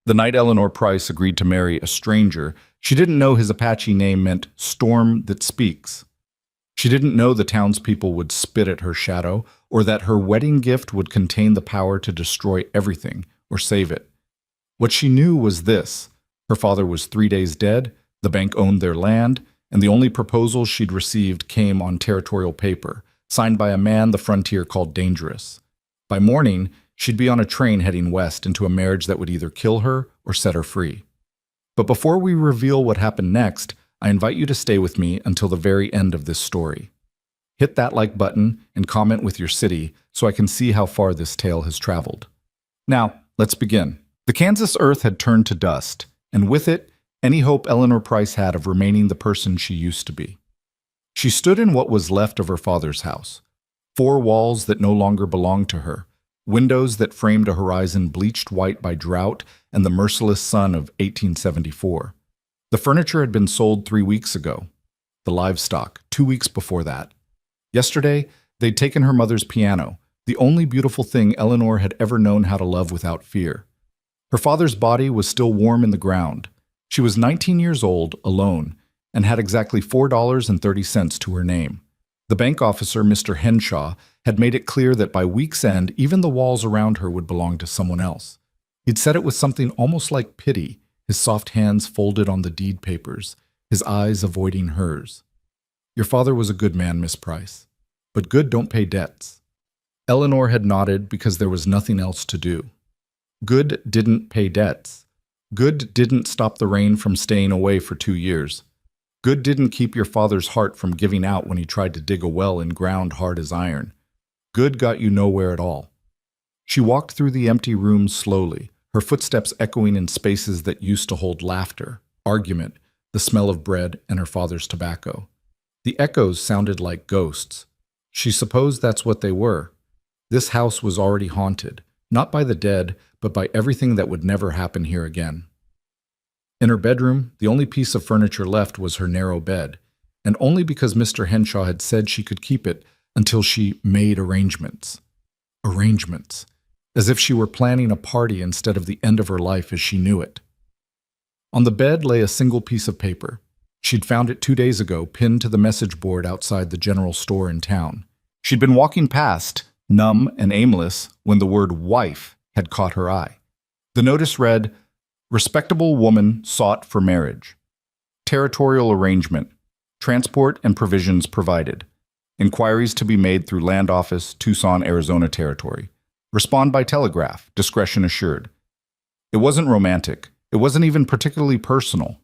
The night Eleanor Price agreed to marry a stranger, she didn't know his Apache name meant storm that speaks. She didn't know the townspeople would spit at her shadow, or that her wedding gift would contain the power to destroy everything or save it. What she knew was this: her father was 3 days dead, the bank owned their land, and the only proposal she'd received came on territorial paper, signed by a man the frontier called dangerous. By morning, she'd be on a train heading west into a marriage that would either kill her or set her free. But before we reveal what happened next, I invite you to stay with me until the very end of this story. Hit that like button and comment with your city so I can see how far this tale has traveled. Now, let's begin. The Kansas earth had turned to dust, and with it, any hope Eleanor Price had of remaining the person she used to be. She stood in what was left of her father's house. 4 walls that no longer belonged to her, windows that framed a horizon bleached white by drought and the merciless sun of 1874. The furniture had been sold 3 weeks ago. The livestock, 2 weeks before that. Yesterday, they'd taken her mother's piano, the only beautiful thing Eleanor had ever known how to love without fear. Her father's body was still warm in the ground. She was 19 years old, alone, and had exactly $4.30 to her name. The bank officer, Mr. Henshaw, had made it clear that by week's end, even the walls around her would belong to someone else. He'd said it with something almost like pity, his soft hands folded on the deed papers, his eyes avoiding hers. "Your father was a good man, Miss Price, but good don't pay debts." Eleanor had nodded because there was nothing else to do. Good didn't pay debts. Good didn't stop the rain from staying away for 2 years. Good didn't keep your father's heart from giving out when he tried to dig a well in ground hard as iron. Good got you nowhere at all. She walked through the empty rooms slowly, her footsteps echoing in spaces that used to hold laughter, argument, the smell of bread, and her father's tobacco. The echoes sounded like ghosts. She supposed that's what they were. This house was already haunted, not by the dead, but by everything that would never happen here again. In her bedroom, the only piece of furniture left was her narrow bed, and only because Mr. Henshaw had said she could keep it until she made arrangements. Arrangements. As if she were planning a party instead of the end of her life as she knew it. On the bed lay a single piece of paper. She'd found it 2 days ago, pinned to the message board outside the general store in town. She'd been walking past, numb and aimless, when the word wife had caught her eye. The notice read, "Respectable woman sought for marriage. Territorial arrangement. Transport and provisions provided. Inquiries to be made through Land Office, Tucson, Arizona Territory. Respond by telegraph, discretion assured." It wasn't romantic. It wasn't even particularly personal.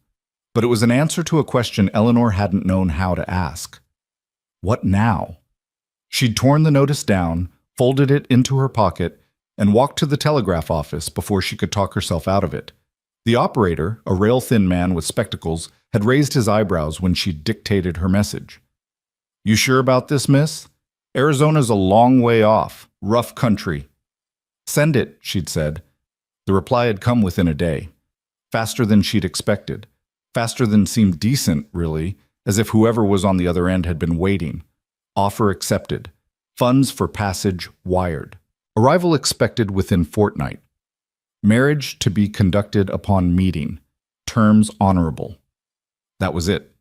But it was an answer to a question Eleanor hadn't known how to ask. What now? She'd torn the notice down, folded it into her pocket, and walked to the telegraph office before she could talk herself out of it. The operator, a rail-thin man with spectacles, had raised his eyebrows when she dictated her message. "You sure about this, miss? Arizona's a long way off. Rough country." "Send it," she'd said. The reply had come within a day. Faster than she'd expected. Faster than seemed decent, really, as if whoever was on the other end had been waiting. Offer accepted. Funds for passage wired. Arrival expected within fortnight. Marriage to be conducted upon meeting. Terms honorable. That was it.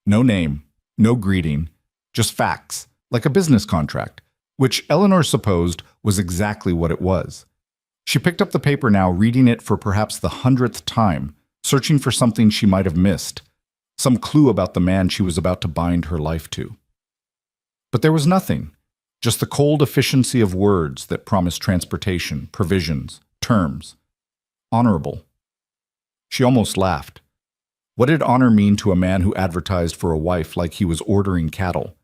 No name, no greeting, just facts, like a business contract, which Eleanor supposed was exactly what it was. She picked up the paper now, reading it for perhaps the 100th time, searching for something she might have missed, some clue about the man she was about to bind her life to. But there was nothing, just the cold efficiency of words that promised transportation, provisions, terms. Honorable. She almost laughed. What did honor mean to a man who advertised for a wife like he was ordering cattle?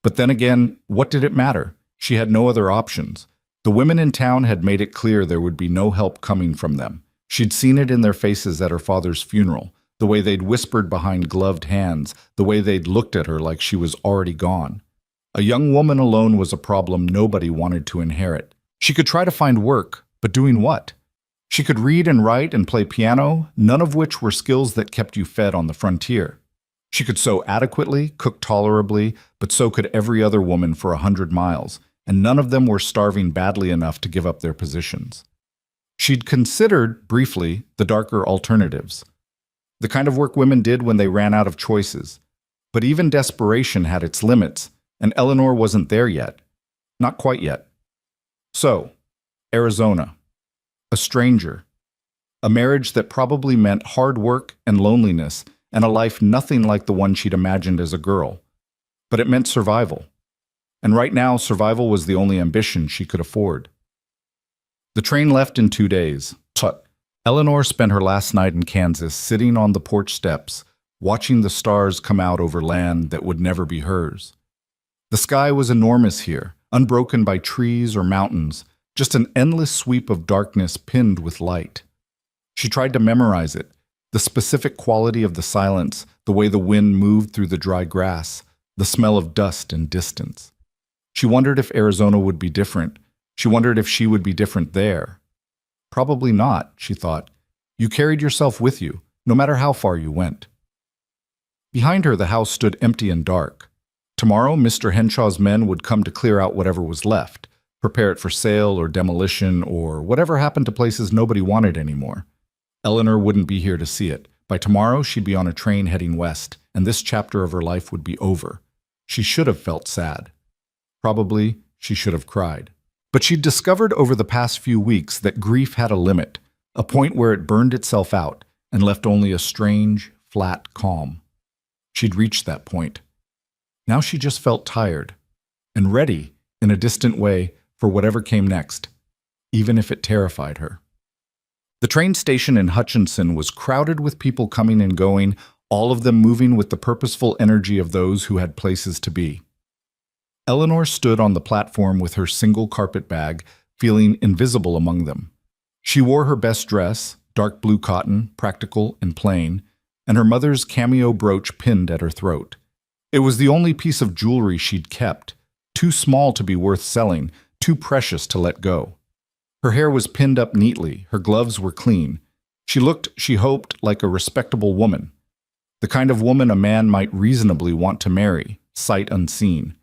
But then again, what did it matter? She had no other options. The women in town had made it clear there would be no help coming from them. She'd seen it in their faces at her father's funeral, the way they'd whispered behind gloved hands, the way they'd looked at her like she was already gone. A young woman alone was a problem nobody wanted to inherit. She could try to find work, but doing what? She could read and write and play piano, none of which were skills that kept you fed on the frontier. She could sew adequately, cook tolerably, but so could every other woman for 100 miles, and none of them were starving badly enough to give up their positions. She'd considered, briefly, the darker alternatives, the kind of work women did when they ran out of choices. But even desperation had its limits, and Eleanor wasn't there yet. Not quite yet. So, Arizona. A stranger. A marriage that probably meant hard work and loneliness, and a life nothing like the one she'd imagined as a girl. But it meant survival. And right now, survival was the only ambition she could afford. The train left in 2 days. Tut. Eleanor spent her last night in Kansas sitting on the porch steps, watching the stars come out over land that would never be hers. The sky was enormous here, unbroken by trees or mountains, just an endless sweep of darkness pinned with light. She tried to memorize it, the specific quality of the silence, the way the wind moved through the dry grass, the smell of dust and distance. She wondered if Arizona would be different. She wondered if she would be different there. Probably not, she thought. You carried yourself with you, no matter how far you went. Behind her, the house stood empty and dark. Tomorrow, Mr. Henshaw's men would come to clear out whatever was left, prepare it for sale or demolition or whatever happened to places nobody wanted anymore. Eleanor wouldn't be here to see it. By tomorrow, she'd be on a train heading west, and this chapter of her life would be over. She should have felt sad. Probably, she should have cried. But she'd discovered over the past few weeks that grief had a limit, a point where it burned itself out and left only a strange, flat calm. She'd reached that point. Now she just felt tired and ready, in a distant way, for whatever came next, even if it terrified her. The train station in Hutchinson was crowded with people coming and going, all of them moving with the purposeful energy of those who had places to be. Eleanor stood on the platform with her single carpet bag, feeling invisible among them. She wore her best dress, dark blue cotton, practical and plain, and her mother's cameo brooch pinned at her throat. It was the only piece of jewelry she'd kept, too small to be worth selling, too precious to let go. Her hair was pinned up neatly, her gloves were clean. She looked, she hoped, like a respectable woman. The kind of woman a man might reasonably want to marry, sight unseen.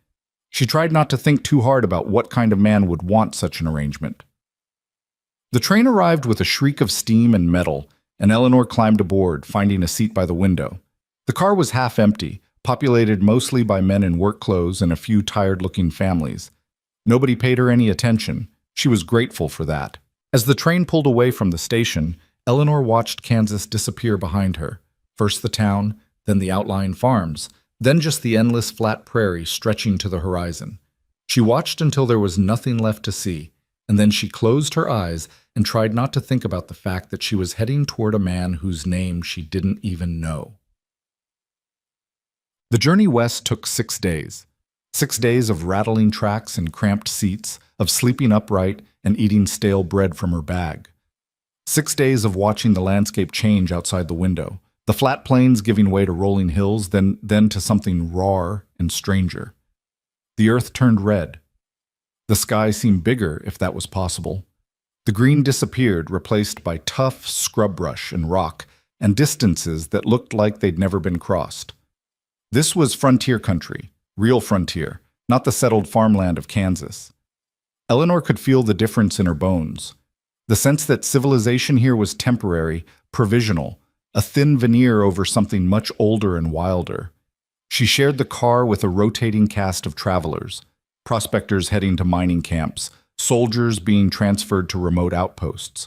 She tried not to think too hard about what kind of man would want such an arrangement. The train arrived with a shriek of steam and metal, and Eleanor climbed aboard, finding a seat by the window. The car was half empty, populated mostly by men in work clothes and a few tired-looking families. Nobody paid her any attention. She was grateful for that. As the train pulled away from the station, Eleanor watched Kansas disappear behind her. First the town, then the outlying farms, then just the endless flat prairie stretching to the horizon. She watched until there was nothing left to see, and then she closed her eyes and tried not to think about the fact that she was heading toward a man whose name she didn't even know. The journey west took 6 days. 6 days of rattling tracks and cramped seats, of sleeping upright and eating stale bread from her bag. 6 days of watching the landscape change outside the window, the flat plains giving way to rolling hills, then to something rawer and stranger. The earth turned red. The sky seemed bigger, if that was possible. The green disappeared, replaced by tough scrub brush and rock, and distances that looked like they'd never been crossed. This was frontier country, real frontier, not the settled farmland of Kansas. Eleanor could feel the difference in her bones. The sense that civilization here was temporary, provisional, a thin veneer over something much older and wilder. She shared the car with a rotating cast of travelers, prospectors heading to mining camps, soldiers being transferred to remote outposts,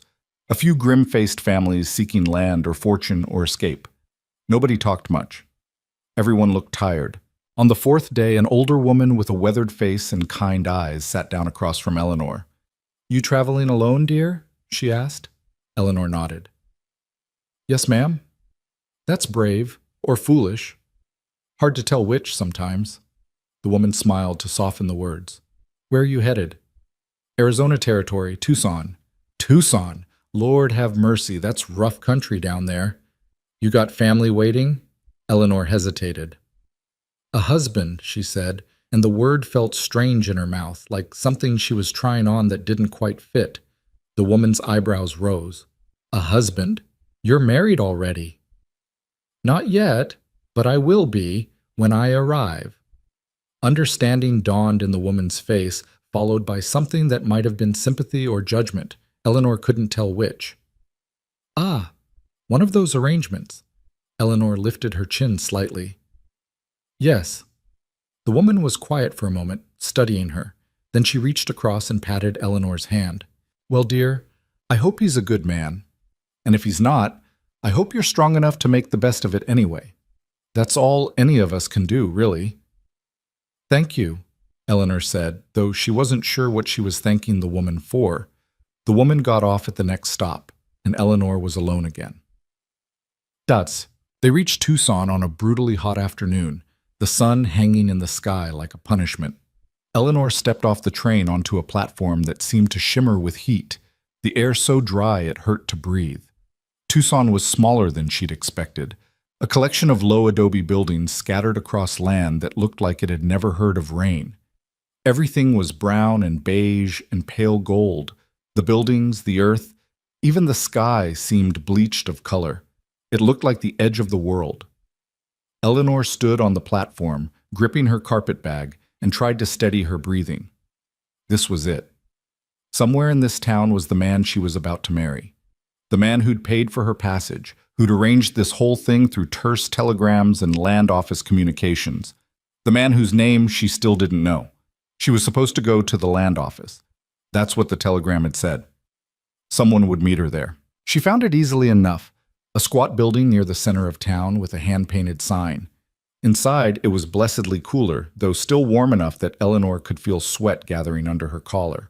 a few grim-faced families seeking land or fortune or escape. Nobody talked much. Everyone looked tired. On the 4th day, an older woman with a weathered face and kind eyes sat down across from Eleanor. "You traveling alone, dear?" she asked. Eleanor nodded. "Yes, ma'am." "That's brave, or foolish. Hard to tell which sometimes." The woman smiled to soften the words. "Where are you headed?" "Arizona Territory, Tucson." "Tucson? Lord have mercy, that's rough country down there. You got family waiting?" Eleanor hesitated. "A husband," she said, and the word felt strange in her mouth, like something she was trying on that didn't quite fit. The woman's eyebrows rose. "A husband? You're married already." "Not yet, but I will be when I arrive." Understanding dawned in the woman's face, followed by something that might have been sympathy or judgment. Eleanor couldn't tell which. Ah, one of those arrangements. Eleanor lifted her chin slightly. Yes. The woman was quiet for a moment, studying her. Then she reached across and patted Eleanor's hand. Well, dear, I hope he's a good man. And if he's not, I hope you're strong enough to make the best of it anyway. That's all any of us can do, really. Thank you, Eleanor said, though she wasn't sure what she was thanking the woman for. The woman got off at the next stop, and Eleanor was alone again. They reached Tucson on a brutally hot afternoon, the sun hanging in the sky like a punishment. Eleanor stepped off the train onto a platform that seemed to shimmer with heat, the air so dry it hurt to breathe. Tucson was smaller than she'd expected, a collection of low adobe buildings scattered across land that looked like it had never heard of rain. Everything was brown and beige and pale gold. The buildings, the earth, even the sky seemed bleached of color. It looked like the edge of the world. Eleanor stood on the platform, gripping her carpet bag, and tried to steady her breathing. This was it. Somewhere in this town was the man she was about to marry. The man who'd paid for her passage, who'd arranged this whole thing through terse telegrams and land office communications. The man whose name she still didn't know. She was supposed to go to the land office. That's what the telegram had said. Someone would meet her there. She found it easily enough. A squat building near the center of town with a hand-painted sign. Inside, it was blessedly cooler, though still warm enough that Eleanor could feel sweat gathering under her collar.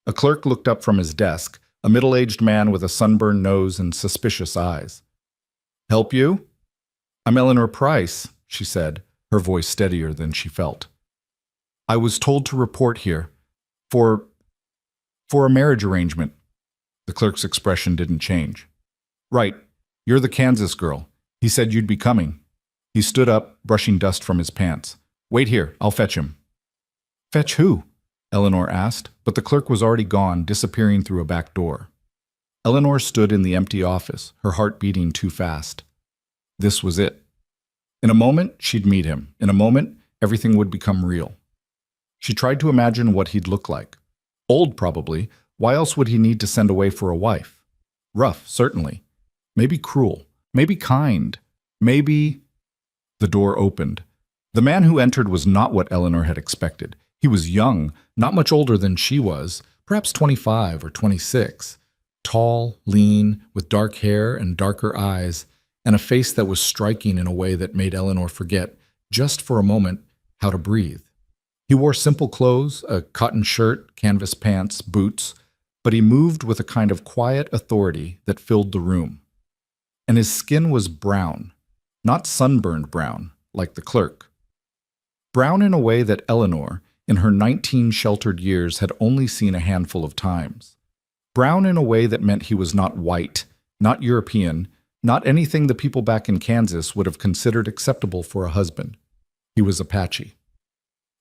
A clerk looked up from his desk, a middle-aged man with a sunburned nose and suspicious eyes. "Help you?" "I'm Eleanor Price," she said, her voice steadier than she felt. "I was told to report here. For a marriage arrangement." The clerk's expression didn't change. "Right. You're the Kansas girl. He said you'd be coming." He stood up, brushing dust from his pants. "Wait here. I'll fetch him." "Fetch who?" Eleanor asked, but the clerk was already gone, disappearing through a back door. Eleanor stood in the empty office, her heart beating too fast. This was it. In a moment, she'd meet him. In a moment, everything would become real. She tried to imagine what he'd look like. Old, probably. Why else would he need to send away for a wife? Rough, certainly. Maybe cruel. Maybe kind. Maybe... The door opened. The man who entered was not what Eleanor had expected. He was young, not much older than she was, perhaps 25 or 26. Tall, lean, with dark hair and darker eyes, and a face that was striking in a way that made Eleanor forget, just for a moment, how to breathe. He wore simple clothes, a cotton shirt, canvas pants, boots, but he moved with a kind of quiet authority that filled the room. And his skin was brown, not sunburned brown, like the clerk. Brown in a way that Eleanor, in her 19 sheltered years, had only seen a handful of times. Brown in a way that meant he was not white, not European, not anything the people back in Kansas would have considered acceptable for a husband. He was Apache.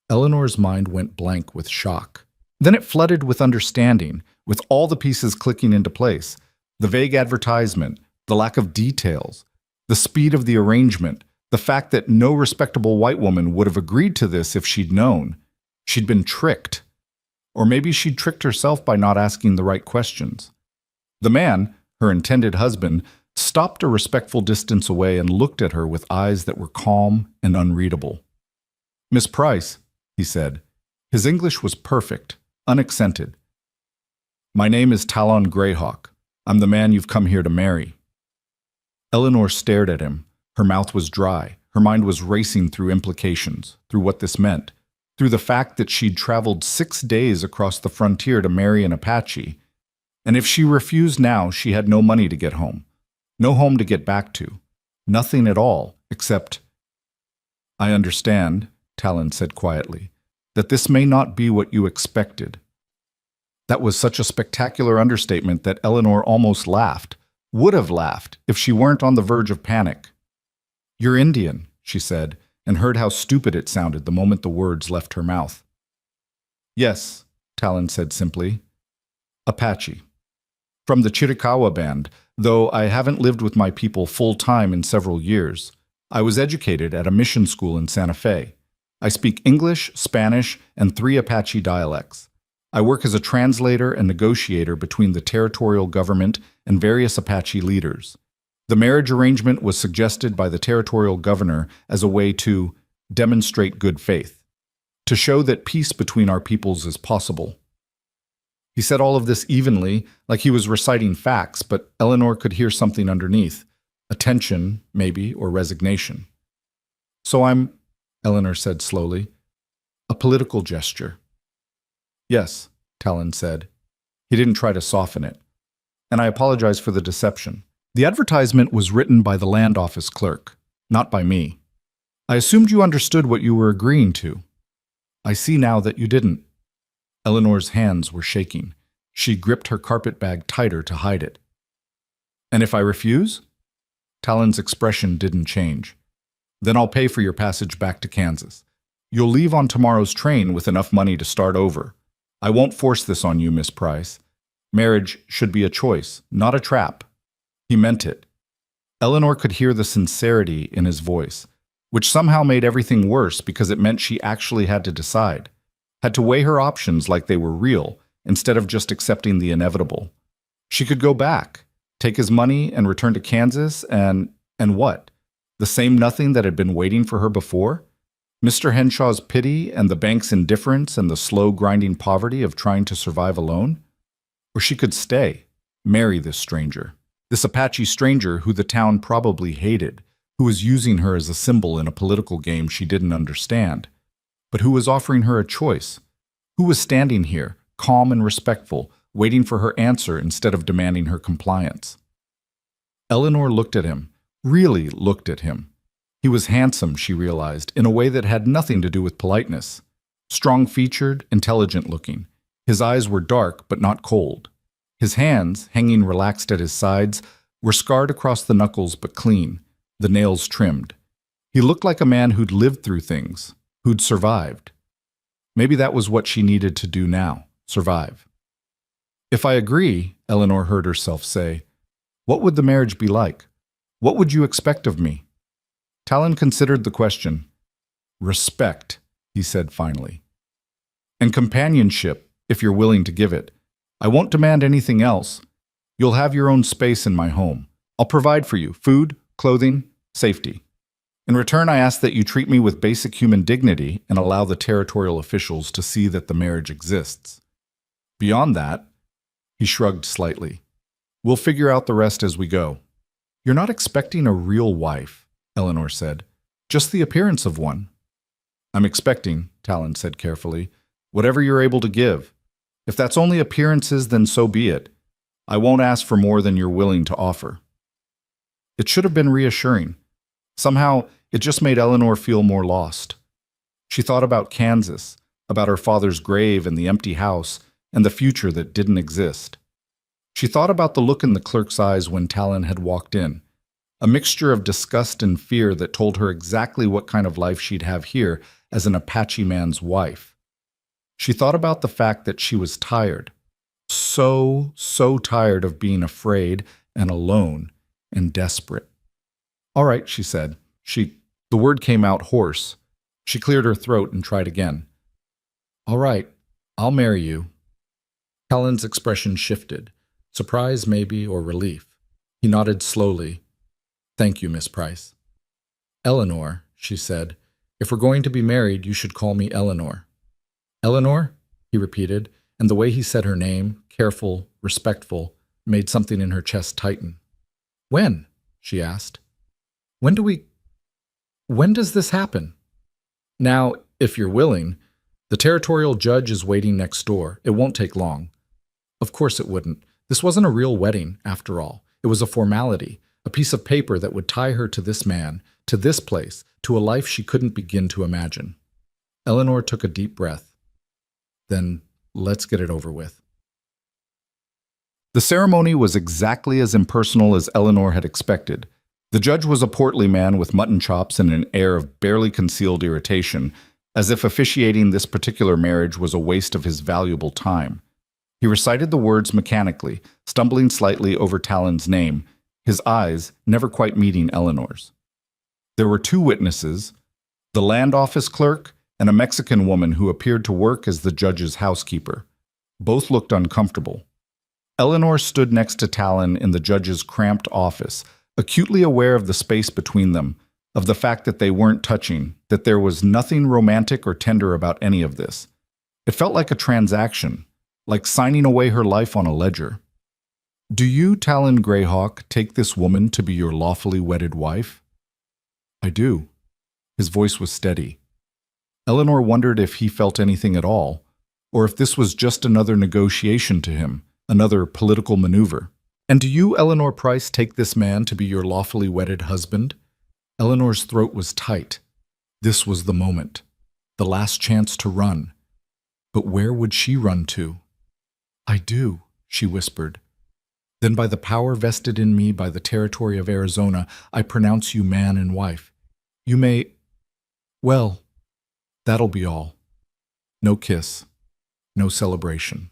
Eleanor's mind went blank with shock. Then it flooded with understanding, with all the pieces clicking into place. The vague advertisement, the lack of details, the speed of the arrangement, the fact that no respectable white woman would have agreed to this if she'd known. She'd been tricked. Or maybe she'd tricked herself by not asking the right questions. The man, her intended husband, stopped a respectful distance away and looked at her with eyes that were calm and unreadable. "Miss Price," he said. His English was perfect, unaccented. "My name is Talon Greyhawk. I'm the man you've come here to marry." Eleanor stared at him. Her mouth was dry. Her mind was racing through implications, through what this meant, through the fact that she'd traveled 6 days across the frontier to marry an Apache. And if she refused now, she had no money to get home. No home to get back to. Nothing at all, except... "I understand," Talon said quietly, "that this may not be what you expected." That was such a spectacular understatement that Eleanor almost laughed, would have laughed, if she weren't on the verge of panic. "You're Indian," she said, and heard how stupid it sounded the moment the words left her mouth. "Yes," Talon said simply. "Apache. From the Chiricahua band, though I haven't lived with my people full-time in several years. I was educated at a mission school in Santa Fe. I speak English, Spanish, and 3 Apache dialects. I work as a translator and negotiator between the territorial government and various Apache leaders. The marriage arrangement was suggested by the territorial governor as a way to demonstrate good faith, to show that peace between our peoples is possible. He said all of this evenly, like he was reciting facts, but Eleanor could hear something underneath, a tension, maybe, or resignation. So Eleanor said slowly, a political gesture. Yes, Talon said. He didn't try to soften it. And I apologize for the deception. The advertisement was written by the land office clerk, not by me. I assumed you understood what you were agreeing to. I see now that you didn't. Eleanor's hands were shaking. She gripped her carpet bag tighter to hide it. And if I refuse? Talon's expression didn't change. Then I'll pay for your passage back to Kansas. You'll leave on tomorrow's train with enough money to start over. I won't force this on you, Miss Price. Marriage should be a choice, not a trap. He meant it. Eleanor could hear the sincerity in his voice, which somehow made everything worse because it meant she actually had to decide, had to weigh her options like they were real instead of just accepting the inevitable. She could go back, take his money and return to Kansas and what? The same nothing that had been waiting for her before? Mr. Henshaw's pity and the bank's indifference and the slow grinding poverty of trying to survive alone? Or she could stay, marry this stranger, this Apache stranger who the town probably hated, who was using her as a symbol in a political game she didn't understand, but who was offering her a choice, who was standing here, calm and respectful, waiting for her answer instead of demanding her compliance. Eleanor looked at him, really looked at him. He was handsome, she realized, in a way that had nothing to do with politeness. Strong-featured, intelligent-looking. His eyes were dark but not cold. His hands, hanging relaxed at his sides, were scarred across the knuckles but clean, the nails trimmed. He looked like a man who'd lived through things, who'd survived. Maybe that was what she needed to do now, survive. If I agree, Eleanor heard herself say, what would the marriage be like? What would you expect of me? Talon considered the question. Respect, he said finally. And companionship, if you're willing to give it. I won't demand anything else. You'll have your own space in my home. I'll provide for you food, clothing, safety. In return, I ask that you treat me with basic human dignity and allow the territorial officials to see that the marriage exists. Beyond that, he shrugged slightly. We'll figure out the rest as we go. You're not expecting a real wife, Eleanor said. Just the appearance of one. I'm expecting, Talon said carefully, whatever you're able to give. If that's only appearances, then so be it. I won't ask for more than you're willing to offer. It should have been reassuring. Somehow, it just made Eleanor feel more lost. She thought about Kansas, about her father's grave and the empty house, and the future that didn't exist. She thought about the look in the clerk's eyes when Talon had walked in, a mixture of disgust and fear that told her exactly what kind of life she'd have here as an Apache man's wife. She thought about the fact that she was tired, so tired of being afraid and alone and desperate. All right, she said. The word came out hoarse. She cleared her throat and tried again. All right, I'll marry you. Talon's expression shifted, surprise maybe or relief. He nodded slowly. Thank you, Miss Price. Eleanor, she said, if we're going to be married, you should call me Eleanor. Eleanor? He repeated, and the way he said her name, careful, respectful, made something in her chest tighten. When? She asked. When does this happen? Now, if you're willing, the territorial judge is waiting next door. It won't take long. Of course it wouldn't. This wasn't a real wedding, after all. It was a formality, a piece of paper that would tie her to this man, to this place, to a life she couldn't begin to imagine. Eleanor took a deep breath. Then let's get it over with. The ceremony was exactly as impersonal as Eleanor had expected. The judge was a portly man with mutton chops and an air of barely concealed irritation, as if officiating this particular marriage was a waste of his valuable time. He recited the words mechanically, stumbling slightly over Talon's name, his eyes never quite meeting Eleanor's. There were two witnesses, the land office clerk and a Mexican woman who appeared to work as the judge's housekeeper. Both looked uncomfortable. Eleanor stood next to Talon in the judge's cramped office, acutely aware of the space between them, of the fact that they weren't touching, that there was nothing romantic or tender about any of this. It felt like a transaction, like signing away her life on a ledger. "Do you, Talon Greyhawk, take this woman to be your lawfully wedded wife?" "I do." His voice was steady. Eleanor wondered if he felt anything at all, or if this was just another negotiation to him, another political maneuver. "And do you, Eleanor Price, take this man to be your lawfully wedded husband?" Eleanor's throat was tight. This was the moment, the last chance to run. But where would she run to? "I do," she whispered. "Then by the power vested in me by the territory of Arizona, I pronounce you man and wife. You may... Well, that'll be all. No kiss, no celebration.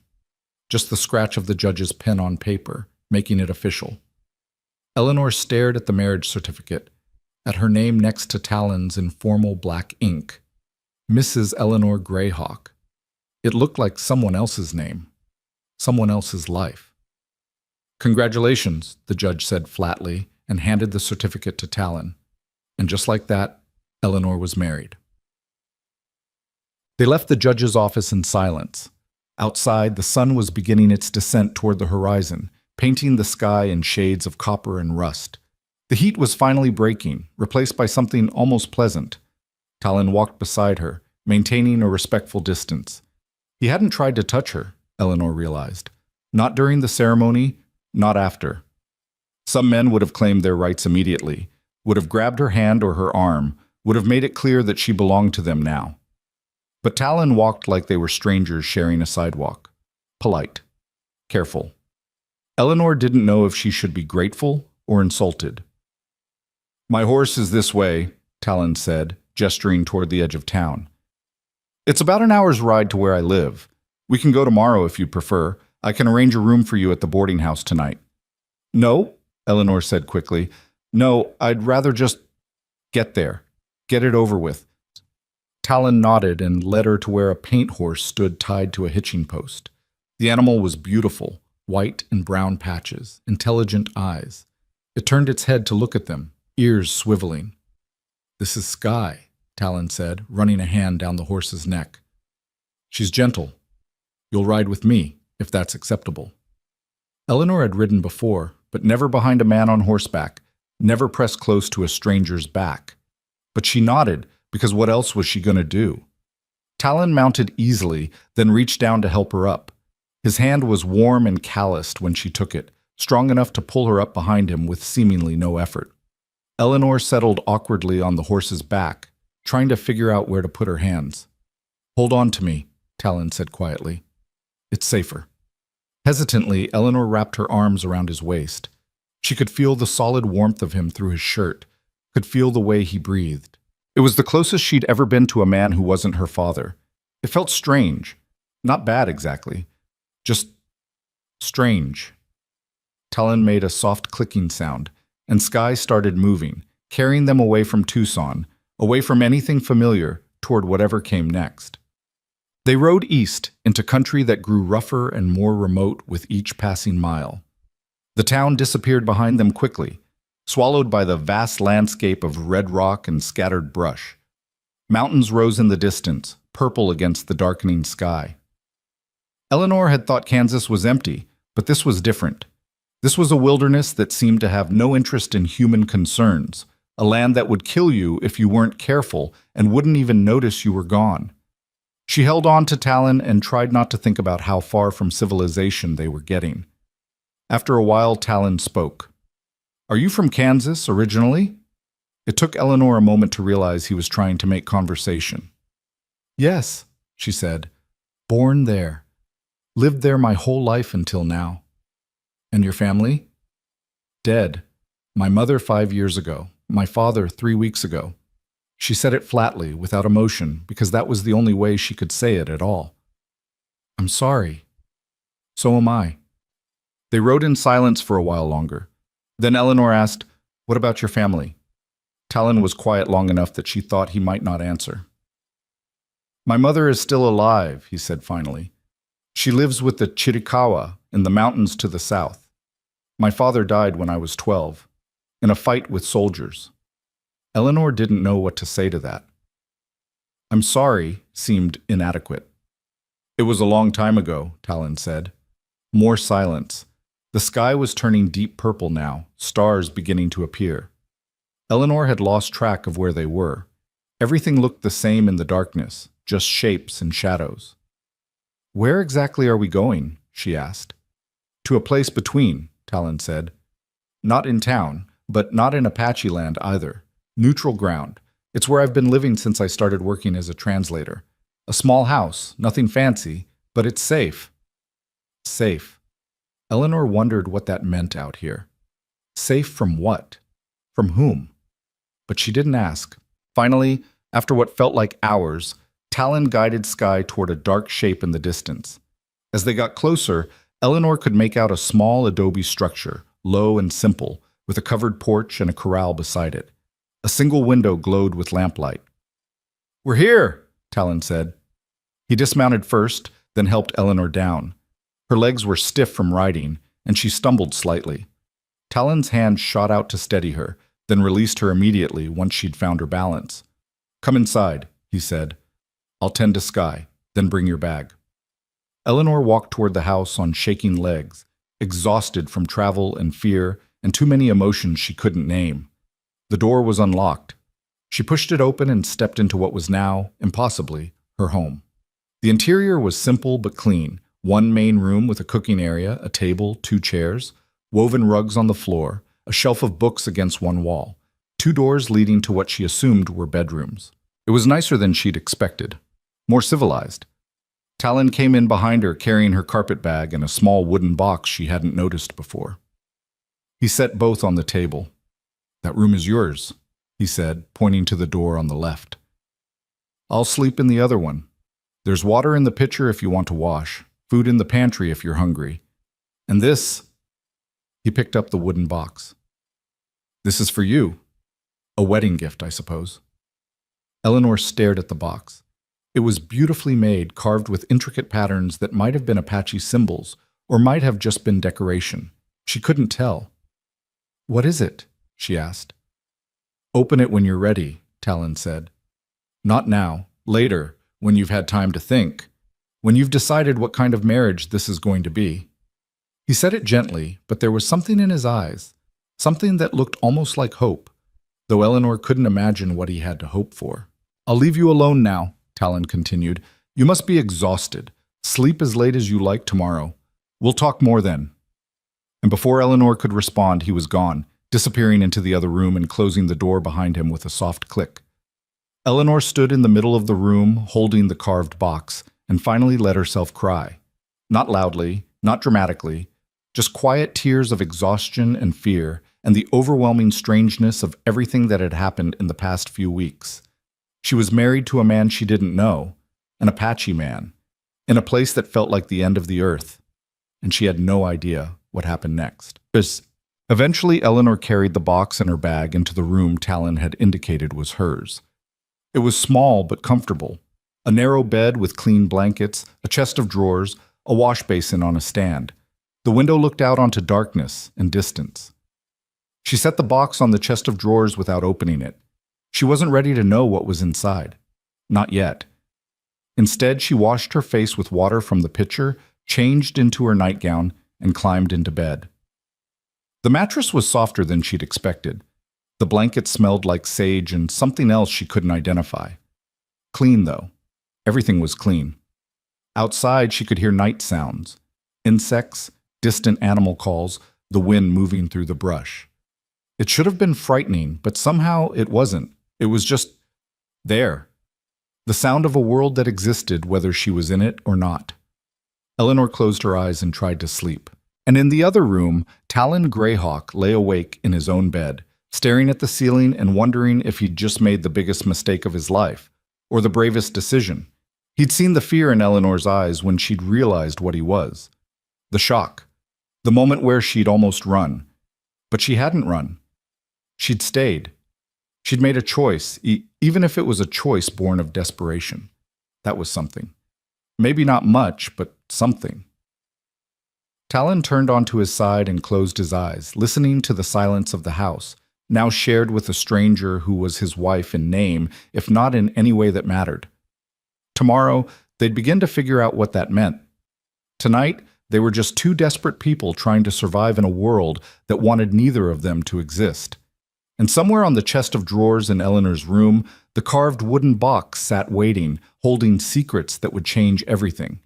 Just the scratch of the judge's pen on paper, making it official." Eleanor stared at the marriage certificate, at her name next to Talon's in formal black ink. Mrs. Eleanor Greyhawk. It looked like someone else's name, someone else's life. "Congratulations," the judge said flatly, and handed the certificate to Talon. And just like that, Eleanor was married. They left the judge's office in silence. Outside, the sun was beginning its descent toward the horizon, painting the sky in shades of copper and rust. The heat was finally breaking, replaced by something almost pleasant. Talon walked beside her, maintaining a respectful distance. He hadn't tried to touch her, Eleanor realized. Not during the ceremony, not after. Some men would have claimed their rights immediately, would have grabbed her hand or her arm, would have made it clear that she belonged to them now. But Talon walked like they were strangers sharing a sidewalk. Polite. Careful. Eleanor didn't know if she should be grateful or insulted. "My horse is this way," Talon said, gesturing toward the edge of town. "It's about an hour's ride to where I live. We can go tomorrow if you prefer. I can arrange a room for you at the boarding house tonight." "No," Eleanor said quickly. "No, I'd rather just get there. Get it over with." Talon nodded and led her to where a paint horse stood tied to a hitching post. The animal was beautiful, white and brown patches, intelligent eyes. It turned its head to look at them, ears swiveling. "This is Sky," Talon said, running a hand down the horse's neck. "She's gentle. You'll ride with me, if that's acceptable." Eleanor had ridden before, but never behind a man on horseback, never pressed close to a stranger's back. But she nodded, because what else was she going to do? Talon mounted easily, then reached down to help her up. His hand was warm and calloused when she took it, strong enough to pull her up behind him with seemingly no effort. Eleanor settled awkwardly on the horse's back, trying to figure out where to put her hands. "Hold on to me," Talon said quietly. "It's safer." Hesitantly, Eleanor wrapped her arms around his waist. She could feel the solid warmth of him through his shirt, could feel the way he breathed. It was the closest she'd ever been to a man who wasn't her father. It felt strange. Not bad exactly. Just strange. Talon made a soft clicking sound, and Sky started moving, carrying them away from Tucson, away from anything familiar, toward whatever came next. They rode east into country that grew rougher and more remote with each passing mile. The town disappeared behind them quickly, swallowed by the vast landscape of red rock and scattered brush. Mountains rose in the distance, purple against the darkening sky. Eleanor had thought Kansas was empty, but this was different. This was a wilderness that seemed to have no interest in human concerns, a land that would kill you if you weren't careful and wouldn't even notice you were gone. She held on to Talon and tried not to think about how far from civilization they were getting. After a while, Talon spoke. "Are you from Kansas originally?" It took Eleanor a moment to realize he was trying to make conversation. "Yes," she said. "Born there. Lived there my whole life until now." "And your family?" "Dead. My mother 5 years ago. My father 3 weeks ago." She said it flatly, without emotion, because that was the only way she could say it at all. "I'm sorry." "So am I." They rode in silence for a while longer. Then Eleanor asked, "What about your family?" Talon was quiet long enough that she thought he might not answer. "My mother is still alive," he said finally. She lives with the Chiricahua in the mountains to the south. My father died when I was 12, in a fight with soldiers. Eleanor didn't know what to say to that. I'm sorry seemed inadequate. It was a long time ago, Talon said. More silence. The sky was turning deep purple now, stars beginning to appear. Eleanor had lost track of where they were. Everything looked the same in the darkness, just shapes and shadows. Where exactly are we going? She asked. To a place between, Talon said. Not in town, but not in Apache land either. Neutral ground. It's where I've been living since I started working as a translator. A small house, nothing fancy, but it's safe. Safe. Eleanor wondered what that meant out here. Safe from what? From whom? But she didn't ask. Finally, after what felt like hours, Talon guided Sky toward a dark shape in the distance. As they got closer, Eleanor could make out a small adobe structure, low and simple, with a covered porch and a corral beside it. A single window glowed with lamplight. We're here, Talon said. He dismounted first, then helped Eleanor down. Her legs were stiff from riding, and she stumbled slightly. Talon's hand shot out to steady her, then released her immediately once she'd found her balance. Come inside, he said. I'll tend to Sky, then bring your bag. Eleanor walked toward the house on shaking legs, exhausted from travel and fear and too many emotions she couldn't name. The door was unlocked. She pushed it open and stepped into what was now, impossibly, her home. The interior was simple but clean. One main room with a cooking area, a table, 2 chairs, woven rugs on the floor, a shelf of books against one wall, 2 doors leading to what she assumed were bedrooms. It was nicer than she'd expected, more civilized. Talon came in behind her carrying her carpet bag and a small wooden box she hadn't noticed before. He set both on the table. That room is yours, he said, pointing to the door on the left. I'll sleep in the other one. There's water in the pitcher if you want to wash, food in the pantry if you're hungry. And this, he picked up the wooden box. This is for you. A wedding gift, I suppose. Eleanor stared at the box. It was beautifully made, carved with intricate patterns that might have been Apache symbols, or might have just been decoration. She couldn't tell. What is it? She asked. Open it when you're ready, Talon said. Not now, later, when you've had time to think, when you've decided what kind of marriage this is going to be. He said it gently, but there was something in his eyes, something that looked almost like hope, though Eleanor couldn't imagine what he had to hope for. I'll leave you alone now, Talon continued. You must be exhausted. Sleep as late as you like tomorrow. We'll talk more then. And before Eleanor could respond, he was gone, disappearing into the other room and closing the door behind him with a soft click. Eleanor stood in the middle of the room, holding the carved box, and finally let herself cry. Not loudly, not dramatically, just quiet tears of exhaustion and fear and the overwhelming strangeness of everything that had happened in the past few weeks. She was married to a man she didn't know, an Apache man, in a place that felt like the end of the earth, and she had no idea what happened next. Eventually, Eleanor carried the box and her bag into the room Talon had indicated was hers. It was small but comfortable. A narrow bed with clean blankets, a chest of drawers, a wash basin on a stand. The window looked out onto darkness and distance. She set the box on the chest of drawers without opening it. She wasn't ready to know what was inside. Not yet. Instead, she washed her face with water from the pitcher, changed into her nightgown, and climbed into bed. The mattress was softer than she'd expected. The blanket smelled like sage and something else she couldn't identify. Clean, though. Everything was clean. Outside, she could hear night sounds. Insects, distant animal calls, the wind moving through the brush. It should have been frightening, but somehow it wasn't. It was just there. The sound of a world that existed whether she was in it or not. Eleanor closed her eyes and tried to sleep. And in the other room, Talon Greyhawk lay awake in his own bed, staring at the ceiling and wondering if he'd just made the biggest mistake of his life, or the bravest decision. He'd seen the fear in Eleanor's eyes when she'd realized what he was. The shock. The moment where she'd almost run. But she hadn't run. She'd stayed. She'd made a choice, even if it was a choice born of desperation. That was something. Maybe not much, but something. Talon turned onto his side and closed his eyes, listening to the silence of the house, now shared with a stranger who was his wife in name, if not in any way that mattered. Tomorrow, they'd begin to figure out what that meant. Tonight, they were just two desperate people trying to survive in a world that wanted neither of them to exist. And somewhere on the chest of drawers in Eleanor's room, the carved wooden box sat waiting, holding secrets that would change everything.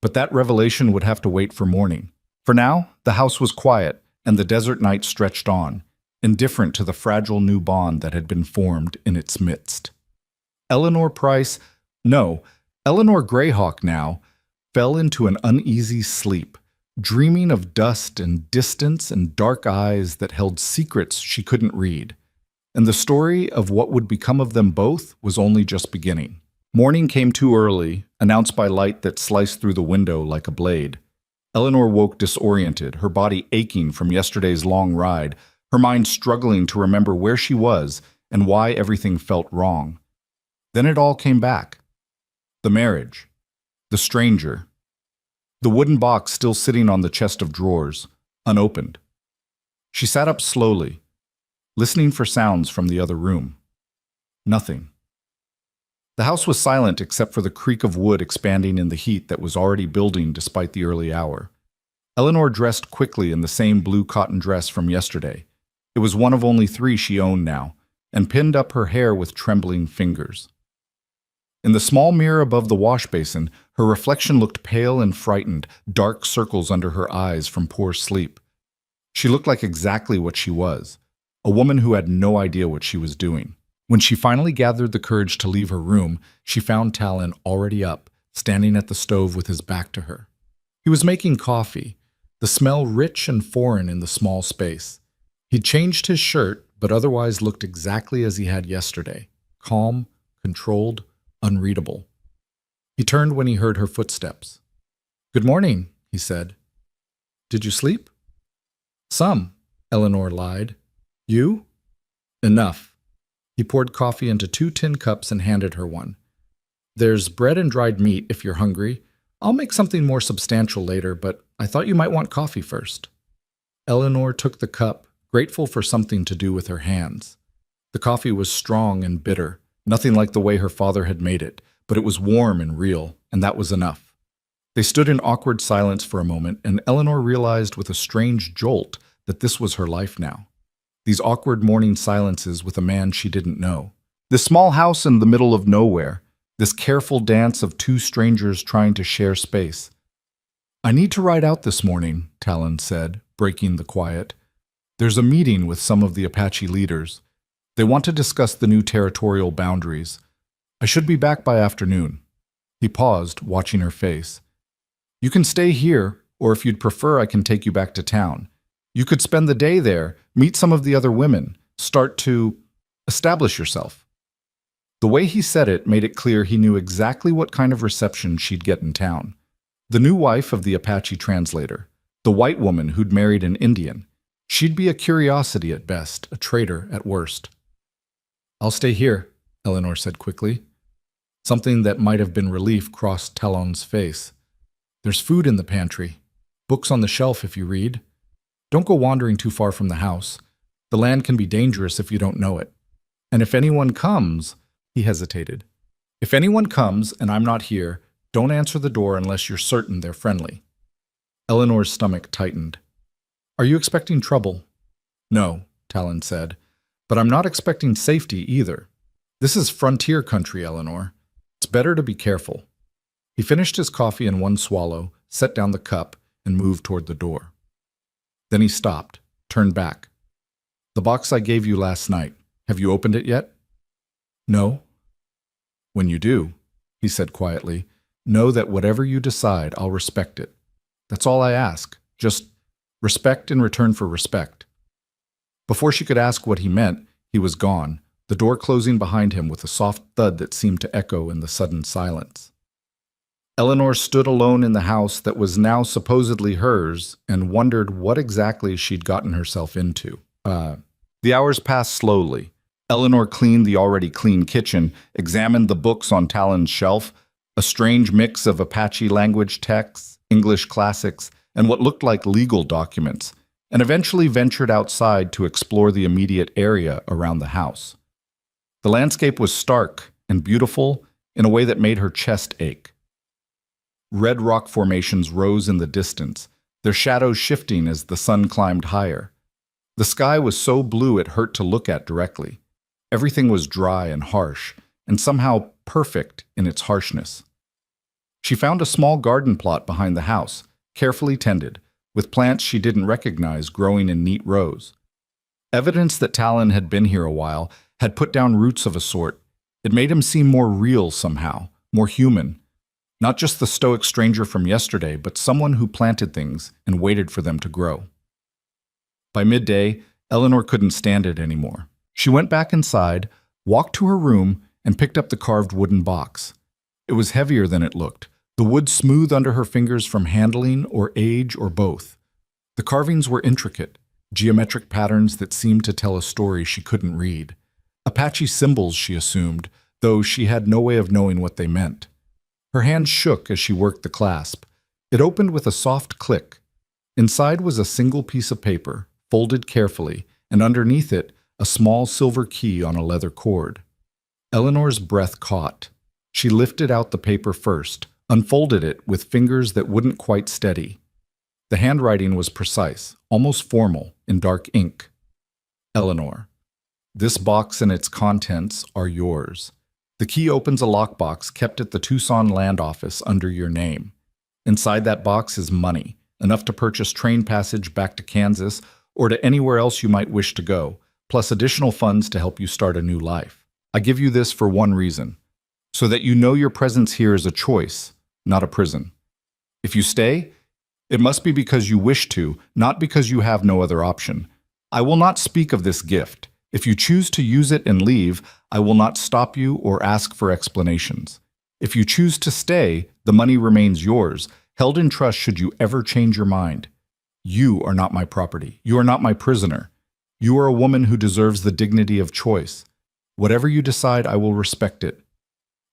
But that revelation would have to wait for morning. For now, the house was quiet, and the desert night stretched on, indifferent to the fragile new bond that had been formed in its midst. Eleanor Greyhawk now, fell into an uneasy sleep, dreaming of dust and distance and dark eyes that held secrets she couldn't read. And the story of what would become of them both was only just beginning. Morning came too early, announced by light that sliced through the window like a blade. Eleanor woke disoriented, her body aching from yesterday's long ride, her mind struggling to remember where she was and why everything felt wrong. Then it all came back. The marriage. The stranger. The wooden box still sitting on the chest of drawers, unopened. She sat up slowly, listening for sounds from the other room. Nothing. The house was silent except for the creak of wood expanding in the heat that was already building despite the early hour. Eleanor dressed quickly in the same blue cotton dress from yesterday. It was one of only 3 she owned now, and pinned up her hair with trembling fingers. In the small mirror above the wash basin, her reflection looked pale and frightened, dark circles under her eyes from poor sleep. She looked like exactly what she was, a woman who had no idea what she was doing. When she finally gathered the courage to leave her room, she found Talon already up, standing at the stove with his back to her. He was making coffee, the smell rich and foreign in the small space. He'd changed his shirt, but otherwise looked exactly as he had yesterday, calm, controlled, unreadable. He turned when he heard her footsteps. "Good morning," he said. "Did you sleep?" "Some," Eleanor lied. "You?" "Enough." He poured coffee into 2 tin cups and handed her one. "There's bread and dried meat if you're hungry. I'll make something more substantial later, but I thought you might want coffee first." Eleanor took the cup, grateful for something to do with her hands. The coffee was strong and bitter, nothing like the way her father had made it, but it was warm and real, and that was enough. They stood in awkward silence for a moment, and Eleanor realized with a strange jolt that this was her life now. These awkward morning silences with a man she didn't know. This small house in the middle of nowhere. This careful dance of 2 strangers trying to share space. "I need to ride out this morning," Talon said, breaking the quiet. "There's a meeting with some of the Apache leaders. They want to discuss the new territorial boundaries. I should be back by afternoon." He paused, watching her face. "You can stay here, or if you'd prefer, I can take you back to town. You could spend the day there, meet some of the other women, start to establish yourself." The way he said it made it clear he knew exactly what kind of reception she'd get in town. The new wife of the Apache translator, the white woman who'd married an Indian. She'd be a curiosity at best, a traitor at worst. "I'll stay here," Eleanor said quickly. Something that might have been relief crossed Talon's face. "There's food in the pantry. Books on the shelf if you read. Don't go wandering too far from the house. The land can be dangerous if you don't know it. And if anyone comes," he hesitated. "If anyone comes and I'm not here, don't answer the door unless you're certain they're friendly." Eleanor's stomach tightened. "Are you expecting trouble?" "No," Talon said. "But I'm not expecting safety either. This is frontier country, Eleanor. It's better to be careful." He finished his coffee in one swallow, set down the cup, and moved toward the door. Then he stopped, turned back. "The box I gave you last night, have you opened it yet?" "No." "When you do," he said quietly, "know that whatever you decide, I'll respect it. That's all I ask. Just respect in return for respect." Before she could ask what he meant, he was gone, the door closing behind him with a soft thud that seemed to echo in the sudden silence. Eleanor stood alone in the house that was now supposedly hers and wondered what exactly she'd gotten herself into. The hours passed slowly. Eleanor cleaned the already clean kitchen, examined the books on Talon's shelf, a strange mix of Apache language texts, English classics, and what looked like legal documents, and eventually ventured outside to explore the immediate area around the house. The landscape was stark and beautiful in a way that made her chest ache. Red rock formations rose in the distance, their shadows shifting as the sun climbed higher. The sky was so blue it hurt to look at directly. Everything was dry and harsh, and somehow perfect in its harshness. She found a small garden plot behind the house, carefully tended, with plants she didn't recognize growing in neat rows. Evidence that Talon had been here a while, had put down roots of a sort. It made him seem more real somehow, more human. Not just the stoic stranger from yesterday, but someone who planted things and waited for them to grow. By midday, Eleanor couldn't stand it anymore. She went back inside, walked to her room, and picked up the carved wooden box. It was heavier than it looked, the wood smooth under her fingers from handling or age or both. The carvings were intricate, geometric patterns that seemed to tell a story she couldn't read. Apache symbols, she assumed, though she had no way of knowing what they meant. Her hands shook as she worked the clasp. It opened with a soft click. Inside was a single piece of paper, folded carefully, and underneath it, a small silver key on a leather cord. Eleanor's breath caught. She lifted out the paper first, unfolded it with fingers that wouldn't quite steady. The handwriting was precise, almost formal, in dark ink. Eleanor, this box and its contents are yours. The key opens a lockbox kept at the Tucson land office under your name. Inside that box is money, enough to purchase train passage back to Kansas or to anywhere else you might wish to go, plus additional funds to help you start a new life. I give you this for one reason, so that you know your presence here is a choice, not a prison. If you stay, it must be because you wish to, not because you have no other option. I will not speak of this gift. If you choose to use it and leave, I will not stop you or ask for explanations. If you choose to stay, the money remains yours, held in trust should you ever change your mind. You are not my property. You are not my prisoner. You are a woman who deserves the dignity of choice. Whatever you decide, I will respect it.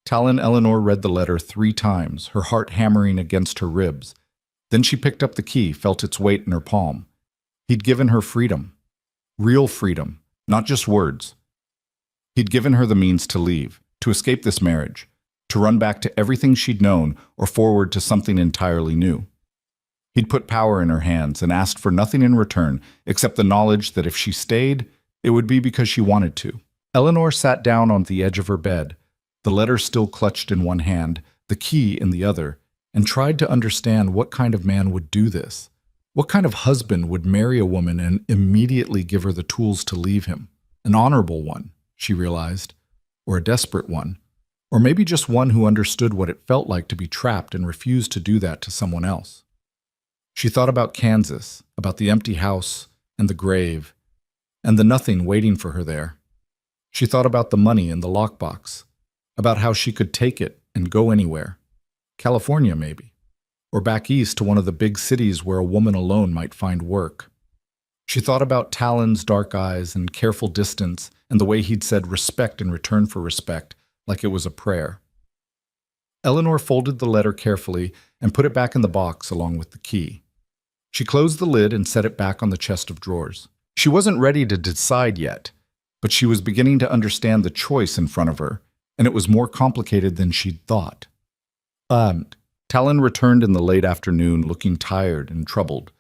Talon Eleanor read the letter 3 times, her heart hammering against her ribs. Then she picked up the key, felt its weight in her palm. He'd given her freedom. Real freedom, not just words. He'd given her the means to leave, to escape this marriage, to run back to everything she'd known or forward to something entirely new. He'd put power in her hands and asked for nothing in return except the knowledge that if she stayed, it would be because she wanted to. Eleanor sat down on the edge of her bed, the letter still clutched in one hand, the key in the other, and tried to understand what kind of man would do this. What kind of husband would marry a woman and immediately give her the tools to leave him? An honorable one, she realized, or a desperate one, or maybe just one who understood what it felt like to be trapped and refused to do that to someone else. She thought about Kansas, about the empty house and the grave, and the nothing waiting for her there. She thought about the money in the lockbox, about how she could take it and go anywhere. California, maybe, or back east to one of the big cities where a woman alone might find work. She thought about Talon's dark eyes and careful distance and the way he'd said respect in return for respect, like it was a prayer. Eleanor folded the letter carefully and put it back in the box along with the key. She closed the lid and set it back on the chest of drawers. She wasn't ready to decide yet, but she was beginning to understand the choice in front of her, and it was more complicated than she'd thought. Talon returned in the late afternoon looking tired and troubled.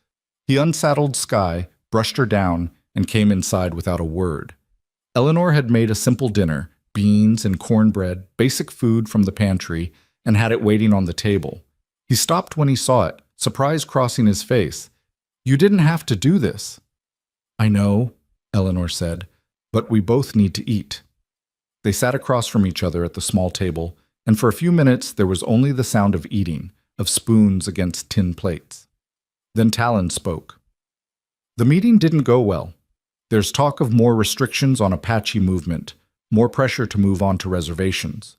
He unsaddled Skye, brushed her down, and came inside without a word. Eleanor had made a simple dinner, beans and cornbread, basic food from the pantry, and had it waiting on the table. He stopped when he saw it, surprise crossing his face. "You didn't have to do this." "I know," Eleanor said, "but we both need to eat." They sat across from each other at the small table, and for a few minutes there was only the sound of eating, of spoons against tin plates. Then Talon spoke. "The meeting didn't go well. There's talk of more restrictions on Apache movement, more pressure to move on to reservations.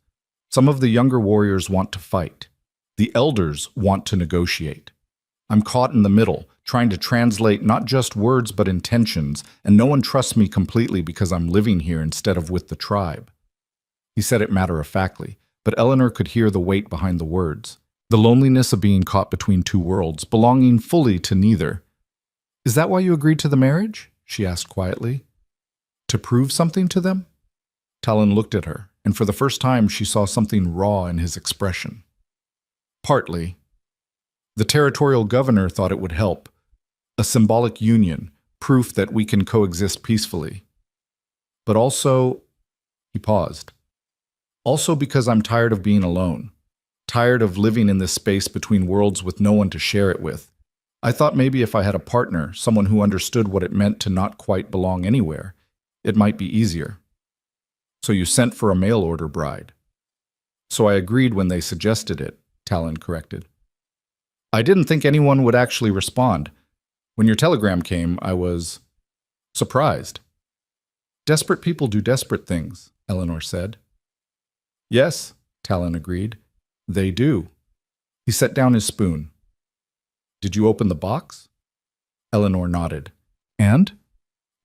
Some of the younger warriors want to fight. The elders want to negotiate. I'm caught in the middle, trying to translate not just words but intentions, and no one trusts me completely because I'm living here instead of with the tribe." He said it matter-of-factly, but Eleanor could hear the weight behind the words. The loneliness of being caught between two worlds, belonging fully to neither. "Is that why you agreed to the marriage?" she asked quietly. "To prove something to them?" Talon looked at her, and for the first time she saw something raw in his expression. "Partly. The territorial governor thought it would help. A symbolic union, proof that we can coexist peacefully. But also," he paused, "also because I'm tired of being alone. Tired of living in this space between worlds with no one to share it with. I thought maybe if I had a partner, someone who understood what it meant to not quite belong anywhere, it might be easier." "So you sent for a mail-order bride." "So I agreed when they suggested it," Talon corrected. "I didn't think anyone would actually respond. When your telegram came, I was surprised." "Desperate people do desperate things," Eleanor said. "Yes," Talon agreed. "They do." He set down his spoon. "Did you open the box?" Eleanor nodded. And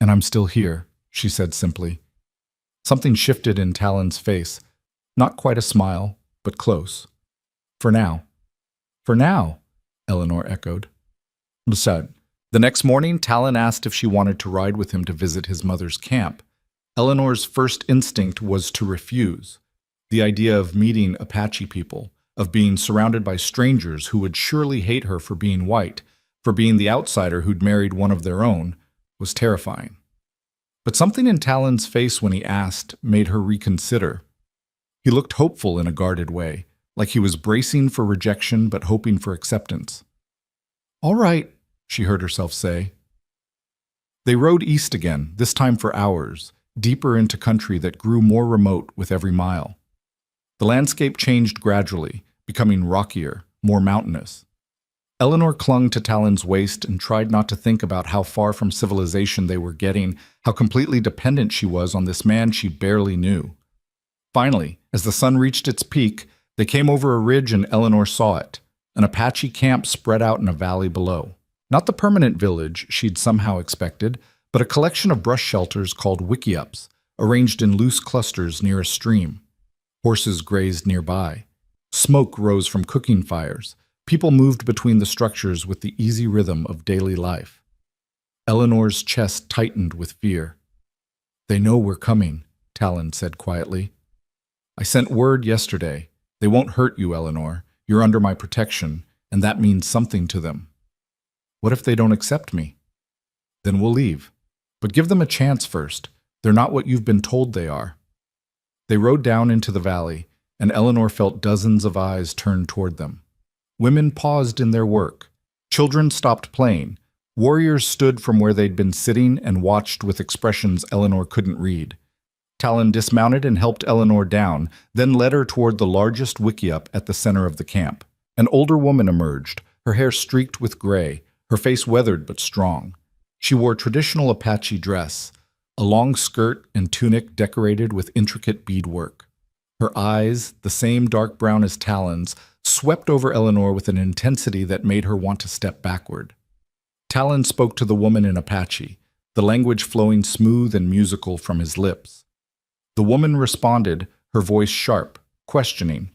I'm still here," she said simply. Something shifted in Talon's face. Not quite a smile, but close. "For now." "For now," Eleanor echoed. Besides, the next morning, Talon asked if she wanted to ride with him to visit his mother's camp. Eleanor's first instinct was to refuse. The idea of meeting Apache people, of being surrounded by strangers who would surely hate her for being white, for being the outsider who'd married one of their own, was terrifying. But something in Talon's face when he asked made her reconsider. He looked hopeful in a guarded way, like he was bracing for rejection but hoping for acceptance. "All right," she heard herself say. They rode east again, this time for hours, deeper into country that grew more remote with every mile. The landscape changed gradually, becoming rockier, more mountainous. Eleanor clung to Talon's waist and tried not to think about how far from civilization they were getting, how completely dependent she was on this man she barely knew. Finally, as the sun reached its peak, they came over a ridge and Eleanor saw it, an Apache camp spread out in a valley below. Not the permanent village she'd somehow expected, but a collection of brush shelters called wickiups, arranged in loose clusters near a stream. Horses grazed nearby. Smoke rose from cooking fires. People moved between the structures with the easy rhythm of daily life. Eleanor's chest tightened with fear. "They know we're coming," Talon said quietly. "I sent word yesterday. They won't hurt you, Eleanor. You're under my protection, and that means something to them." "What if they don't accept me?" "Then we'll leave. But give them a chance first. They're not what you've been told they are." They rode down into the valley, and Eleanor felt dozens of eyes turned toward them. Women paused in their work. Children stopped playing. Warriors stood from where they'd been sitting and watched with expressions Eleanor couldn't read. Talon dismounted and helped Eleanor down, then led her toward the largest wickiup at the center of the camp. An older woman emerged, her hair streaked with gray, her face weathered but strong. She wore traditional Apache dress, a long skirt and tunic decorated with intricate beadwork. Her eyes, the same dark brown as Talon's, swept over Eleanor with an intensity that made her want to step backward. Talon spoke to the woman in Apache, the language flowing smooth and musical from his lips. The woman responded, her voice sharp, questioning.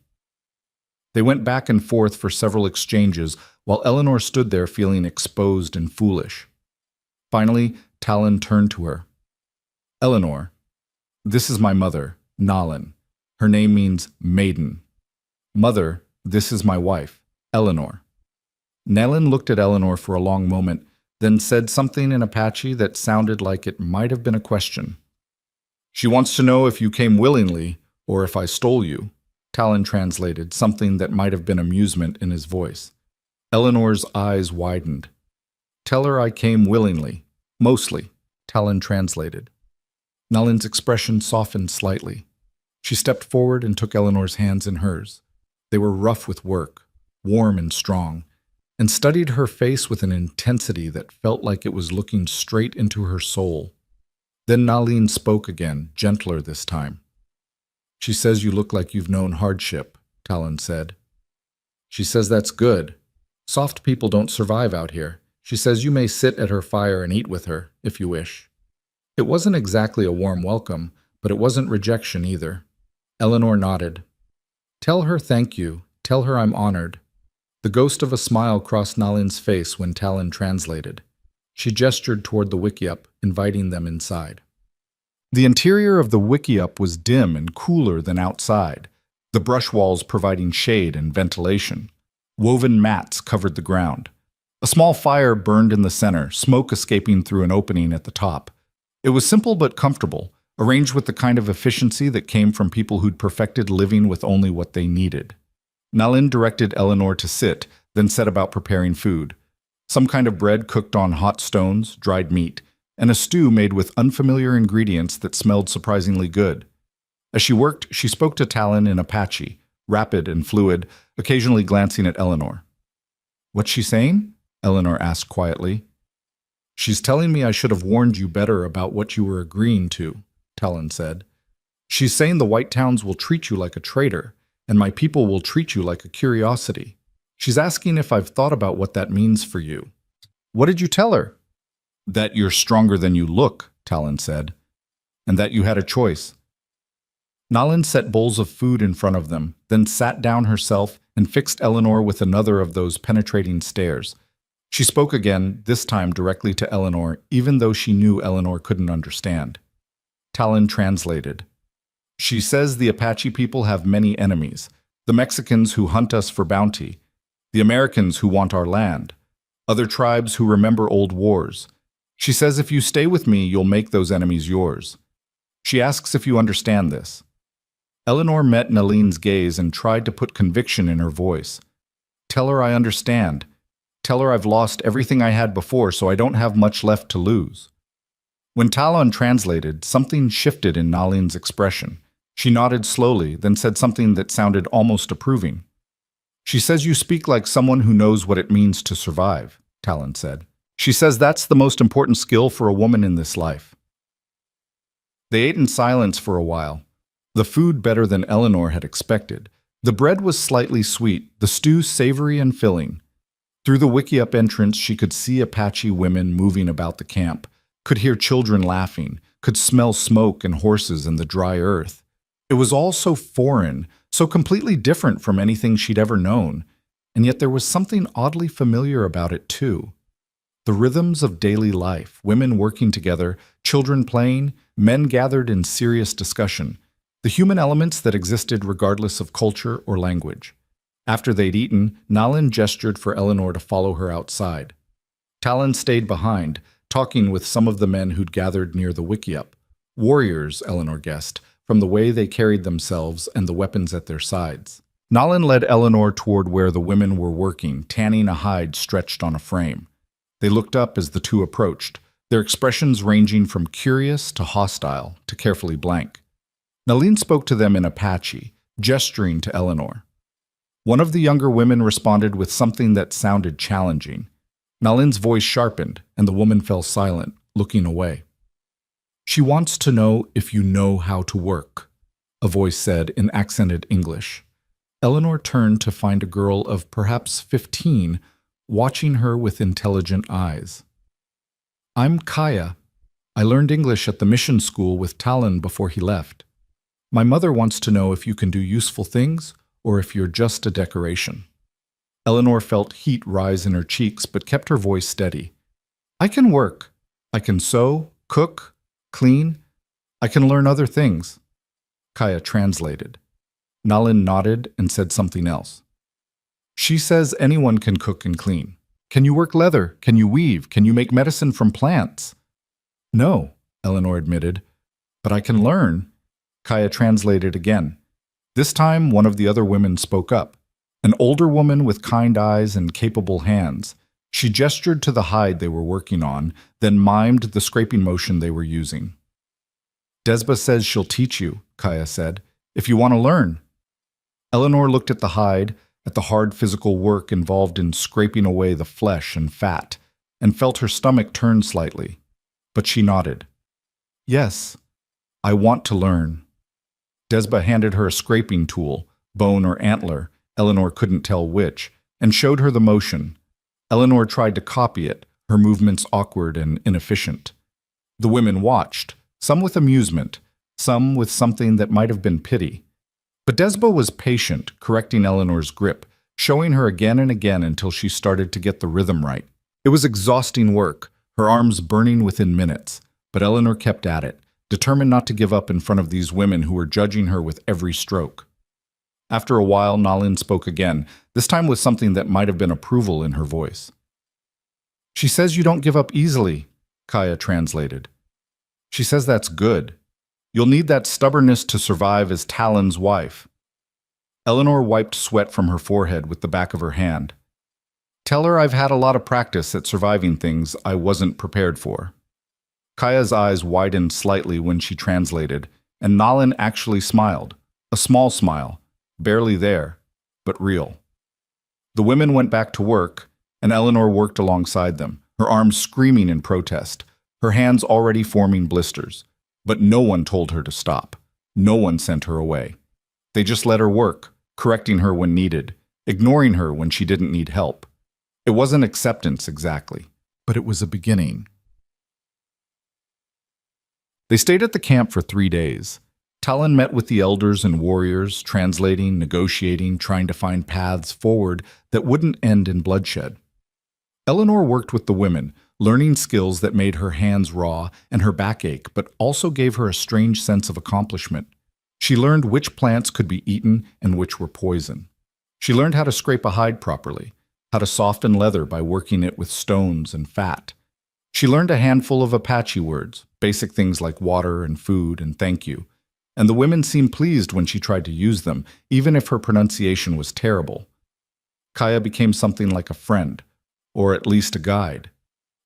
They went back and forth for several exchanges, while Eleanor stood there feeling exposed and foolish. Finally, Talon turned to her. "Eleanor, this is my mother, Nalin. Her name means maiden. Mother, this is my wife, Eleanor." Nalin looked at Eleanor for a long moment, then said something in Apache that sounded like it might have been a question. "She wants to know if you came willingly, or if I stole you," Talon translated, something that might have been amusement in his voice. Eleanor's eyes widened. "Tell her I came willingly, mostly," Talon translated. Nalin's expression softened slightly. She stepped forward and took Eleanor's hands in hers. They were rough with work, warm and strong, and studied her face with an intensity that felt like it was looking straight into her soul. Then Nalin spoke again, gentler this time. "She says you look like you've known hardship," Talon said. "She says that's good. Soft people don't survive out here. She says you may sit at her fire and eat with her, if you wish." It wasn't exactly a warm welcome, but it wasn't rejection either. Eleanor nodded. Tell her thank you. Tell her I'm honored. The ghost of a smile crossed Nalin's face when Talon translated. She gestured toward the wickiup, inviting them inside. The interior of the wickiup was dim and cooler than outside, the brush walls providing shade and ventilation. Woven mats covered the ground. A small fire burned in the center, smoke escaping through an opening at the top. It was simple but comfortable, arranged with the kind of efficiency that came from people who'd perfected living with only what they needed. Nalin directed Eleanor to sit, then set about preparing food. Some kind of bread cooked on hot stones, dried meat, and a stew made with unfamiliar ingredients that smelled surprisingly good. As she worked, she spoke to Talon in Apache, rapid and fluid, occasionally glancing at Eleanor. "What's she saying?" Eleanor asked quietly. "She's telling me I should have warned you better about what you were agreeing to," Talon said. "She's saying the White Towns will treat you like a traitor, and my people will treat you like a curiosity. She's asking if I've thought about what that means for you." "What did you tell her?" "That you're stronger than you look," Talon said, "and that you had a choice." Nalin set bowls of food in front of them, then sat down herself and fixed Eleanor with another of those penetrating stares. She spoke again, this time directly to Eleanor, even though she knew Eleanor couldn't understand. Talon translated. "She says the Apache people have many enemies, the Mexicans who hunt us for bounty, the Americans who want our land, other tribes who remember old wars. She says if you stay with me, you'll make those enemies yours. She asks if you understand this." Eleanor met Nalin's gaze and tried to put conviction in her voice. "Tell her I understand. Tell her I've lost everything I had before, so I don't have much left to lose." When Talon translated, something shifted in Nalin's expression. She nodded slowly, then said something that sounded almost approving. "She says you speak like someone who knows what it means to survive," Talon said. "She says that's the most important skill for a woman in this life." They ate in silence for a while. The food better than Eleanor had expected. The bread was slightly sweet, the stew savory and filling. Through the wickiup entrance, she could see Apache women moving about the camp, could hear children laughing, could smell smoke and horses in the dry earth. It was all so foreign, so completely different from anything she'd ever known, and yet there was something oddly familiar about it too. The rhythms of daily life, women working together, children playing, men gathered in serious discussion, the human elements that existed regardless of culture or language. After they'd eaten, Nalin gestured for Eleanor to follow her outside. Talon stayed behind, talking with some of the men who'd gathered near the wickiup. Warriors, Eleanor guessed, from the way they carried themselves and the weapons at their sides. Nalin led Eleanor toward where the women were working, tanning a hide stretched on a frame. They looked up as the two approached, their expressions ranging from curious to hostile to carefully blank. Nalin spoke to them in Apache, gesturing to Eleanor. One of the younger women responded with something that sounded challenging. Nalin's voice sharpened, and the woman fell silent, looking away. "She wants to know if you know how to work," a voice said in accented English. Eleanor turned to find a girl of perhaps 15, watching her with intelligent eyes. "I'm Kaya. I learned English at the mission school with Talon before he left. My mother wants to know if you can do useful things or if you're just a decoration." Eleanor felt heat rise in her cheeks but kept her voice steady. "I can work. I can sew, cook, clean. I can learn other things." Kaya translated. Nalin nodded and said something else. "She says anyone can cook and clean. Can you work leather? Can you weave? Can you make medicine from plants?" "No," Eleanor admitted, "but I can learn." Kaya translated again. This time, one of the other women spoke up. An older woman with kind eyes and capable hands. She gestured to the hide they were working on, then mimed the scraping motion they were using. "Desba says she'll teach you," Kaya said, "if you want to learn." Eleanor looked at the hide, at the hard physical work involved in scraping away the flesh and fat, and felt her stomach turn slightly. But she nodded. "Yes, I want to learn." Desba handed her a scraping tool, bone or antler, Eleanor couldn't tell which, and showed her the motion. Eleanor tried to copy it, her movements awkward and inefficient. The women watched, some with amusement, some with something that might have been pity. But Desba was patient, correcting Eleanor's grip, showing her again and again until she started to get the rhythm right. It was exhausting work, her arms burning within minutes, but Eleanor kept at it, determined not to give up in front of these women who were judging her with every stroke. After a while, Nalin spoke again, this time with something that might have been approval in her voice. "She says you don't give up easily," Kaya translated. "She says that's good. You'll need that stubbornness to survive as Talon's wife." Eleanor wiped sweat from her forehead with the back of her hand. "Tell her I've had a lot of practice at surviving things I wasn't prepared for." Kaya's eyes widened slightly when she translated, and Nalin actually smiled, a small smile, barely there, but real. The women went back to work, and Eleanor worked alongside them, her arms screaming in protest, her hands already forming blisters. But no one told her to stop. No one sent her away. They just let her work, correcting her when needed, ignoring her when she didn't need help. It wasn't acceptance exactly, but it was a beginning. They stayed at the camp for 3 days. Talon met with the elders and warriors, translating, negotiating, trying to find paths forward that wouldn't end in bloodshed. Eleanor worked with the women, learning skills that made her hands raw and her back ache, but also gave her a strange sense of accomplishment. She learned which plants could be eaten and which were poison. She learned how to scrape a hide properly, how to soften leather by working it with stones and fat. She learned a handful of Apache words, basic things like water and food and thank you, and the women seemed pleased when she tried to use them, even if her pronunciation was terrible. Kaya became something like a friend, or at least a guide.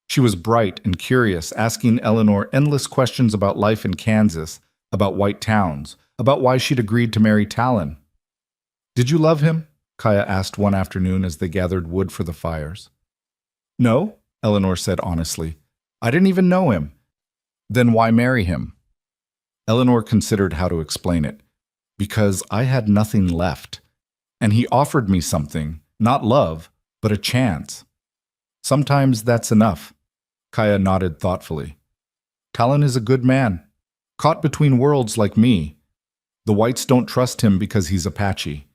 She was bright and curious, asking Eleanor endless questions about life in Kansas, about white towns, about why she'd agreed to marry Talon. "Did you love him?" Kaya asked one afternoon as they gathered wood for the fires. "No," Eleanor said honestly. "I didn't even know him." "Then why marry him?" Eleanor considered how to explain it. "Because I had nothing left, and he offered me something, not love, but a chance. Sometimes that's enough." Kaya nodded thoughtfully. "Talon is a good man, caught between worlds like me. The whites don't trust him because he's Apache.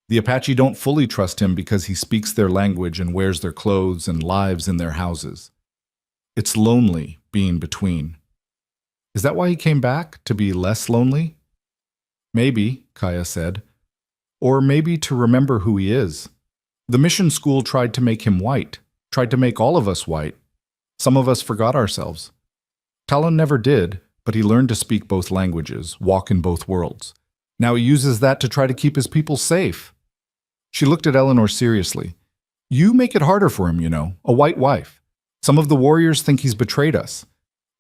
The Apache don't fully trust him because he speaks their language and wears their clothes and lives in their houses. It's lonely being between." "Is that why he came back, to be less lonely?" "Maybe," Kaya said. "Or maybe to remember who he is. The mission school tried to make him white, tried to make all of us white. Some of us forgot ourselves. Talon never did, but he learned to speak both languages, walk in both worlds. Now he uses that to try to keep his people safe." She looked at Eleanor seriously. "You make it harder for him, a white wife. Some of the warriors think he's betrayed us.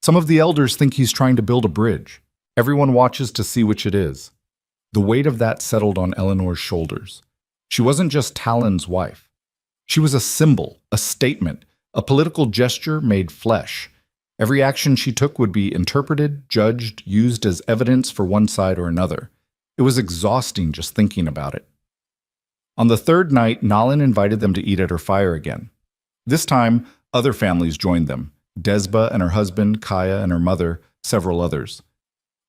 Some of the elders think he's trying to build a bridge. Everyone watches to see which it is." The weight of that settled on Eleanor's shoulders. She wasn't just Talon's wife. She was a symbol, a statement, a political gesture made flesh. Every action she took would be interpreted, judged, used as evidence for one side or another. It was exhausting just thinking about it. On the third night, Nalin invited them to eat at her fire again. This time, other families joined them. Desba and her husband, Kaya and her mother, several others.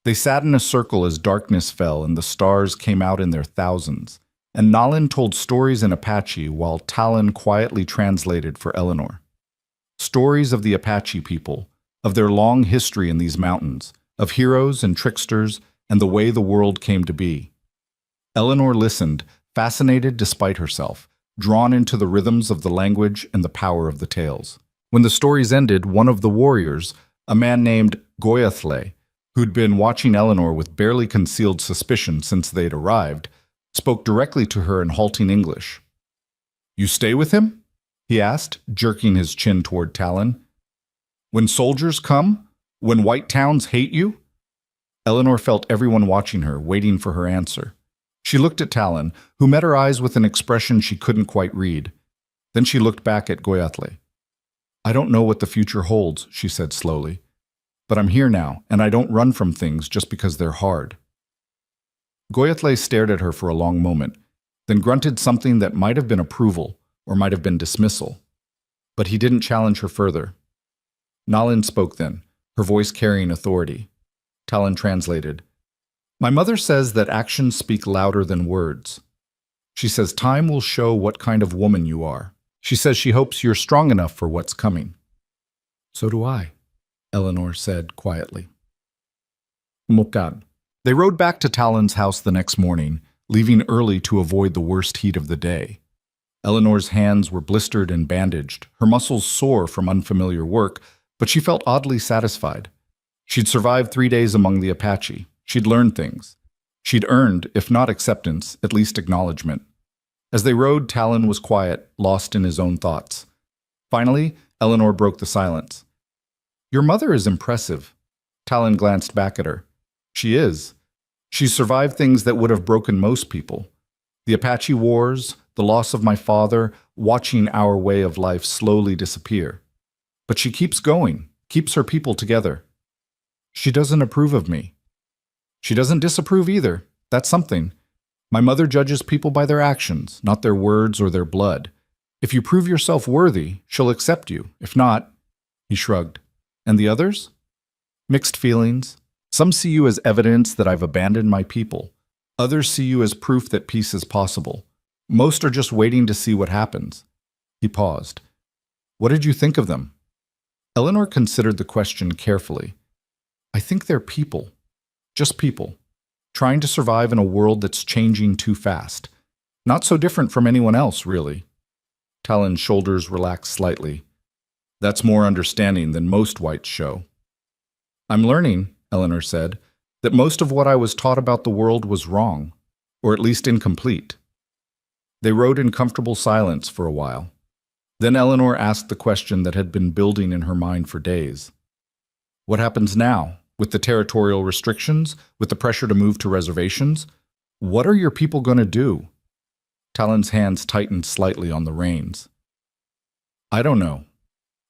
They sat in a circle as darkness fell and the stars came out in their thousands. And Nalin told stories in Apache while Talon quietly translated for Eleanor. Stories of the Apache people, of their long history in these mountains, of heroes and tricksters, and the way the world came to be. Eleanor listened, fascinated despite herself, drawn into the rhythms of the language and the power of the tales. When the stories ended, one of the warriors, a man named Goyathle, who'd been watching Eleanor with barely concealed suspicion since they'd arrived, spoke directly to her in halting English. "You stay with him?" he asked, jerking his chin toward Talon. "When soldiers come? When white towns hate you?" Eleanor felt everyone watching her, waiting for her answer. She looked at Talon, who met her eyes with an expression she couldn't quite read. Then she looked back at Goyathle. "I don't know what the future holds," she said slowly. "But I'm here now, and I don't run from things just because they're hard." Goyathle stared at her for a long moment, then grunted something that might have been approval or might have been dismissal. But he didn't challenge her further. Nalin spoke then, her voice carrying authority. Talon translated. My mother says that actions speak louder than words. She says time will show what kind of woman you are. She says she hopes you're strong enough for what's coming. So do I, Eleanor said quietly. Mukad. They rode back to Talon's house the next morning, leaving early to avoid the worst heat of the day. Eleanor's hands were blistered and bandaged, her muscles sore from unfamiliar work, but she felt oddly satisfied. She'd survived 3 days among the Apache. She'd learned things. She'd earned, if not acceptance, at least acknowledgement. As they rode, Talon was quiet, lost in his own thoughts. Finally, Eleanor broke the silence. Your mother is impressive. Talon glanced back at her. She is. She's survived things that would have broken most people. The Apache wars, the loss of my father, watching our way of life slowly disappear. But she keeps going, keeps her people together. She doesn't approve of me. She doesn't disapprove either. That's something. My mother judges people by their actions, not their words or their blood. If you prove yourself worthy, she'll accept you. If not, he shrugged. And the others? Mixed feelings. Some see you as evidence that I've abandoned my people. Others see you as proof that peace is possible. Most are just waiting to see what happens. He paused. What did you think of them? Eleanor considered the question carefully. I think they're people. Just people. Trying to survive in a world that's changing too fast. Not so different from anyone else, really. Talon's shoulders relaxed slightly. That's more understanding than most whites show. I'm learning, Eleanor said, that most of what I was taught about the world was wrong, or at least incomplete. They rode in comfortable silence for a while. Then Eleanor asked the question that had been building in her mind for days. What happens now, with the territorial restrictions, with the pressure to move to reservations? What are your people going to do? Talon's hands tightened slightly on the reins. I don't know.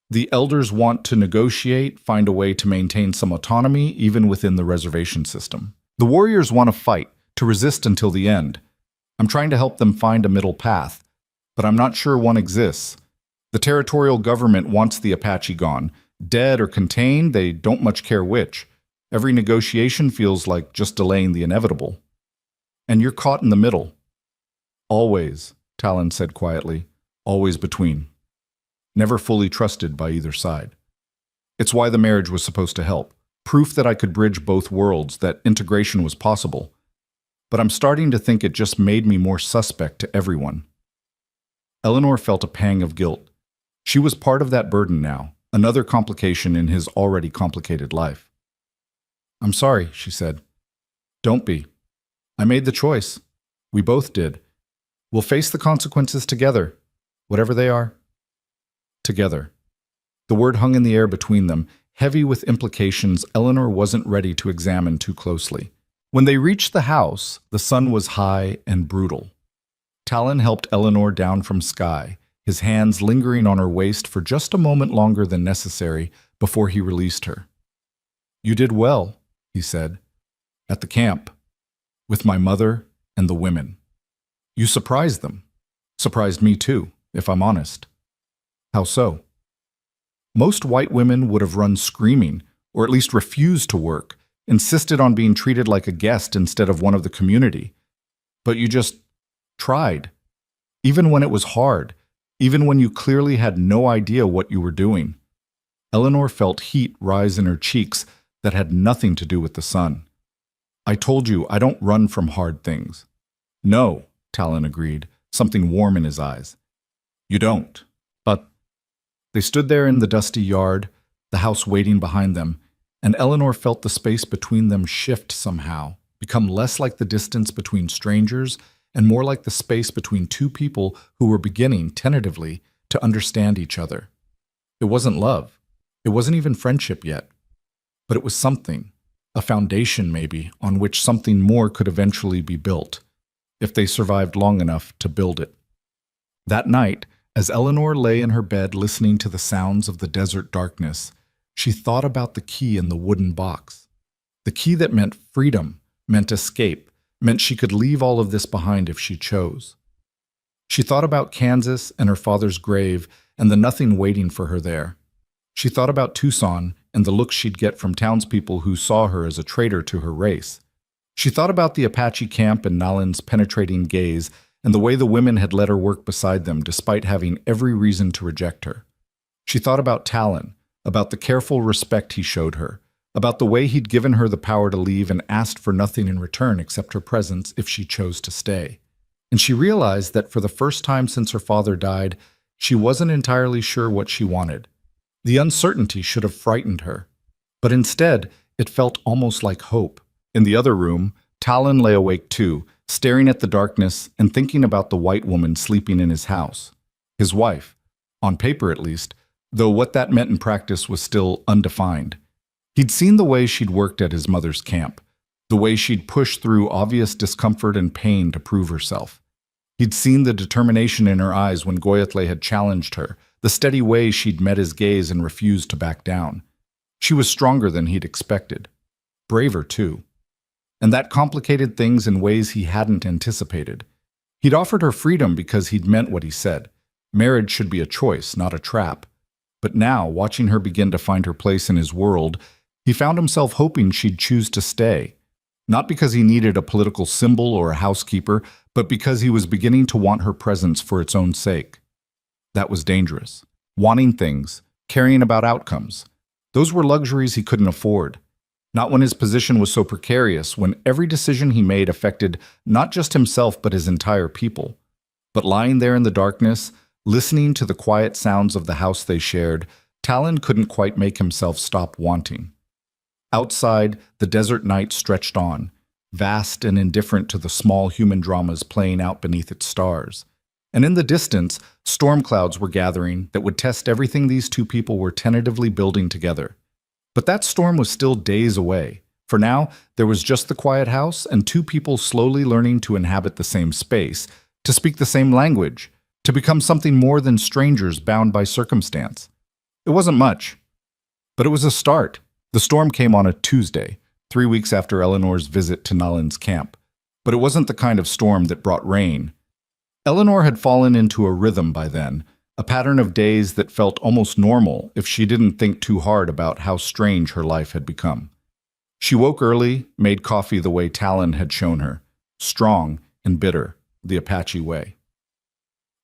The elders want to negotiate, find a way to maintain some autonomy, even within the reservation system. The warriors want to fight, to resist until the end. I'm trying to help them find a middle path, but I'm not sure one exists. The territorial government wants the Apache gone. Dead or contained, they don't much care which. Every negotiation feels like just delaying the inevitable. And you're caught in the middle. Always, Talon said quietly, always between. Never fully trusted by either side. It's why the marriage was supposed to help. Proof that I could bridge both worlds, that integration was possible. But I'm starting to think it just made me more suspect to everyone. Eleanor felt a pang of guilt. She was part of that burden now, another complication in his already complicated life. I'm sorry, she said. Don't be. I made the choice. We both did. We'll face the consequences together, whatever they are. Together. The word hung in the air between them, heavy with implications Eleanor wasn't ready to examine too closely. When they reached the house, the sun was high and brutal. Talon helped Eleanor down from Sky, his hands lingering on her waist for just a moment longer than necessary before he released her. You did well, he said, at the camp, with my mother and the women. You surprised them. Surprised me too, if I'm honest. How so? Most white women would have run screaming, or at least refused to work, insisted on being treated like a guest instead of one of the community. But you just tried. Even when it was hard, even when you clearly had no idea what you were doing. Eleanor felt heat rise in her cheeks that had nothing to do with the sun. I told you I don't run from hard things. No, Talon agreed, something warm in his eyes. You don't. But they stood there in the dusty yard, the house waiting behind them, and Eleanor felt the space between them shift somehow, become less like the distance between strangers and more like the space between two people who were beginning, tentatively, to understand each other. It wasn't love. It wasn't even friendship yet. But it was something, a foundation maybe, on which something more could eventually be built, if they survived long enough to build it. That night, as Eleanor lay in her bed listening to the sounds of the desert darkness, she thought about the key in the wooden box. The key that meant freedom, meant escape, meant she could leave all of this behind if she chose. She thought about Kansas and her father's grave and the nothing waiting for her there. She thought about Tucson and the looks she'd get from townspeople who saw her as a traitor to her race. She thought about the Apache camp and Nalin's penetrating gaze and the way the women had let her work beside them despite having every reason to reject her. She thought about Talon, about the careful respect he showed her, about the way he'd given her the power to leave and asked for nothing in return except her presence if she chose to stay. And she realized that for the first time since her father died, she wasn't entirely sure what she wanted. The uncertainty should have frightened her, but instead, it felt almost like hope. In the other room, Talon lay awake too, staring at the darkness and thinking about the white woman sleeping in his house. His wife, on paper at least, though what that meant in practice was still undefined. He'd seen the way she'd worked at his mother's camp, the way she'd pushed through obvious discomfort and pain to prove herself. He'd seen the determination in her eyes when Goyatle had challenged her, the steady way she'd met his gaze and refused to back down. She was stronger than he'd expected. Braver, too. And that complicated things in ways he hadn't anticipated. He'd offered her freedom because he'd meant what he said. Marriage should be a choice, not a trap. But now, watching her begin to find her place in his world, he found himself hoping she'd choose to stay. Not because he needed a political symbol or a housekeeper, but because he was beginning to want her presence for its own sake. That was dangerous. Wanting things, caring about outcomes. Those were luxuries he couldn't afford. Not when his position was so precarious, when every decision he made affected not just himself but his entire people. But lying there in the darkness, listening to the quiet sounds of the house they shared, Talon couldn't quite make himself stop wanting. Outside, the desert night stretched on, vast and indifferent to the small human dramas playing out beneath its stars. And in the distance, storm clouds were gathering that would test everything these two people were tentatively building together. But that storm was still days away. For now, there was just the quiet house and two people slowly learning to inhabit the same space, to speak the same language, to become something more than strangers bound by circumstance. It wasn't much, but it was a start. The storm came on a Tuesday, 3 weeks after Eleanor's visit to Nalin's camp. But it wasn't the kind of storm that brought rain. Eleanor had fallen into a rhythm by then, a pattern of days that felt almost normal if she didn't think too hard about how strange her life had become. She woke early, made coffee the way Talon had shown her, strong and bitter, the Apache way.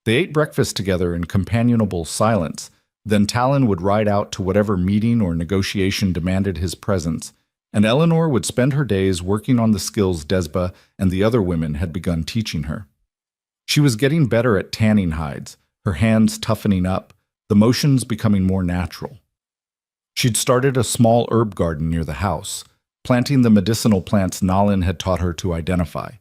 They ate breakfast together in companionable silence. Then Talon would ride out to whatever meeting or negotiation demanded his presence, and Eleanor would spend her days working on the skills Desba and the other women had begun teaching her. She was getting better at tanning hides, her hands toughening up, the motions becoming more natural. She'd started a small herb garden near the house, planting the medicinal plants Nalin had taught her to identify.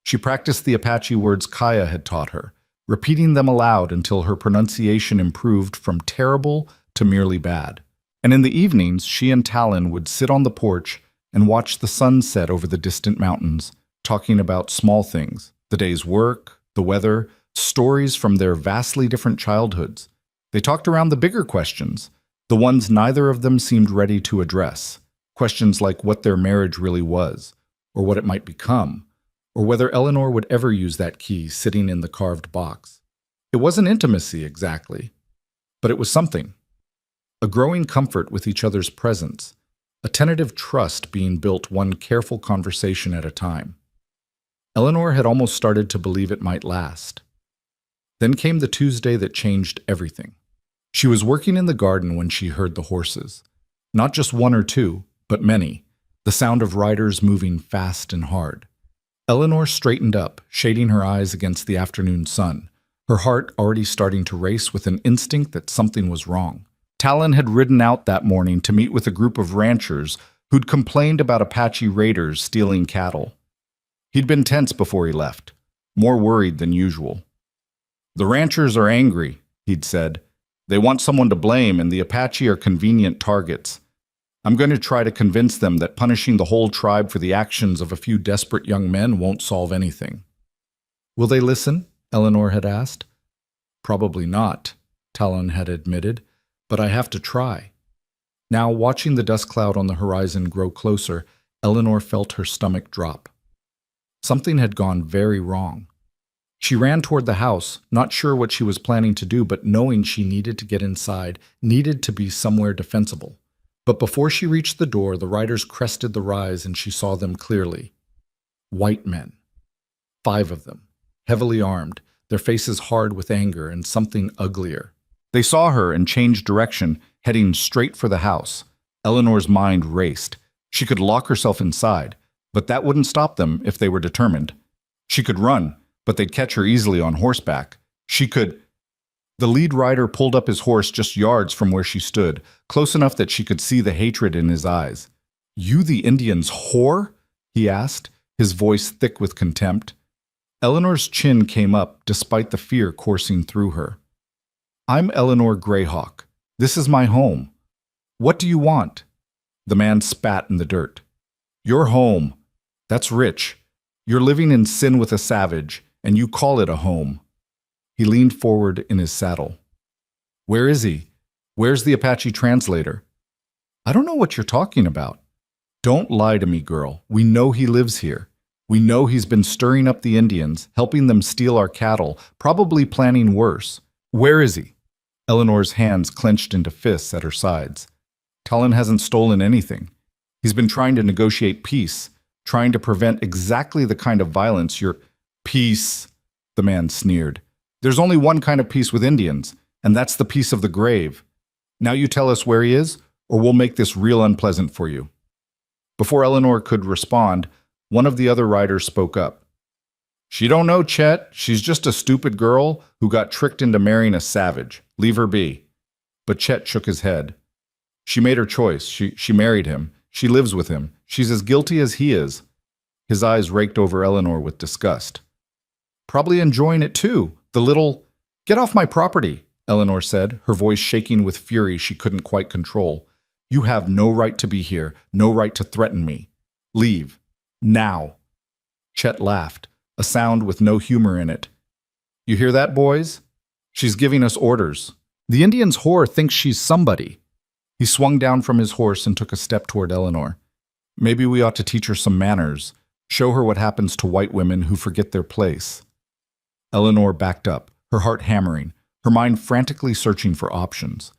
She practiced the Apache words Kaya had taught her, repeating them aloud until her pronunciation improved from terrible to merely bad. And in the evenings, she and Talon would sit on the porch and watch the sun set over the distant mountains, talking about small things, the day's work, the weather, stories from their vastly different childhoods. They talked around the bigger questions, the ones neither of them seemed ready to address, questions like what their marriage really was, or what it might become, or whether Eleanor would ever use that key sitting in the carved box. It wasn't intimacy exactly, but it was something. A growing comfort with each other's presence, a tentative trust being built one careful conversation at a time. Eleanor had almost started to believe it might last. Then came the Tuesday that changed everything. She was working in the garden when she heard the horses. Not just one or two, but many, the sound of riders moving fast and hard. Eleanor straightened up, shading her eyes against the afternoon sun, her heart already starting to race with an instinct that something was wrong. Talon had ridden out that morning to meet with a group of ranchers who'd complained about Apache raiders stealing cattle. He'd been tense before he left, more worried than usual. "The ranchers are angry," he'd said. "They want someone to blame, and the Apache are convenient targets. I'm going to try to convince them that punishing the whole tribe for the actions of a few desperate young men won't solve anything." "Will they listen?" Eleanor had asked. "Probably not," Talon had admitted, "but I have to try." Now, watching the dust cloud on the horizon grow closer, Eleanor felt her stomach drop. Something had gone very wrong. She ran toward the house, not sure what she was planning to do, but knowing she needed to get inside, needed to be somewhere defensible. But before she reached the door, the riders crested the rise and she saw them clearly. White men. 5 of them, heavily armed, their faces hard with anger and something uglier. They saw her and changed direction, heading straight for the house. Eleanor's mind raced. She could lock herself inside, but that wouldn't stop them if they were determined. She could run, but they'd catch her easily on horseback. She could... The lead rider pulled up his horse just yards from where she stood, close enough that she could see the hatred in his eyes. "You the Indians' whore?" he asked, his voice thick with contempt. Eleanor's chin came up despite the fear coursing through her. "I'm Eleanor Greyhawk. This is my home. What do you want?" The man spat in the dirt. "Your home. That's rich. You're living in sin with a savage, and you call it a home." He leaned forward in his saddle. "Where is he? Where's the Apache translator?" "I don't know what you're talking about." "Don't lie to me, girl. We know he lives here. We know he's been stirring up the Indians, helping them steal our cattle, probably planning worse. Where is he?" Eleanor's hands clenched into fists at her sides. "Talon hasn't stolen anything. He's been trying to negotiate peace, trying to prevent exactly the kind of violence you're—" "Peace," the man sneered. "There's only one kind of peace with Indians, and that's the peace of the grave. Now you tell us where he is, or we'll make this real unpleasant for you." Before Eleanor could respond, one of the other riders spoke up. "She don't know, Chet. She's just a stupid girl who got tricked into marrying a savage. Leave her be." But Chet shook his head. "She made her choice. She married him. She lives with him. She's as guilty as he is." His eyes raked over Eleanor with disgust. "Probably enjoying it too. The little—" "Get off my property," Eleanor said, her voice shaking with fury she couldn't quite control. "You have no right to be here, no right to threaten me. Leave. Now." Chet laughed, a sound with no humor in it. "You hear that, boys? She's giving us orders. The Indian's whore thinks she's somebody." He swung down from his horse and took a step toward Eleanor. "Maybe we ought to teach her some manners, show her what happens to white women who forget their place." Eleanor backed up, her heart hammering, her mind frantically searching for options.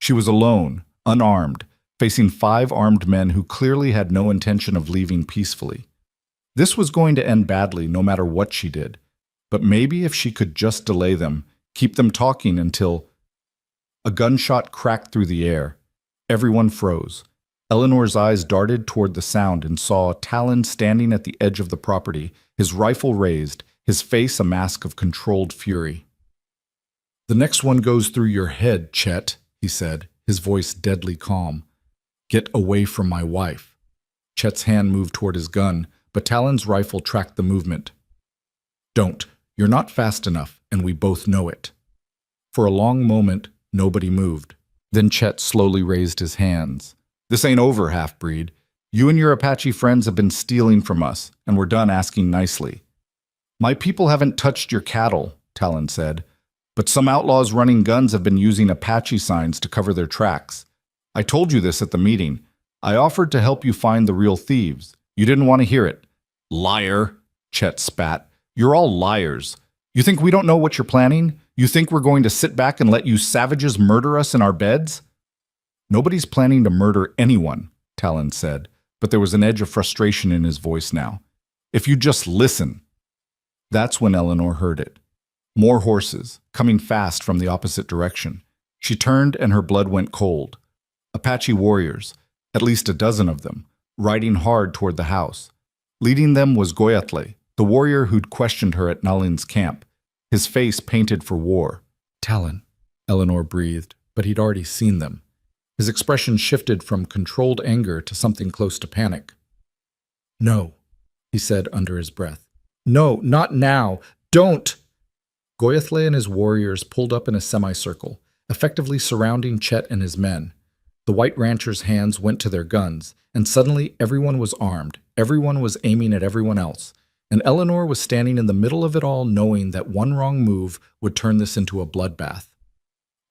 She was alone, unarmed, facing 5 armed men who clearly had no intention of leaving peacefully. This was going to end badly no matter what she did, but maybe if she could just delay them, keep them talking until... A gunshot cracked through the air. Everyone froze. Eleanor's eyes darted toward the sound and saw Talon standing at the edge of the property, his rifle raised, his face a mask of controlled fury. "The next one goes through your head, Chet," he said, his voice deadly calm. "Get away from my wife." Chet's hand moved toward his gun, but Talon's rifle tracked the movement. "Don't. You're not fast enough, and we both know it." For a long moment, nobody moved. Then Chet slowly raised his hands. "This ain't over, half-breed. You and your Apache friends have been stealing from us, and we're done asking nicely." "My people haven't touched your cattle," Talon said, "but some outlaws running guns have been using Apache signs to cover their tracks. I told you this at the meeting. I offered to help you find the real thieves. You didn't want to hear it." "Liar," Chet spat. "You're all liars. You think we don't know what you're planning? You think we're going to sit back and let you savages murder us in our beds?" "Nobody's planning to murder anyone," Talon said, but there was an edge of frustration in his voice now. "If you just listen." That's when Eleanor heard it. More horses, coming fast from the opposite direction. She turned and her blood went cold. Apache warriors, at least a dozen of them, riding hard toward the house. Leading them was Goyatle, the warrior who'd questioned her at Nalin's camp, his face painted for war. "Talon," Eleanor breathed, but he'd already seen them. His expression shifted from controlled anger to something close to panic. "No," he said under his breath. "No, not now. Don't!" Goyatle and his warriors pulled up in a semicircle, effectively surrounding Chet and his men. The white ranchers' hands went to their guns, and suddenly everyone was armed, everyone was aiming at everyone else, and Eleanor was standing in the middle of it all knowing that one wrong move would turn this into a bloodbath.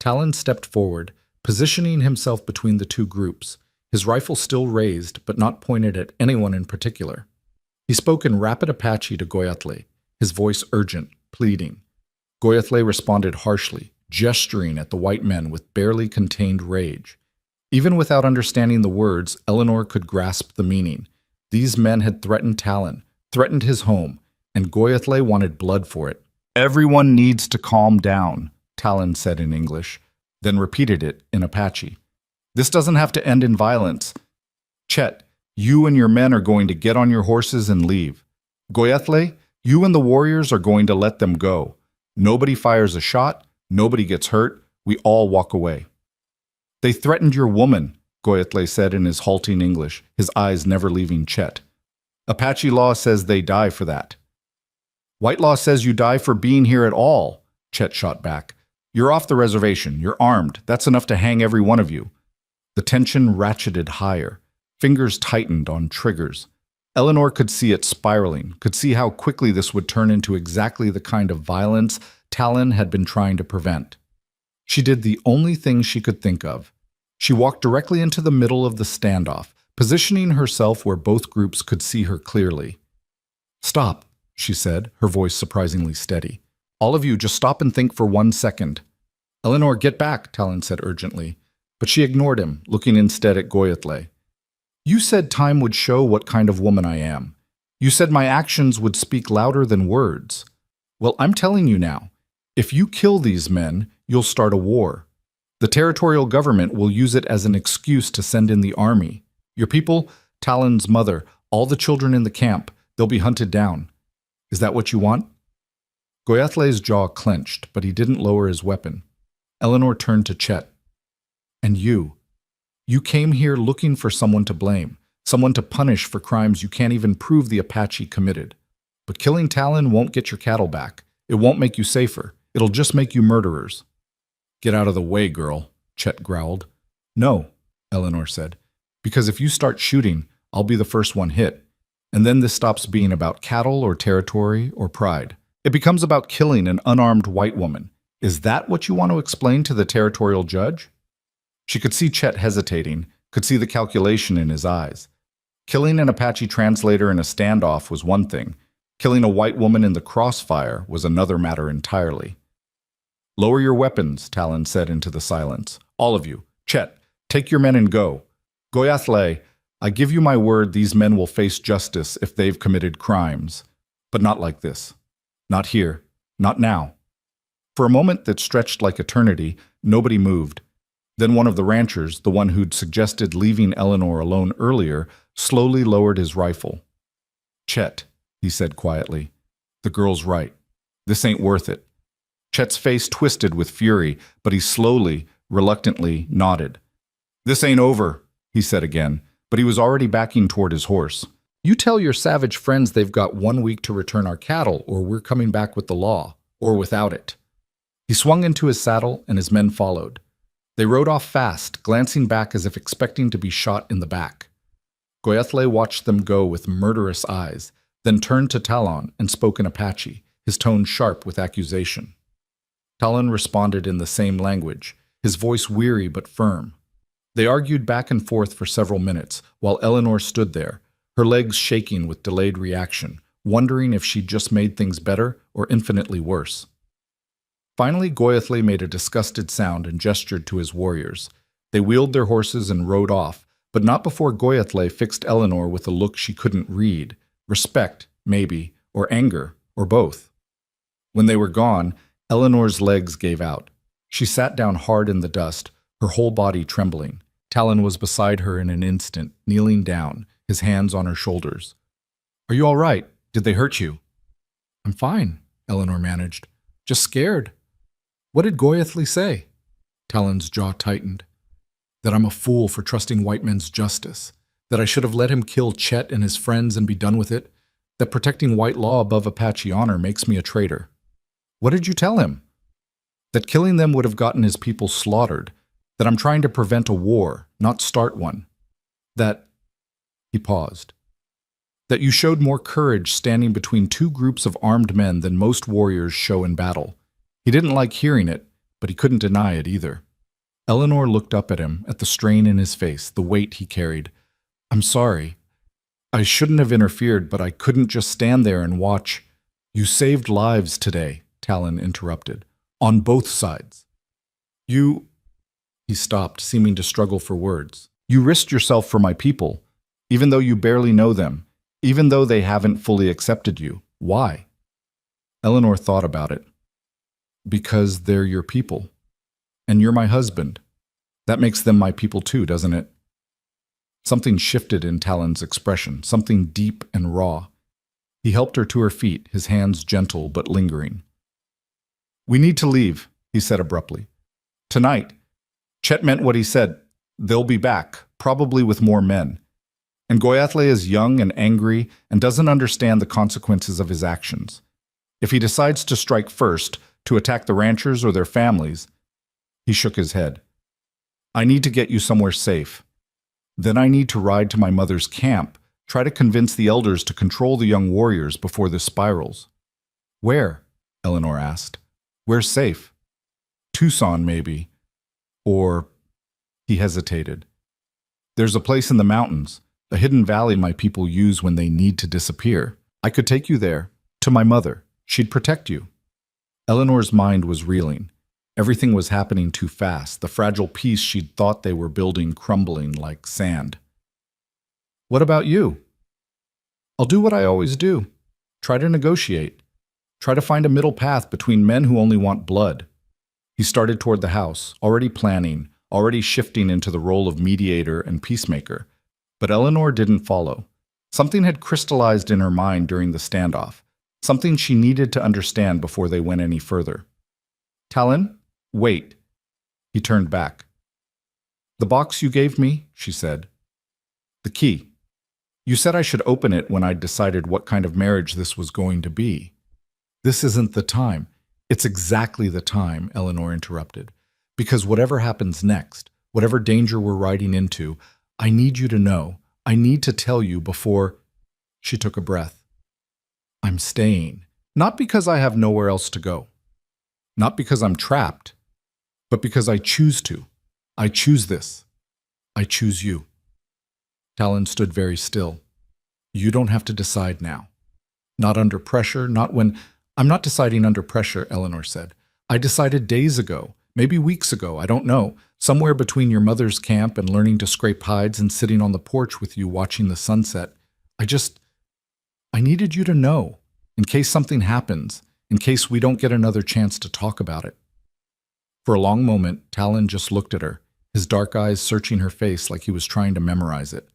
Talon stepped forward, positioning himself between the two groups, his rifle still raised but not pointed at anyone in particular. He spoke in rapid Apache to Goyatle, his voice urgent, pleading. Goyatle responded harshly, gesturing at the white men with barely contained rage. Even without understanding the words, Eleanor could grasp the meaning. These men had threatened Talon, threatened his home, and Goyathle wanted blood for it. Everyone needs to calm down, Talon said in English, then repeated it in Apache. This doesn't have to end in violence. Chet, you and your men are going to get on your horses and leave. Goyathle, you and the warriors are going to let them go. Nobody fires a shot, nobody gets hurt, we all walk away. They threatened your woman, Goyathle said in his halting English, his eyes never leaving Chet. Apache law says they die for that. White law says you die for being here at all, Chet shot back. You're off the reservation, you're armed, that's enough to hang every one of you. The tension ratcheted higher. Fingers tightened on triggers. Eleanor could see it spiraling, could see how quickly this would turn into exactly the kind of violence Talon had been trying to prevent. She did the only thing she could think of. She walked directly into the middle of the standoff, positioning herself where both groups could see her clearly. Stop, she said, her voice surprisingly steady. All of you, just stop and think for 1 second. Eleanor, get back, Talon said urgently, but she ignored him, looking instead at Goyathle. You said time would show what kind of woman I am. You said my actions would speak louder than words. Well, I'm telling you now, if you kill these men, you'll start a war. The territorial government will use it as an excuse to send in the army. Your people, Talon's mother, all the children in the camp, they'll be hunted down. Is that what you want? Goyathle's jaw clenched, but he didn't lower his weapon. Eleanor turned to Chet. And you came here looking for someone to blame, someone to punish for crimes you can't even prove the Apache committed. But killing Talon won't get your cattle back. It won't make you safer. It'll just make you murderers. Get out of the way, girl, Chet growled. No, Eleanor said, because if you start shooting, I'll be the first one hit. And then this stops being about cattle or territory or pride. It becomes about killing an unarmed white woman. Is that what you want to explain to the territorial judge? She could see Chet hesitating, could see the calculation in his eyes. Killing an Apache translator in a standoff was one thing. Killing a white woman in the crossfire was another matter entirely. Lower your weapons, Talon said into the silence. All of you. Chet, take your men and go. Goyathle, I give you my word these men will face justice if they've committed crimes. But not like this. Not here. Not now. For a moment that stretched like eternity, nobody moved. Then one of the ranchers, the one who'd suggested leaving Eleanor alone earlier, slowly lowered his rifle. Chet, he said quietly, the girl's right. This ain't worth it. Chet's face twisted with fury, but he slowly, reluctantly nodded. This ain't over, he said again, but he was already backing toward his horse. You tell your savage friends they've got 1 week to return our cattle, or we're coming back with the law, or without it. He swung into his saddle, and his men followed. They rode off fast, glancing back as if expecting to be shot in the back. Goyathle watched them go with murderous eyes, then turned to Talon and spoke in Apache, his tone sharp with accusation. Talon responded in the same language, his voice weary but firm. They argued back and forth for several minutes, while Eleanor stood there, her legs shaking with delayed reaction, wondering if she'd just made things better or infinitely worse. Finally, Goyathle made a disgusted sound and gestured to his warriors. They wheeled their horses and rode off, but not before Goyathle fixed Eleanor with a look she couldn't read, respect, maybe, or anger, or both. When they were gone, Eleanor's legs gave out. She sat down hard in the dust, her whole body trembling. Talon was beside her in an instant, kneeling down, his hands on her shoulders. Are you all right? Did they hurt you? I'm fine, Eleanor managed. Just scared. What did Goyathle say? Talon's jaw tightened. That I'm a fool for trusting white men's justice. That I should have let him kill Chet and his friends and be done with it. That protecting white law above Apache honor makes me a traitor. What did you tell him? That killing them would have gotten his people slaughtered. That I'm trying to prevent a war, not start one. That... He paused. That you showed more courage standing between two groups of armed men than most warriors show in battle. He didn't like hearing it, but he couldn't deny it either. Eleanor looked up at him, at the strain in his face, the weight he carried. I'm sorry. I shouldn't have interfered, but I couldn't just stand there and watch. You saved lives today, Talon interrupted. On both sides. You... He stopped, seeming to struggle for words. You risked yourself for my people, even though you barely know them. even though they haven't fully accepted you. Why? Eleanor thought about it. Because they're your people. And you're my husband. That makes them my people too, doesn't it? Something shifted in Talon's expression, something deep and raw. He helped her to her feet, his hands gentle but lingering. We need to leave, he said abruptly. Tonight. Chet meant what he said. They'll be back, probably with more men. And Goyatle is young and angry and doesn't understand the consequences of his actions. If he decides to strike first, to attack the ranchers or their families, he shook his head. I need to get you somewhere safe. Then I need to ride to my mother's camp, try to convince the elders to control the young warriors before this spirals. Where? Eleanor asked. Where's safe? Tucson, maybe. Or, he hesitated. There's a place in the mountains, a hidden valley my people use when they need to disappear. I could take you there, to my mother. She'd protect you. Eleanor's mind was reeling. Everything was happening too fast, the fragile peace she'd thought they were building crumbling like sand. What about you? I'll do what I always do. Try to negotiate. Try to find a middle path between men who only want blood. He started toward the house, already planning, already shifting into the role of mediator and peacemaker. But Eleanor didn't follow. Something had crystallized in her mind during the standoff, something she needed to understand before they went any further. Talon, wait. He turned back. The box you gave me, she said. The key. You said I should open it when I'd decided what kind of marriage this was going to be. This isn't the time. It's exactly the time, Eleanor interrupted. Because whatever happens next, whatever danger we're riding into, I need you to know. I need to tell you before... She took a breath. I'm staying. Not because I have nowhere else to go. Not because I'm trapped. But because I choose to. I choose this. I choose you. Talon stood very still. You don't have to decide now. Not under pressure, not when... I'm not deciding under pressure, Eleanor said. I decided days ago, maybe weeks ago, I don't know, somewhere between your mother's camp and learning to scrape hides and sitting on the porch with you watching the sunset. I needed you to know, in case something happens, in case we don't get another chance to talk about it. For a long moment, Talon just looked at her, his dark eyes searching her face like he was trying to memorize it.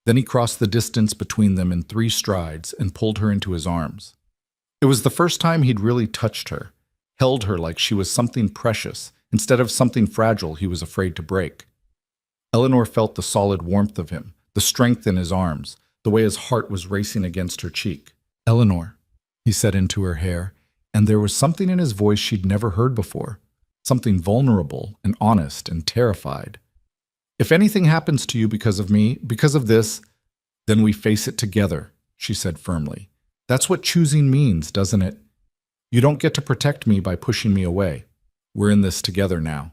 Then he crossed the distance between them in 3 strides and pulled her into his arms. It was the first time he'd really touched her, held her like she was something precious, instead of something fragile he was afraid to break. Eleanor felt the solid warmth of him, the strength in his arms, the way his heart was racing against her cheek. Eleanor, he said into her hair, and there was something in his voice she'd never heard before, something vulnerable and honest and terrified. If anything happens to you because of me, because of this, then we face it together, she said firmly. That's what choosing means, doesn't it? You don't get to protect me by pushing me away. We're in this together now.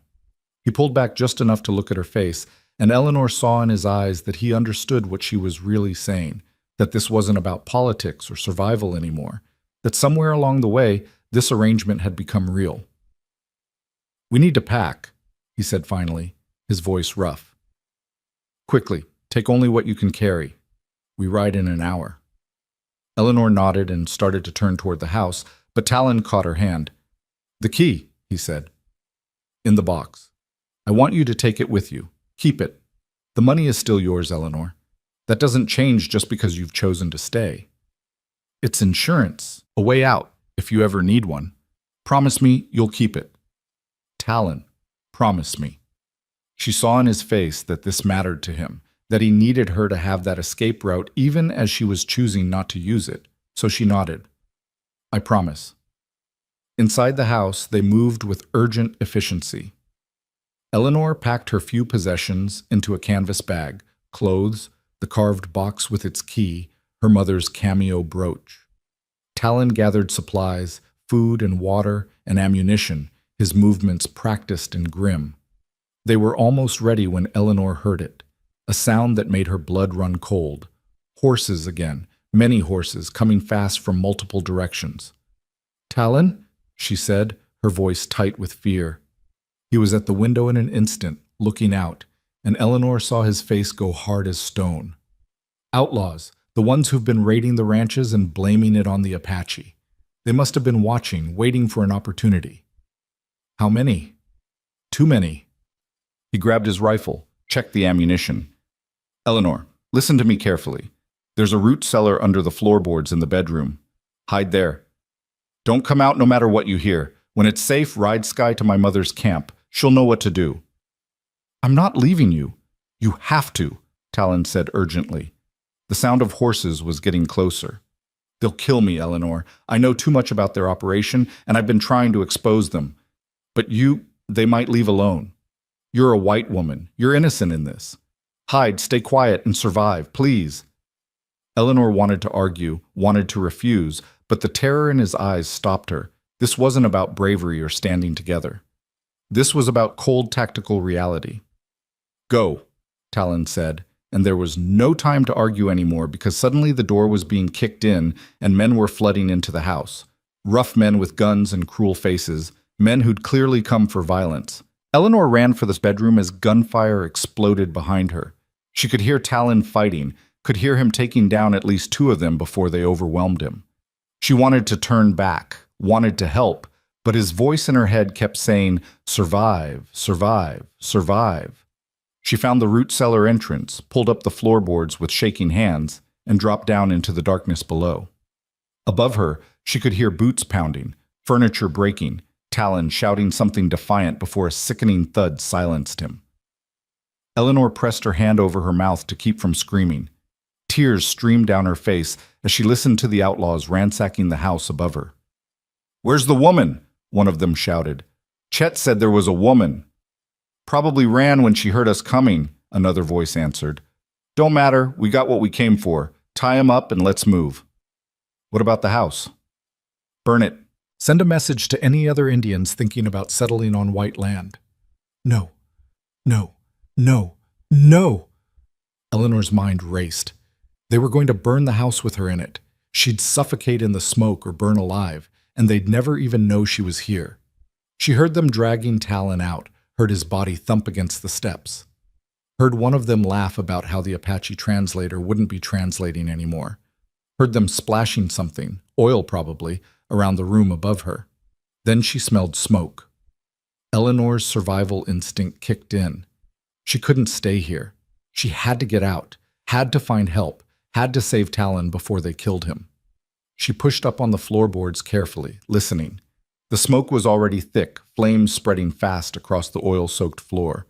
He pulled back just enough to look at her face, and Eleanor saw in his eyes that he understood what she was really saying, that this wasn't about politics or survival anymore, that somewhere along the way, this arrangement had become real. We need to pack, he said finally, his voice rough. Quickly, take only what you can carry. We ride in an hour. Eleanor nodded and started to turn toward the house, but Talon caught her hand. The key, he said. In the box. I want you to take it with you. Keep it. The money is still yours, Eleanor. That doesn't change just because you've chosen to stay. It's insurance, a way out, if you ever need one. Promise me you'll keep it. Talon, promise me. She saw in his face that this mattered to him, that he needed her to have that escape route even as she was choosing not to use it, so she nodded. I promise. Inside the house, they moved with urgent efficiency. Eleanor packed her few possessions into a canvas bag, clothes, the carved box with its key, her mother's cameo brooch. Talon gathered supplies, food and water and ammunition, his movements practiced and grim. They were almost ready when Eleanor heard it, a sound that made her blood run cold. Horses again, many horses, coming fast from multiple directions. Talon, she said, her voice tight with fear. He was at the window in an instant, looking out, and Eleanor saw his face go hard as stone. Outlaws, The ones who've been raiding the ranches and blaming it on the Apache. They must have been watching, waiting for an opportunity. How many? Too many. He grabbed his rifle, checked the ammunition. Eleanor, listen to me carefully. There's a root cellar under the floorboards in the bedroom. Hide there. Don't come out no matter what you hear. When it's safe, ride Sky to my mother's camp. She'll know what to do. I'm not leaving you. You have to, Talon said urgently. The sound of horses was getting closer. They'll kill me, Eleanor. I know too much about their operation, and I've been trying to expose them. But they might leave alone. You're a white woman. You're innocent in this. Hide, stay quiet, and survive, please. Eleanor wanted to argue, wanted to refuse, but the terror in his eyes stopped her. This wasn't about bravery or standing together. This was about cold tactical reality. Go, Talon said, and there was no time to argue anymore because suddenly the door was being kicked in and men were flooding into the house. Rough men with guns and cruel faces, men who'd clearly come for violence. Eleanor ran for this bedroom as gunfire exploded behind her. She could hear Talon fighting, could hear him taking down at least two of them before they overwhelmed him. She wanted to turn back, wanted to help, but his voice in her head kept saying, survive, survive, survive. She found the root cellar entrance, pulled up the floorboards with shaking hands, and dropped down into the darkness below. Above her, she could hear boots pounding, furniture breaking, Talon shouting something defiant before a sickening thud silenced him. Eleanor pressed her hand over her mouth to keep from screaming. Tears streamed down her face as she listened to the outlaws ransacking the house above her. "Where's the woman?" one of them shouted. "Chet said there was a woman." "Probably ran when she heard us coming," another voice answered. "Don't matter, we got what we came for. Tie him up and let's move." "What about the house?" "Burn it. Send a message to any other Indians thinking about settling on white land." No, no, no, no. Eleanor's mind raced. They were going to burn the house with her in it. She'd suffocate in the smoke or burn alive, and they'd never even know she was here. She heard them dragging Talon out, heard his body thump against the steps. Heard one of them laugh about how the Apache translator wouldn't be translating anymore. Heard them splashing something, oil probably, around the room above her. Then she smelled smoke. Eleanor's survival instinct kicked in. She couldn't stay here. She had to get out, had to find help, had to save Talon before they killed him. She pushed up on the floorboards carefully, listening. The smoke was already thick, flames spreading fast across the oil-soaked floor.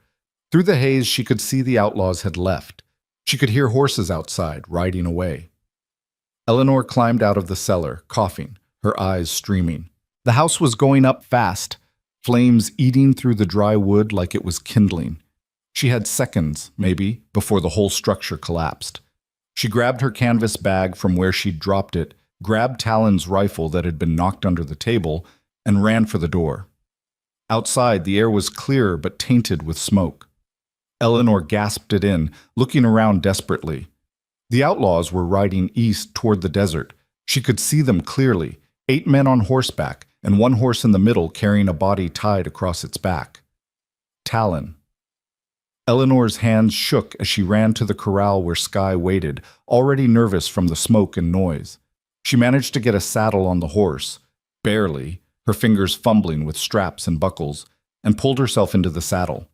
Through the haze, she could see the outlaws had left. She could hear horses outside, riding away. Eleanor climbed out of the cellar, coughing, her eyes streaming. The house was going up fast, flames eating through the dry wood like it was kindling. She had seconds, maybe, before the whole structure collapsed. She grabbed her canvas bag from where she'd dropped it, grabbed Talon's rifle that had been knocked under the table, and ran for the door. Outside, the air was clear but tainted with smoke. Eleanor gasped it in, looking around desperately. The outlaws were riding east toward the desert. She could see them clearly, 8 men on horseback, and one horse in the middle carrying a body tied across its back. Talon. Eleanor's hands shook as she ran to the corral where Sky waited, already nervous from the smoke and noise. She managed to get a saddle on the horse, barely, her fingers fumbling with straps and buckles, and pulled herself into the saddle.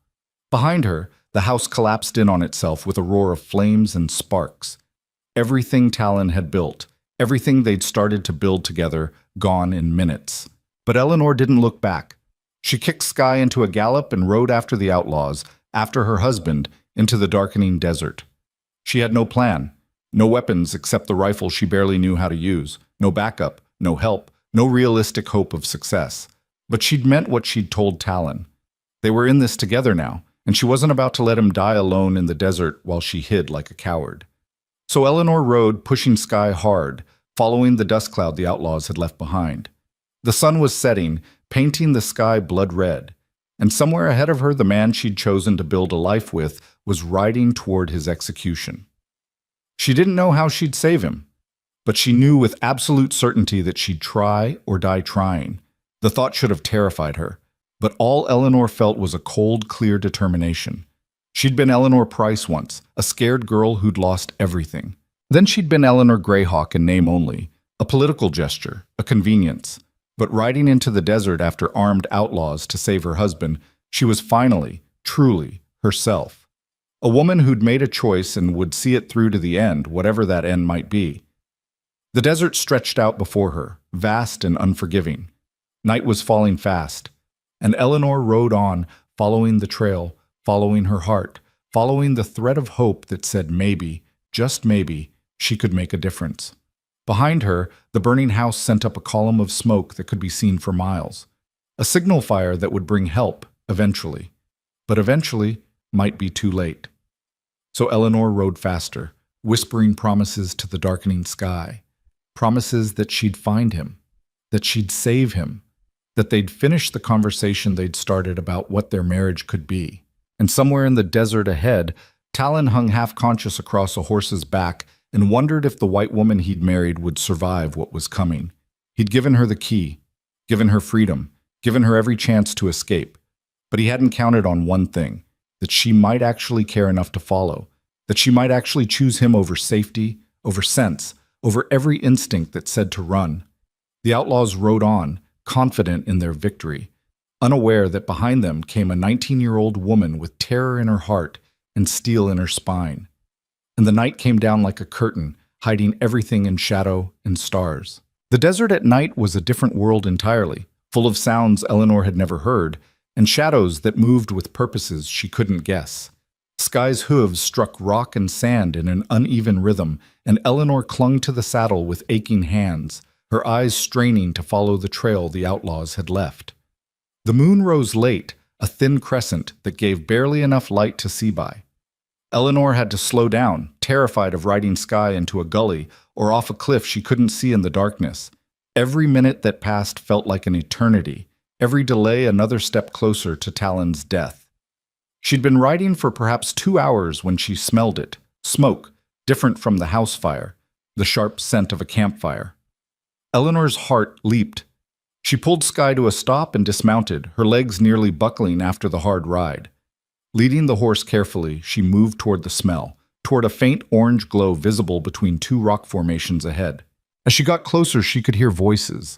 Behind her, the house collapsed in on itself with a roar of flames and sparks. Everything Talon had built, everything they'd started to build together, gone in minutes. But Eleanor didn't look back. She kicked Sky into a gallop and rode after the outlaws, after her husband, into the darkening desert. She had no plan, no weapons except the rifle she barely knew how to use, no backup, no help, no realistic hope of success. But she'd meant what she'd told Talon. They were in this together now, and she wasn't about to let him die alone in the desert while she hid like a coward. So Eleanor rode, pushing Sky hard, following the dust cloud the outlaws had left behind. The sun was setting, painting the sky blood red, and somewhere ahead of her the man she'd chosen to build a life with was riding toward his execution. She didn't know how she'd save him, but she knew with absolute certainty that she'd try or die trying. The thought should have terrified her, but all Eleanor felt was a cold, clear determination. She'd been Eleanor Price once, a scared girl who'd lost everything. Then she'd been Eleanor Greyhawk in name only, a political gesture, a convenience. But riding into the desert after armed outlaws to save her husband, she was finally, truly, herself. A woman who'd made a choice and would see it through to the end, whatever that end might be. The desert stretched out before her, vast and unforgiving. Night was falling fast, and Eleanor rode on, following the trail, following her heart, following the thread of hope that said maybe, just maybe, she could make a difference. Behind her, the burning house sent up a column of smoke that could be seen for miles. A signal fire that would bring help, eventually. But eventually might be too late. So Eleanor rode faster, whispering promises to the darkening sky. Promises that she'd find him, that she'd save him, that they'd finish the conversation they'd started about what their marriage could be. And somewhere in the desert ahead, Talon hung half-conscious across a horse's back and wondered if the white woman he'd married would survive what was coming. He'd given her the key, given her freedom, given her every chance to escape. But he hadn't counted on one thing, that she might actually care enough to follow, that she might actually choose him over safety, over sense, over every instinct that said to run. The outlaws rode on, confident in their victory, unaware that behind them came a 19-year-old woman with terror in her heart and steel in her spine. And the night came down like a curtain, hiding everything in shadow and stars. The desert at night was a different world entirely, full of sounds Eleanor had never heard, and shadows that moved with purposes she couldn't guess. Sky's hooves struck rock and sand in an uneven rhythm, and Eleanor clung to the saddle with aching hands, her eyes straining to follow the trail the outlaws had left. The moon rose late, a thin crescent that gave barely enough light to see by. Eleanor had to slow down, terrified of riding Sky into a gully or off a cliff she couldn't see in the darkness. Every minute that passed felt like an eternity, every delay another step closer to Talon's death. She'd been riding for perhaps 2 hours when she smelled it, smoke, different from the house fire, the sharp scent of a campfire. Eleanor's heart leaped. She pulled Sky to a stop and dismounted, her legs nearly buckling after the hard ride. Leading the horse carefully, she moved toward the smell, toward a faint orange glow visible between two rock formations ahead. As she got closer, she could hear voices.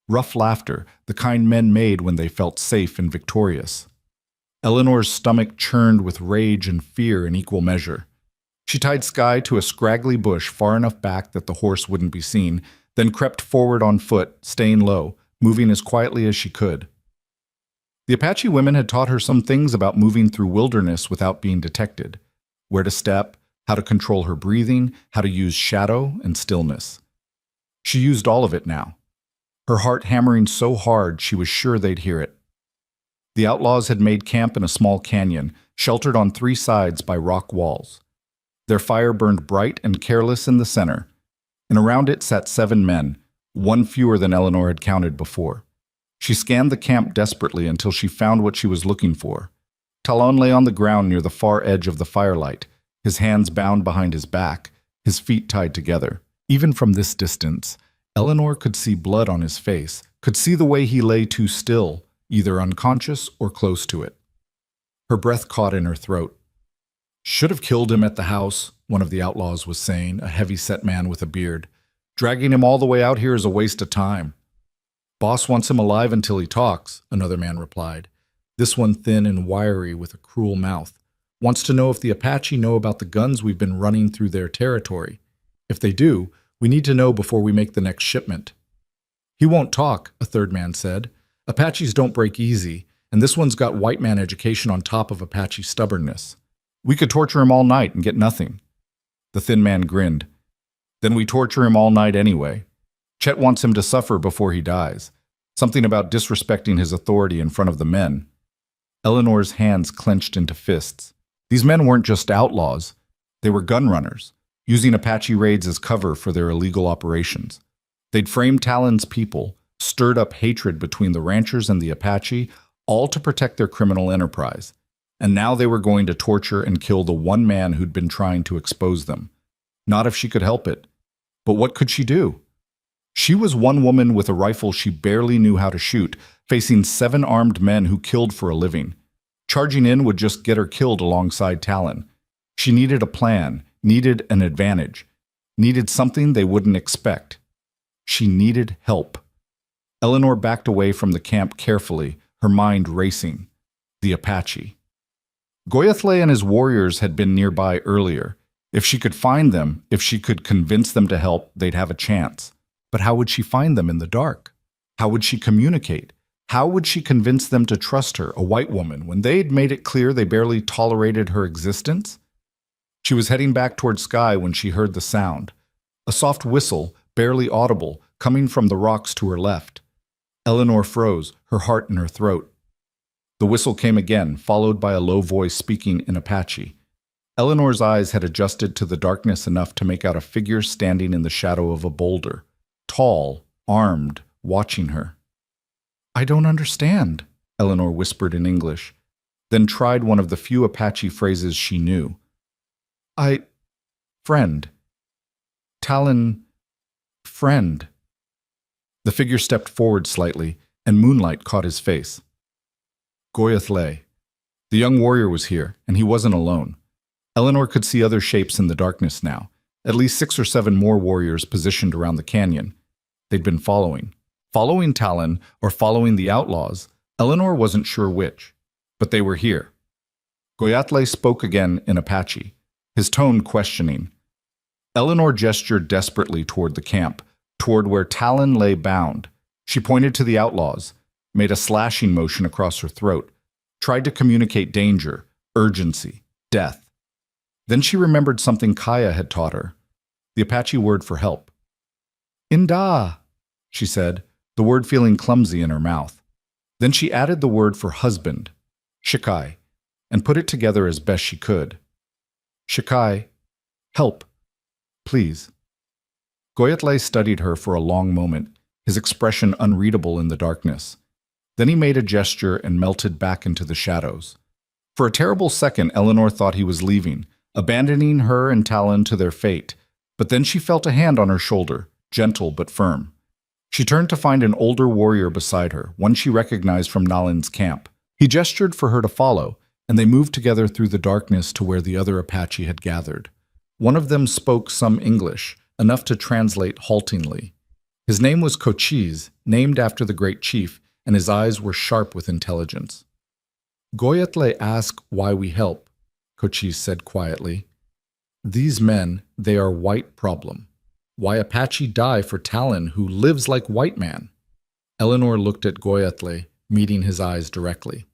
Rough laughter, the kind men made when they felt safe and victorious. Eleanor's stomach churned with rage and fear in equal measure. She tied Sky to a scraggly bush far enough back that the horse wouldn't be seen, then crept forward on foot, staying low, moving as quietly as she could. The Apache women had taught her some things about moving through wilderness without being detected, where to step, how to control her breathing, how to use shadow and stillness. She used all of it now, her heart hammering so hard she was sure they'd hear it. The outlaws had made camp in a small canyon, sheltered on 3 sides by rock walls. Their fire burned bright and careless in the center, and around it sat 7 men, 1 fewer than Eleanor had counted before. She scanned the camp desperately until she found what she was looking for. Talon lay on the ground near the far edge of the firelight, his hands bound behind his back, his feet tied together. Even from this distance, Eleanor could see blood on his face, could see the way he lay too still, either unconscious or close to it. Her breath caught in her throat. "Should have killed him at the house," one of the outlaws was saying, a heavy-set man with a beard. "Dragging him all the way out here is a waste of time." "Boss wants him alive until he talks," another man replied. This one thin and wiry with a cruel mouth. "Wants to know if the Apache know about the guns we've been running through their territory. If they do, we need to know before we make the next shipment." "He won't talk," a third man said. "Apaches don't break easy, and this one's got white man education on top of Apache stubbornness. We could torture him all night and get nothing." The thin man grinned. "Then we torture him all night anyway. Chet wants him to suffer before he dies. Something about disrespecting his authority in front of the men." Eleanor's hands clenched into fists. These men weren't just outlaws. They were gun runners, using Apache raids as cover for their illegal operations. They'd framed Talon's people, stirred up hatred between the ranchers and the Apache, all to protect their criminal enterprise. And now they were going to torture and kill the one man who'd been trying to expose them. Not if she could help it. But what could she do? She was one woman with a rifle she barely knew how to shoot, facing 7 armed men who killed for a living. Charging in would just get her killed alongside Talon. She needed a plan, needed an advantage. needed something they wouldn't expect. She needed help. Eleanor backed away from the camp carefully, her mind racing. The Apache. Goyathle and his warriors had been nearby earlier. If she could find them, if she could convince them to help, they'd have a chance. But how would she find them in the dark? How would she communicate? How would she convince them to trust her, a white woman, when they'd made it clear they barely tolerated her existence? She was heading back toward Sky when she heard the sound. A soft whistle, barely audible, coming from the rocks to her left. Eleanor froze, her heart in her throat. The whistle came again, followed by a low voice speaking in Apache. Eleanor's eyes had adjusted to the darkness enough to make out a figure standing in the shadow of a boulder. Tall, armed, watching her. "I don't understand," Eleanor whispered in English, then tried one of the few Apache phrases she knew. Friend. Talon, friend." The figure stepped forward slightly, and moonlight caught his face. Goyathle. The young warrior was here, and he wasn't alone. Eleanor could see other shapes in the darkness now, at least 6 or 7 more warriors positioned around the canyon. They'd been following. Following Talon or following the outlaws, Eleanor wasn't sure which, but they were here. Goyathle spoke again in Apache, his tone questioning. Eleanor gestured desperately toward the camp, toward where Talon lay bound. She pointed to the outlaws, made a slashing motion across her throat, tried to communicate danger, urgency, death. Then she remembered something Kaya had taught her, the Apache word for help. "Inda," she said, the word feeling clumsy in her mouth. Then she added the word for husband, shikai, and put it together as best she could. "Shikai, help, please." Goyathle studied her for a long moment, his expression unreadable in the darkness. Then he made a gesture and melted back into the shadows. For a terrible second, Eleanor thought he was leaving, abandoning her and Talon to their fate. But then she felt a hand on her shoulder, gentle but firm. She turned to find an older warrior beside her, one she recognized from Nalin's camp. He gestured for her to follow, and they moved together through the darkness to where the other Apache had gathered. One of them spoke some English, enough to translate haltingly. His name was Cochise, named after the great chief, and his eyes were sharp with intelligence. "Goyathle asked why we help," Cochise said quietly. "These men, they are white problem. Why Apache die for Talon, who lives like white man?" Eleanor looked at Goyathle, meeting his eyes directly.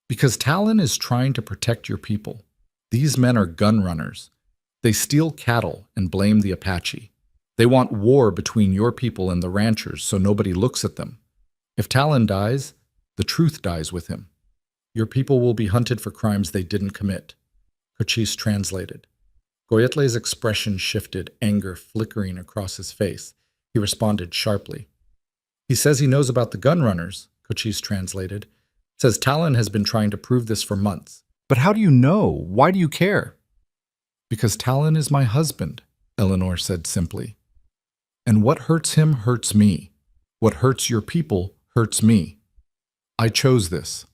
"Because Talon is trying to protect your people. These men are gun runners. They steal cattle and blame the Apache. They want war between your people and the ranchers so nobody looks at them. If Talon dies, the truth dies with him. Your people will be hunted for crimes they didn't commit." Cochise translated. Goyathle's expression shifted, anger flickering across his face. He responded sharply. "He says he knows about the gun runners," Cochise translated. "Says Talon has been trying to prove this for months." "But how do you know? Why do you care?" "Because Talon is my husband," Eleanor said simply. "And what hurts him hurts me. What hurts your people hurts me. I chose this.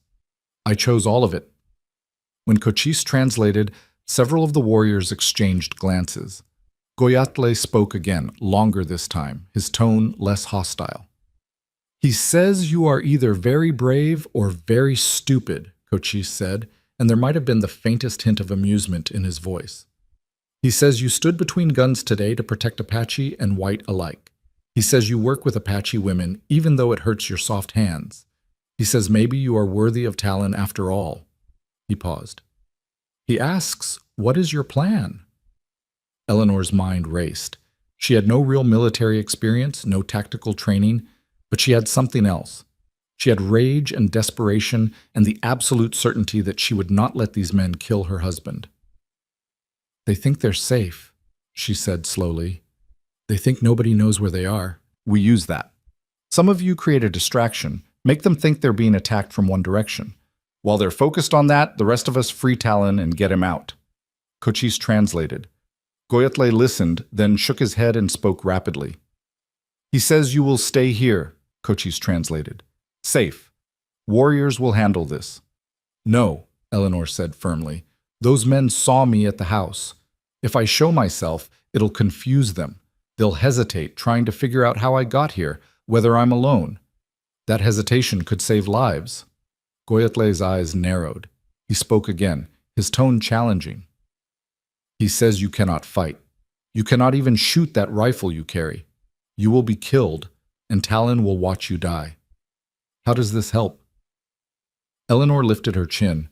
I chose all of it." When Cochise translated, several of the warriors exchanged glances. Goyathle spoke again, longer this time, his tone less hostile. "He says you are either very brave or very stupid," Cochise said, and there might have been the faintest hint of amusement in his voice. "He says you stood between guns today to protect Apache and white alike. He says you work with Apache women even though it hurts your soft hands. He says maybe you are worthy of Talon after all." He paused. "He asks, what is your plan?" Eleanor's mind raced. She had no real military experience, no tactical training, but she had something else. She had rage and desperation and the absolute certainty that she would not let these men kill her husband. "They think they're safe," she said slowly. "They think nobody knows where they are. We use that. Some of you create a distraction, make them think they're being attacked from one direction. While they're focused on that, the rest of us free Talon and get him out." Cochise translated. Goyathle listened, then shook his head and spoke rapidly. "He says you will stay here," Cochise translated. "Safe. Warriors will handle this." "No," Eleanor said firmly. "Those men saw me at the house. If I show myself, It'll confuse them. They'll hesitate, trying to figure out how I got here, whether I'm alone. That hesitation could save lives. Goyatle's eyes narrowed. He spoke again, his tone challenging. He says you cannot fight. You cannot even shoot that rifle you carry. You will be killed, and Talon will watch you die. How does this help? Eleanor lifted her chin.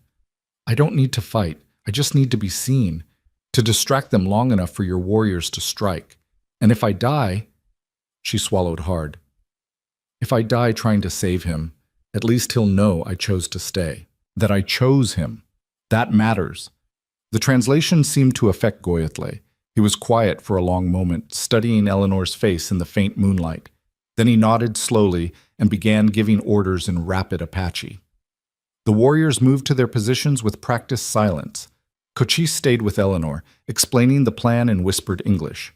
I don't need to fight. I just need to be seen, to distract them long enough for your warriors to strike. And if I die, she swallowed hard. If I die trying to save him, at least he'll know I chose to stay, that I chose him. That matters. The translation seemed to affect Goyatle. He was quiet for a long moment, studying Eleanor's face in the faint moonlight. Then he nodded slowly and began giving orders in rapid Apache. The warriors moved to their positions with practiced silence. Cochise stayed with Eleanor, explaining the plan in whispered English.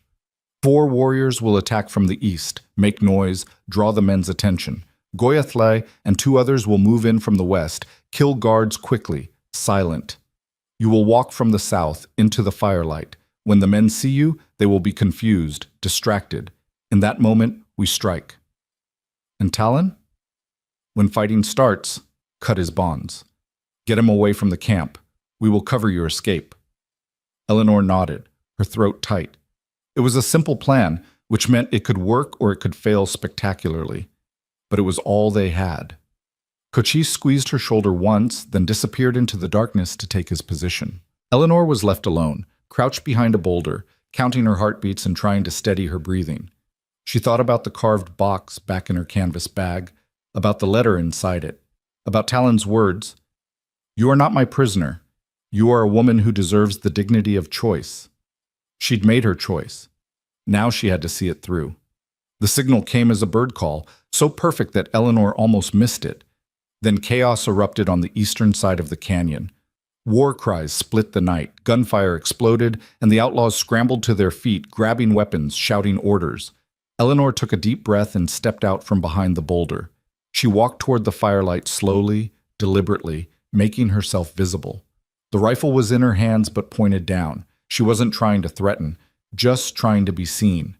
4 warriors will attack from the east, make noise, draw the men's attention. Goyatle and 2 others will move in from the west, kill guards quickly, silent. You will walk from the south into the firelight. When the men see you, they will be confused, distracted. In that moment, we strike. And Talon? When fighting starts, cut his bonds. Get him away from the camp. We will cover your escape. Eleanor nodded, her throat tight. It was a simple plan, which meant it could work or it could fail spectacularly. But it was all they had. Cochise squeezed her shoulder once, then disappeared into the darkness to take his position. Eleanor was left alone, crouched behind a boulder, counting her heartbeats and trying to steady her breathing. She thought about the carved box back in her canvas bag, about the letter inside it, about Talon's words. You are not my prisoner. You are a woman who deserves the dignity of choice. She'd made her choice. Now she had to see it through. The signal came as a bird call, so perfect that Eleanor almost missed it. Then chaos erupted on the eastern side of the canyon. War cries split the night, gunfire exploded, and the outlaws scrambled to their feet, grabbing weapons, shouting orders. Eleanor took a deep breath and stepped out from behind the boulder. She walked toward the firelight slowly, deliberately, making herself visible. The rifle was in her hands but pointed down. She wasn't trying to threaten, just trying to be seen.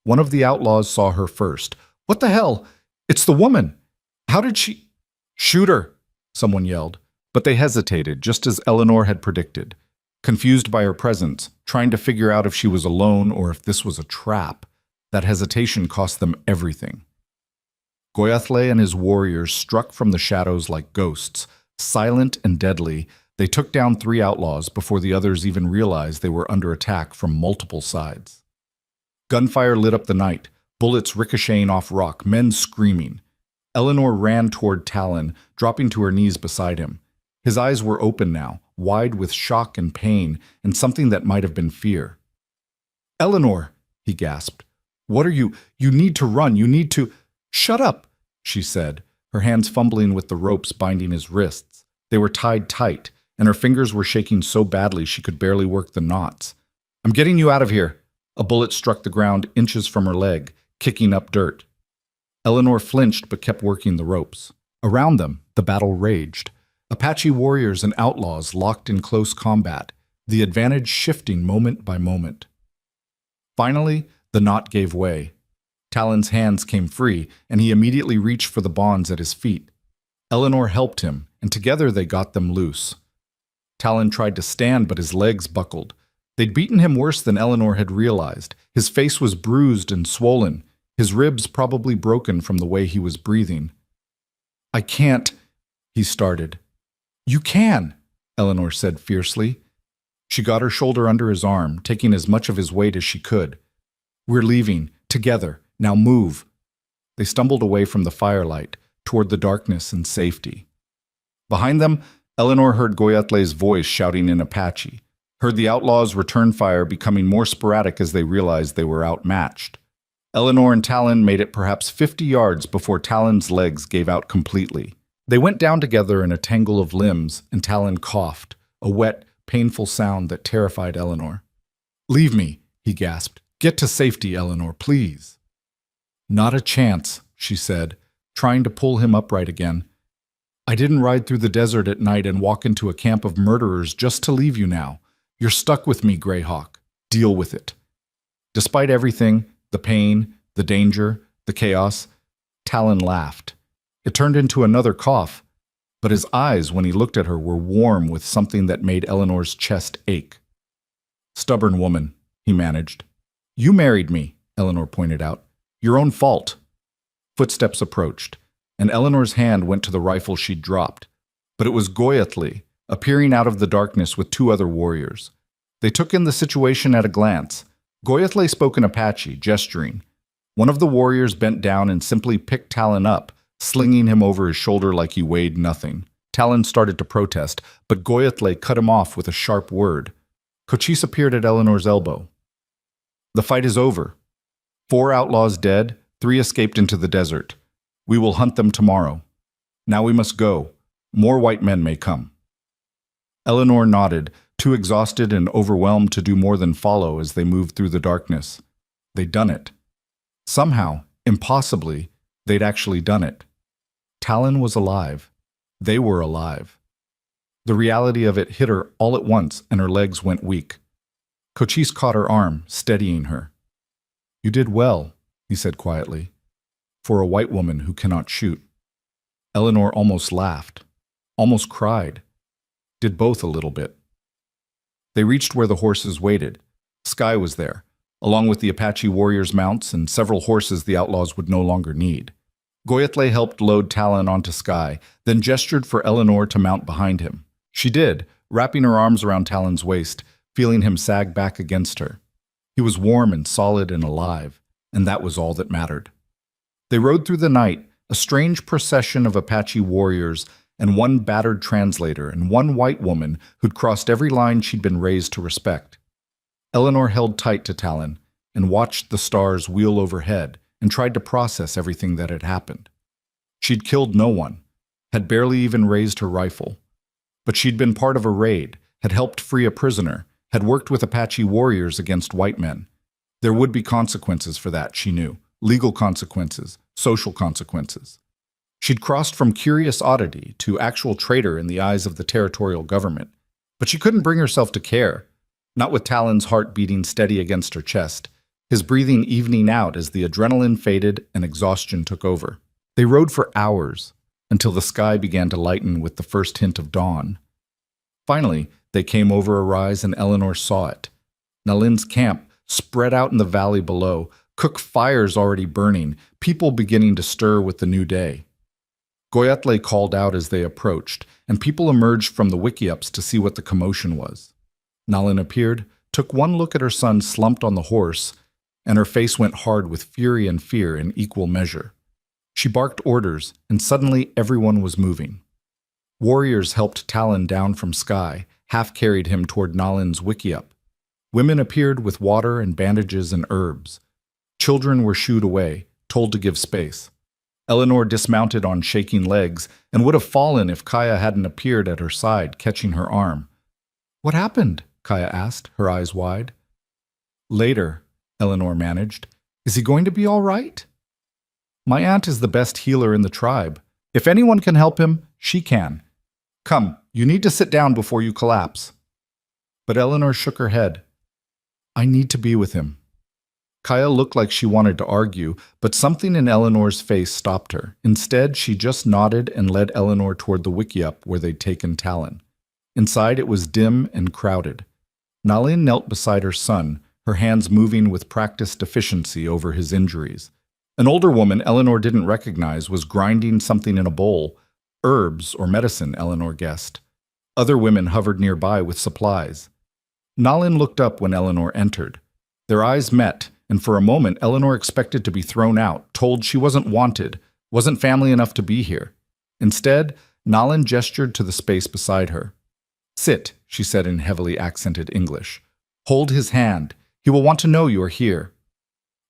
One of the outlaws saw her first. What the hell? It's the woman! How did she— Shoot her! Someone yelled. But they hesitated, just as Eleanor had predicted. Confused by her presence, trying to figure out if she was alone or if this was a trap. That hesitation cost them everything. Goyatle and his warriors struck from the shadows like ghosts. Silent and deadly, they took down 3 outlaws before the others even realized they were under attack from multiple sides. Gunfire lit up the night, bullets ricocheting off rock, men screaming. Eleanor ran toward Talon, dropping to her knees beside him. His eyes were open now, wide with shock and pain, and something that might have been fear. Eleanor, he gasped. What are you? You need to run. You need to— Shut up, she said, her hands fumbling with the ropes binding his wrists. They were tied tight, and her fingers were shaking so badly she could barely work the knots. I'm getting you out of here. A bullet struck the ground inches from her leg, kicking up dirt. Eleanor flinched but kept working the ropes. Around them, the battle raged. Apache warriors and outlaws locked in close combat, the advantage shifting moment by moment. Finally, the knot gave way. Talon's hands came free, and he immediately reached for the bonds at his feet. Eleanor helped him, and together they got them loose. Talon tried to stand, but his legs buckled. They'd beaten him worse than Eleanor had realized. His face was bruised and swollen, his ribs probably broken from the way he was breathing. I can't, he started. You can, Eleanor said fiercely. She got her shoulder under his arm, taking as much of his weight as she could. We're leaving, together. Now move. They stumbled away from the firelight, toward the darkness and safety. Behind them, Eleanor heard Goyatle's voice shouting in Apache, heard the outlaws' return fire becoming more sporadic as they realized they were outmatched. Eleanor and Talon made it perhaps 50 yards before Talon's legs gave out completely. They went down together in a tangle of limbs, and Talon coughed, a wet, painful sound that terrified Eleanor. Leave me, he gasped. Get to safety, Eleanor, please. Not a chance, she said, trying to pull him upright again. I didn't ride through the desert at night and walk into a camp of murderers just to leave you now. You're stuck with me, Greyhawk. Deal with it. Despite everything, the pain, the danger, the chaos, Talon laughed. It turned into another cough, but his eyes, when he looked at her, were warm with something that made Eleanor's chest ache. "Stubborn woman," he managed. "You married me," Eleanor pointed out. "Your own fault." Footsteps approached, and Eleanor's hand went to the rifle she'd dropped. But it was Goyatli, appearing out of the darkness with two other warriors. They took in the situation at a glance. Goyatli spoke in Apache, gesturing. One of the warriors bent down and simply picked Talon up, slinging him over his shoulder like he weighed nothing. Talon started to protest, but Goyatli cut him off with a sharp word. Cochise appeared at Eleanor's elbow. "The fight is over. 4 outlaws dead, 3 escaped into the desert. We will hunt them tomorrow. Now we must go. More white men may come." Eleanor nodded, too exhausted and overwhelmed to do more than follow as they moved through the darkness. They'd done it. Somehow, impossibly, they'd actually done it. Talon was alive. They were alive. The reality of it hit her all at once, and her legs went weak. Cochise caught her arm, steadying her. "You did well," he said quietly, "for a white woman who cannot shoot." Eleanor almost laughed, almost cried, did both a little bit. They reached where the horses waited. Sky was there, along with the Apache warriors' mounts and several horses the outlaws would no longer need. Goyatli helped load Talon onto Sky, then gestured for Eleanor to mount behind him. She did, wrapping her arms around Talon's waist, feeling him sag back against her. He was warm and solid and alive, and that was all that mattered. They rode through the night, a strange procession of Apache warriors and one battered translator and one white woman who'd crossed every line she'd been raised to respect. Eleanor held tight to Talon and watched the stars wheel overhead and tried to process everything that had happened. She'd killed no one, had barely even raised her rifle. But she'd been part of a raid, had helped free a prisoner, had worked with Apache warriors against white men. There would be consequences for that, she knew. Legal consequences, social consequences. She'd crossed from curious oddity to actual traitor in the eyes of the territorial government. But she couldn't bring herself to care, not with Talon's heart beating steady against her chest, his breathing evening out as the adrenaline faded and exhaustion took over. They rode for hours, until the sky began to lighten with the first hint of dawn. Finally, they came over a rise and Eleanor saw it. Nalin's camp, spread out in the valley below, cook fires already burning, people beginning to stir with the new day. Goyatli called out as they approached, and people emerged from the wickiups to see what the commotion was. Nalin appeared, took one look at her son slumped on the horse, and her face went hard with fury and fear in equal measure. She barked orders, and suddenly everyone was moving. Warriors helped Talon down from Sky, half-carried him toward Nalin's wickiup. Women appeared with water and bandages and herbs. Children were shooed away, told to give space. Eleanor dismounted on shaking legs and would have fallen if Kaya hadn't appeared at her side, catching her arm. "What happened?" Kaya asked, her eyes wide. "Later," Eleanor managed. "Is he going to be all right?" "My aunt is the best healer in the tribe. If anyone can help him, she can. Come, you need to sit down before you collapse." But Eleanor shook her head. "I need to be with him." Kaya looked like she wanted to argue, but something in Eleanor's face stopped her. Instead, she just nodded and led Eleanor toward the wickiup where they'd taken Talon. Inside, it was dim and crowded. Nalin knelt beside her son, her hands moving with practiced efficiency over his injuries. An older woman Eleanor didn't recognize was grinding something in a bowl. Herbs or medicine, Eleanor guessed. Other women hovered nearby with supplies. Nalin looked up when Eleanor entered. Their eyes met, and for a moment Eleanor expected to be thrown out, told she wasn't wanted, wasn't family enough to be here. Instead, Nalin gestured to the space beside her. "Sit," she said in heavily accented English. "Hold his hand. He will want to know you are here."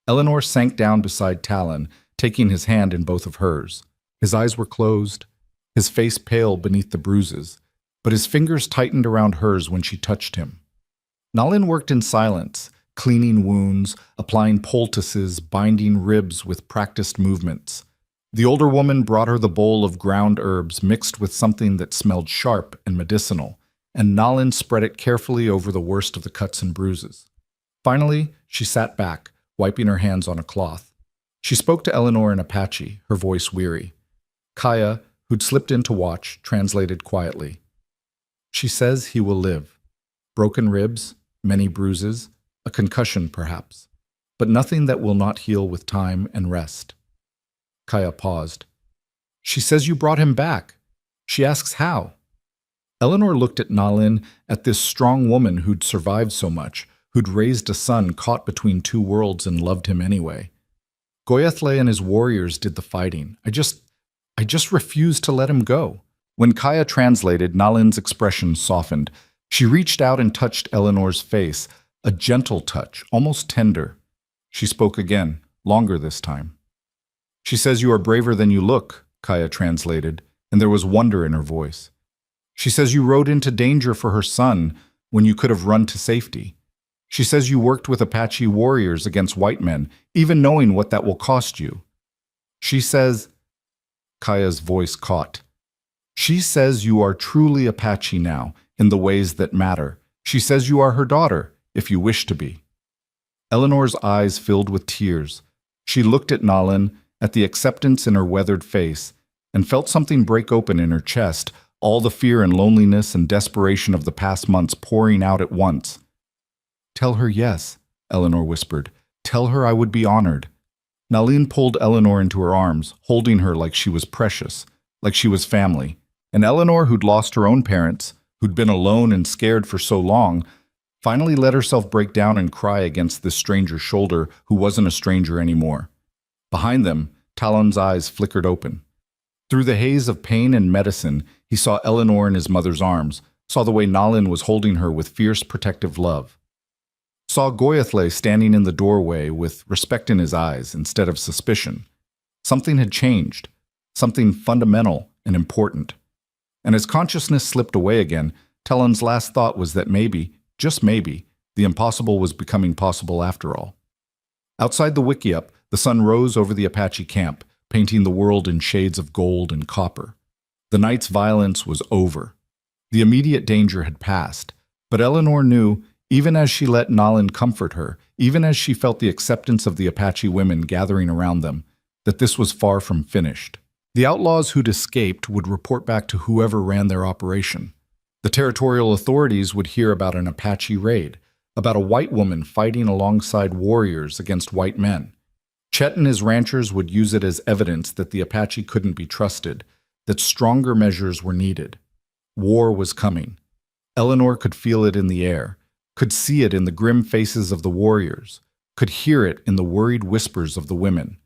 Eleanor sank down beside Talon, taking his hand in both of hers. His eyes were closed, his face pale beneath the bruises, but his fingers tightened around hers when she touched him. Nalin worked in silence, cleaning wounds, applying poultices, binding ribs with practiced movements. The older woman brought her the bowl of ground herbs mixed with something that smelled sharp and medicinal, and Nalin spread it carefully over the worst of the cuts and bruises. Finally, she sat back, wiping her hands on a cloth. She spoke to Eleanor in Apache, her voice weary. Kaya, who'd slipped in to watch, translated quietly. She says he will live. Broken ribs, many bruises, a concussion perhaps, but nothing that will not heal with time and rest. Kaya paused. She says you brought him back. She asks how. Eleanor looked at Nalin, at this strong woman who'd survived so much, who'd raised a son caught between two worlds and loved him anyway. Goyathle and his warriors did the fighting. I just refused to let him go. When Kaya translated, Nalin's expression softened. She reached out and touched Eleanor's face, a gentle touch, almost tender. She spoke again, longer this time. She says you are braver than you look, Kaya translated, and there was wonder in her voice. She says you rode into danger for her son when you could have run to safety. She says you worked with Apache warriors against white men, even knowing what that will cost you. She says, Kaya's voice caught. She says you are truly Apache now, in the ways that matter. She says you are her daughter, if you wish to be. Eleanor's eyes filled with tears. She looked at Nalin, at the acceptance in her weathered face, and felt something break open in her chest, all the fear and loneliness and desperation of the past months pouring out at once. Tell her yes, Eleanor whispered. Tell her I would be honored. Nalin pulled Eleanor into her arms, holding her like she was precious, like she was family. And Eleanor, who'd lost her own parents, who'd been alone and scared for so long, finally let herself break down and cry against this stranger's shoulder who wasn't a stranger anymore. Behind them, Talon's eyes flickered open. Through the haze of pain and medicine, he saw Eleanor in his mother's arms, saw the way Nalin was holding her with fierce protective love. Saw Goyathle standing in the doorway with respect in his eyes instead of suspicion. Something had changed, something fundamental and important. And as consciousness slipped away again, Talon's last thought was that maybe, just maybe, the impossible was becoming possible after all. Outside the wickiup, the sun rose over the Apache camp, painting the world in shades of gold and copper. The night's violence was over. The immediate danger had passed, but Eleanor knew, even as she let Nalin comfort her, even as she felt the acceptance of the Apache women gathering around them, that this was far from finished. The outlaws who'd escaped would report back to whoever ran their operation. The territorial authorities would hear about an Apache raid, about a white woman fighting alongside warriors against white men. Chet and his ranchers would use it as evidence that the Apache couldn't be trusted, that stronger measures were needed. War was coming. Eleanor could feel it in the air, could see it in the grim faces of the warriors, could hear it in the worried whispers of the women.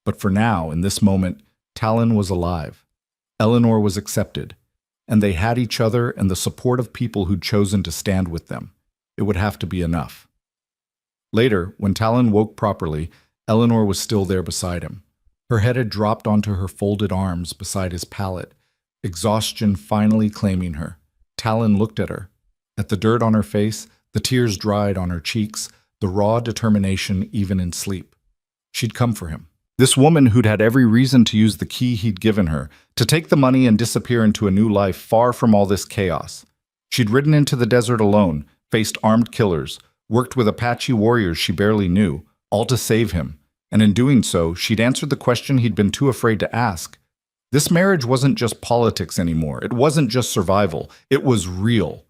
But for now, in this moment, Talon was alive. Eleanor was accepted, and they had each other and the support of people who'd chosen to stand with them. It would have to be enough. Later, when Talon woke properly, Eleanor was still there beside him. Her head had dropped onto her folded arms beside his pallet, exhaustion finally claiming her. Talon looked at her. At the dirt on her face, the tears dried on her cheeks, the raw determination even in sleep. She'd come for him. This woman who'd had every reason to use the key he'd given her, to take the money and disappear into a new life far from all this chaos. She'd ridden into the desert alone, faced armed killers, worked with Apache warriors she barely knew, all to save him, and in doing so, she'd answered the question he'd been too afraid to ask. This marriage wasn't just politics anymore. It wasn't just survival. It was real.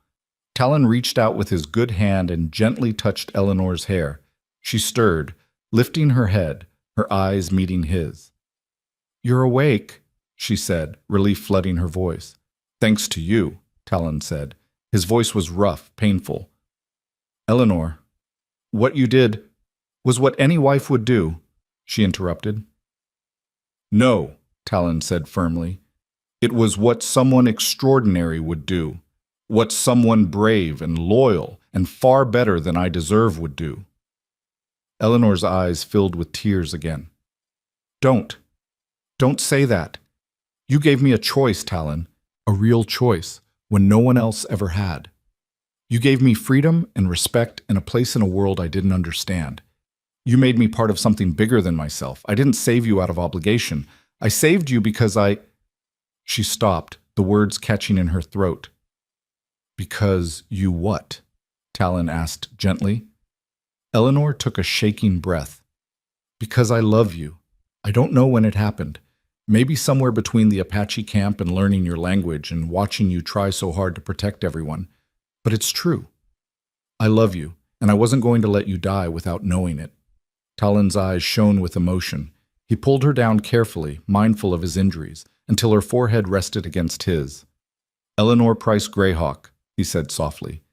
Talon reached out with his good hand and gently touched Eleanor's hair. She stirred, lifting her head, her eyes meeting his. "You're awake," she said, relief flooding her voice. "Thanks to you," Talon said. His voice was rough, painful. "Eleanor, what you did was what any wife would do," she interrupted. "No," Talon said firmly. "It was what someone extraordinary would do, what someone brave and loyal and far better than I deserve would do." Eleanor's eyes filled with tears again. Don't say that. You gave me a choice, Talon, a real choice, when no one else ever had. You gave me freedom and respect and a place in a world I didn't understand. You made me part of something bigger than myself. I didn't save you out of obligation. I saved you because I—" She stopped, the words catching in her throat. "Because you what?" Talon asked gently. Eleanor took a shaking breath. Because I love you. I don't know when it happened. Maybe somewhere between the Apache camp and learning your language and watching you try so hard to protect everyone. But it's true. I love you, and I wasn't going to let you die without knowing it. Talon's eyes shone with emotion. He pulled her down carefully, mindful of his injuries, until her forehead rested against his. Eleanor Price Greyhawk, he said softly.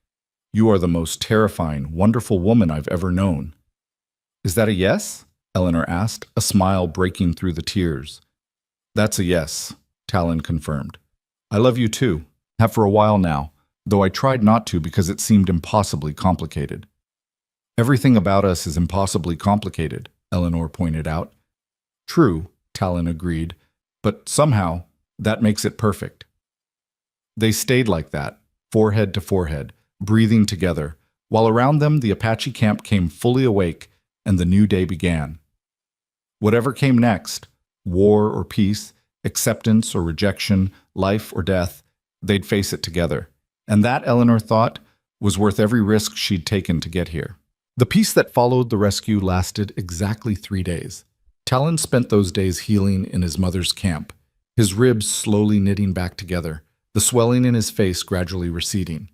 You are the most terrifying, wonderful woman I've ever known. Is that a yes? Eleanor asked, a smile breaking through the tears. That's a yes, Talon confirmed. I love you too, have for a while now, though I tried not to because it seemed impossibly complicated. Everything about us is impossibly complicated, Eleanor pointed out. True, Talon agreed, but somehow that makes it perfect. They stayed like that, forehead to forehead, breathing together, while around them the Apache camp came fully awake and the new day began. Whatever came next, war or peace, acceptance or rejection, life or death, they'd face it together. And that, Eleanor thought, was worth every risk she'd taken to get here. The peace that followed the rescue lasted exactly 3 days. Talon spent those days healing in his mother's camp, his ribs slowly knitting back together, the swelling in his face gradually receding.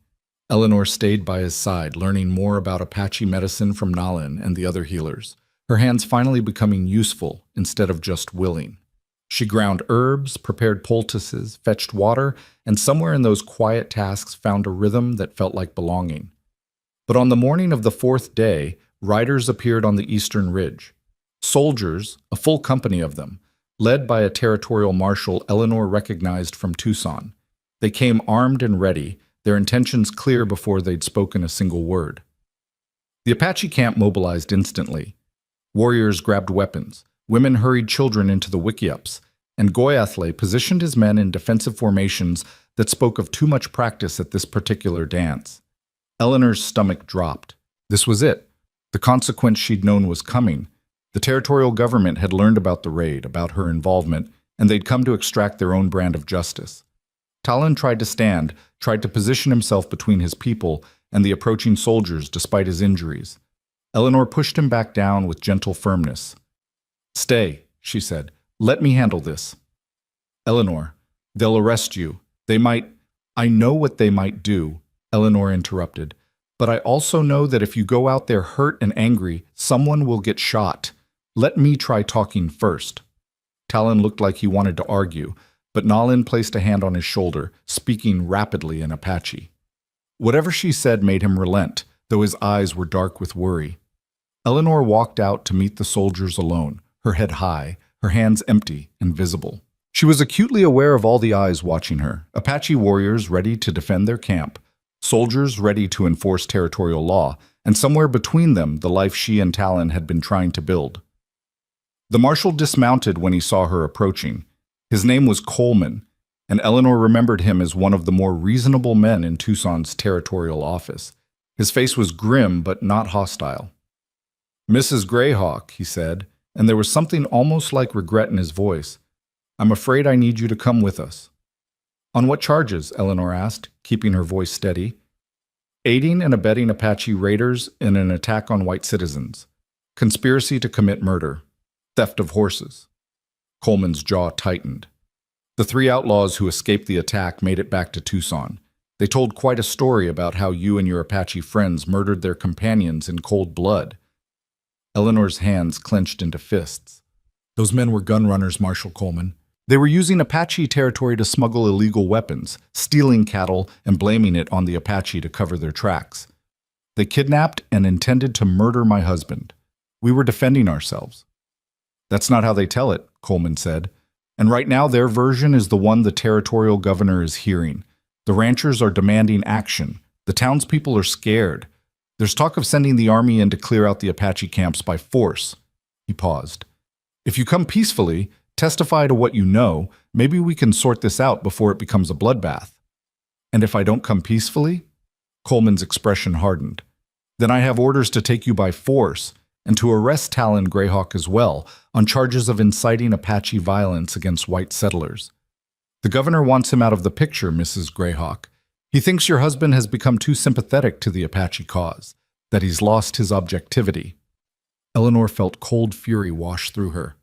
Eleanor stayed by his side, learning more about Apache medicine from Nalin and the other healers, her hands finally becoming useful instead of just willing. She ground herbs, prepared poultices, fetched water, and somewhere in those quiet tasks found a rhythm that felt like belonging. But on the morning of the 4th day, riders appeared on the eastern ridge. Soldiers, a full company of them, led by a territorial marshal Eleanor recognized from Tucson. They came armed and ready, their intentions clear before they'd spoken a single word. The Apache camp mobilized instantly. Warriors grabbed weapons, women hurried children into the wickiups, and Goyathle positioned his men in defensive formations that spoke of too much practice at this particular dance. Eleanor's stomach dropped. This was it. The consequence she'd known was coming. The territorial government had learned about the raid, about her involvement, and they'd come to extract their own brand of justice. Talon tried to stand, tried to position himself between his people and the approaching soldiers despite his injuries. Eleanor pushed him back down with gentle firmness. Stay, she said. Let me handle this. Eleanor, they'll arrest you. They might— I know what they might do, Eleanor interrupted. But I also know that if you go out there hurt and angry, someone will get shot. Let me try talking first. Talon looked like he wanted to argue, but Nalin placed a hand on his shoulder, speaking rapidly in Apache. Whatever she said made him relent, though his eyes were dark with worry. Eleanor walked out to meet the soldiers alone, her head high, her hands empty and visible. She was acutely aware of all the eyes watching her, Apache warriors ready to defend their camp, soldiers ready to enforce territorial law, and somewhere between them the life she and Talon had been trying to build. The marshal dismounted when he saw her approaching. His name was Coleman, and Eleanor remembered him as one of the more reasonable men in Tucson's territorial office. His face was grim but not hostile. Mrs. Greyhawk, he said, and there was something almost like regret in his voice. I'm afraid I need you to come with us. On what charges? Eleanor asked, keeping her voice steady. Aiding and abetting Apache raiders in an attack on white citizens. Conspiracy to commit murder. Theft of horses. Coleman's jaw tightened. The 3 outlaws who escaped the attack made it back to Tucson. They told quite a story about how you and your Apache friends murdered their companions in cold blood. Eleanor's hands clenched into fists. Those men were gun runners, Marshal Coleman. They were using Apache territory to smuggle illegal weapons, stealing cattle, and blaming it on the Apache to cover their tracks. They kidnapped and intended to murder my husband. We were defending ourselves. That's not how they tell it, Coleman said. And right now their version is the one the territorial governor is hearing. The ranchers are demanding action. The townspeople are scared. There's talk of sending the army in to clear out the Apache camps by force. He paused. If you come peacefully, testify to what you know, maybe we can sort this out before it becomes a bloodbath. And if I don't come peacefully? Coleman's expression hardened. Then I have orders to take you by force and to arrest Talon Greyhawk as well on charges of inciting Apache violence against white settlers. The governor wants him out of the picture, Mrs. Greyhawk. He thinks your husband has become too sympathetic to the Apache cause. that he's lost his objectivity. Eleanor felt cold fury wash through her.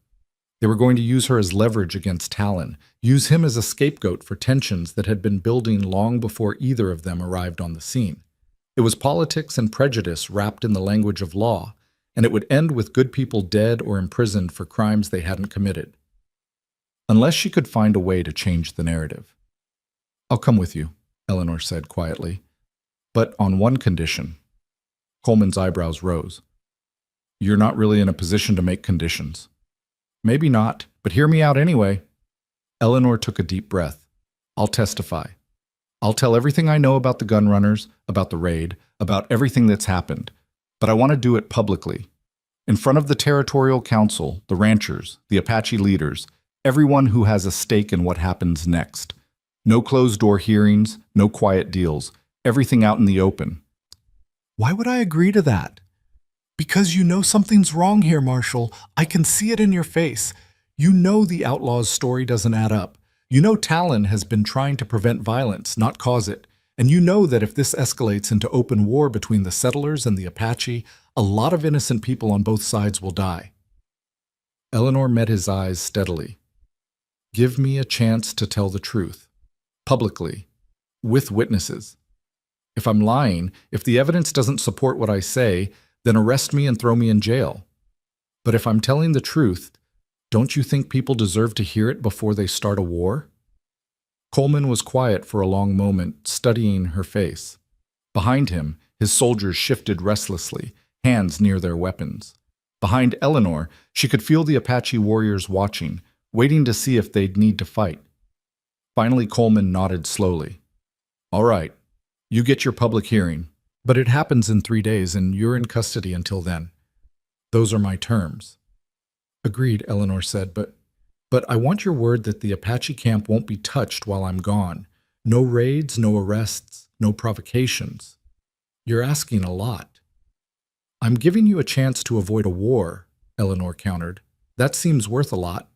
They were going to use her as leverage against Talon, use him as a scapegoat for tensions that had been building long before either of them arrived on the scene. It was politics and prejudice wrapped in the language of law, and it would end with good people dead or imprisoned for crimes they hadn't committed. Unless she could find a way to change the narrative. "I'll come with you," Eleanor said quietly, "but on one condition." Coleman's eyebrows rose. "You're not really in a position to make conditions." "Maybe not, but hear me out anyway." Eleanor took a deep breath. "I'll testify. I'll tell everything I know about the gun runners, about the raid, about everything that's happened, but I want to do it publicly. In front of the territorial council, the ranchers, the Apache leaders, everyone who has a stake in what happens next. No closed-door hearings, no quiet deals, everything out in the open." "Why would I agree to that?" "Because you know something's wrong here, Marshal. I can see it in your face. You know the outlaw's story doesn't add up. You know Talon has been trying to prevent violence, not cause it. And you know that if this escalates into open war between the settlers and the Apache, a lot of innocent people on both sides will die." Eleanor met his eyes steadily. "Give me a chance to tell the truth. Publicly. With witnesses. If I'm lying, if the evidence doesn't support what I say, then arrest me and throw me in jail. But if I'm telling the truth, don't you think people deserve to hear it before they start a war?" Coleman was quiet for a long moment, studying her face. Behind him, his soldiers shifted restlessly, hands near their weapons. Behind Eleanor, she could feel the Apache warriors watching, waiting to see if they'd need to fight. Finally, Coleman nodded slowly. "All right, you get your public hearing. But it happens in 3 days, and you're in custody until then. Those are my terms." "Agreed," Eleanor said, but I want your word that the Apache camp won't be touched while I'm gone. No raids, no arrests, no provocations. You're asking a lot." "I'm giving you a chance to avoid a war," Eleanor countered. "That seems worth a lot."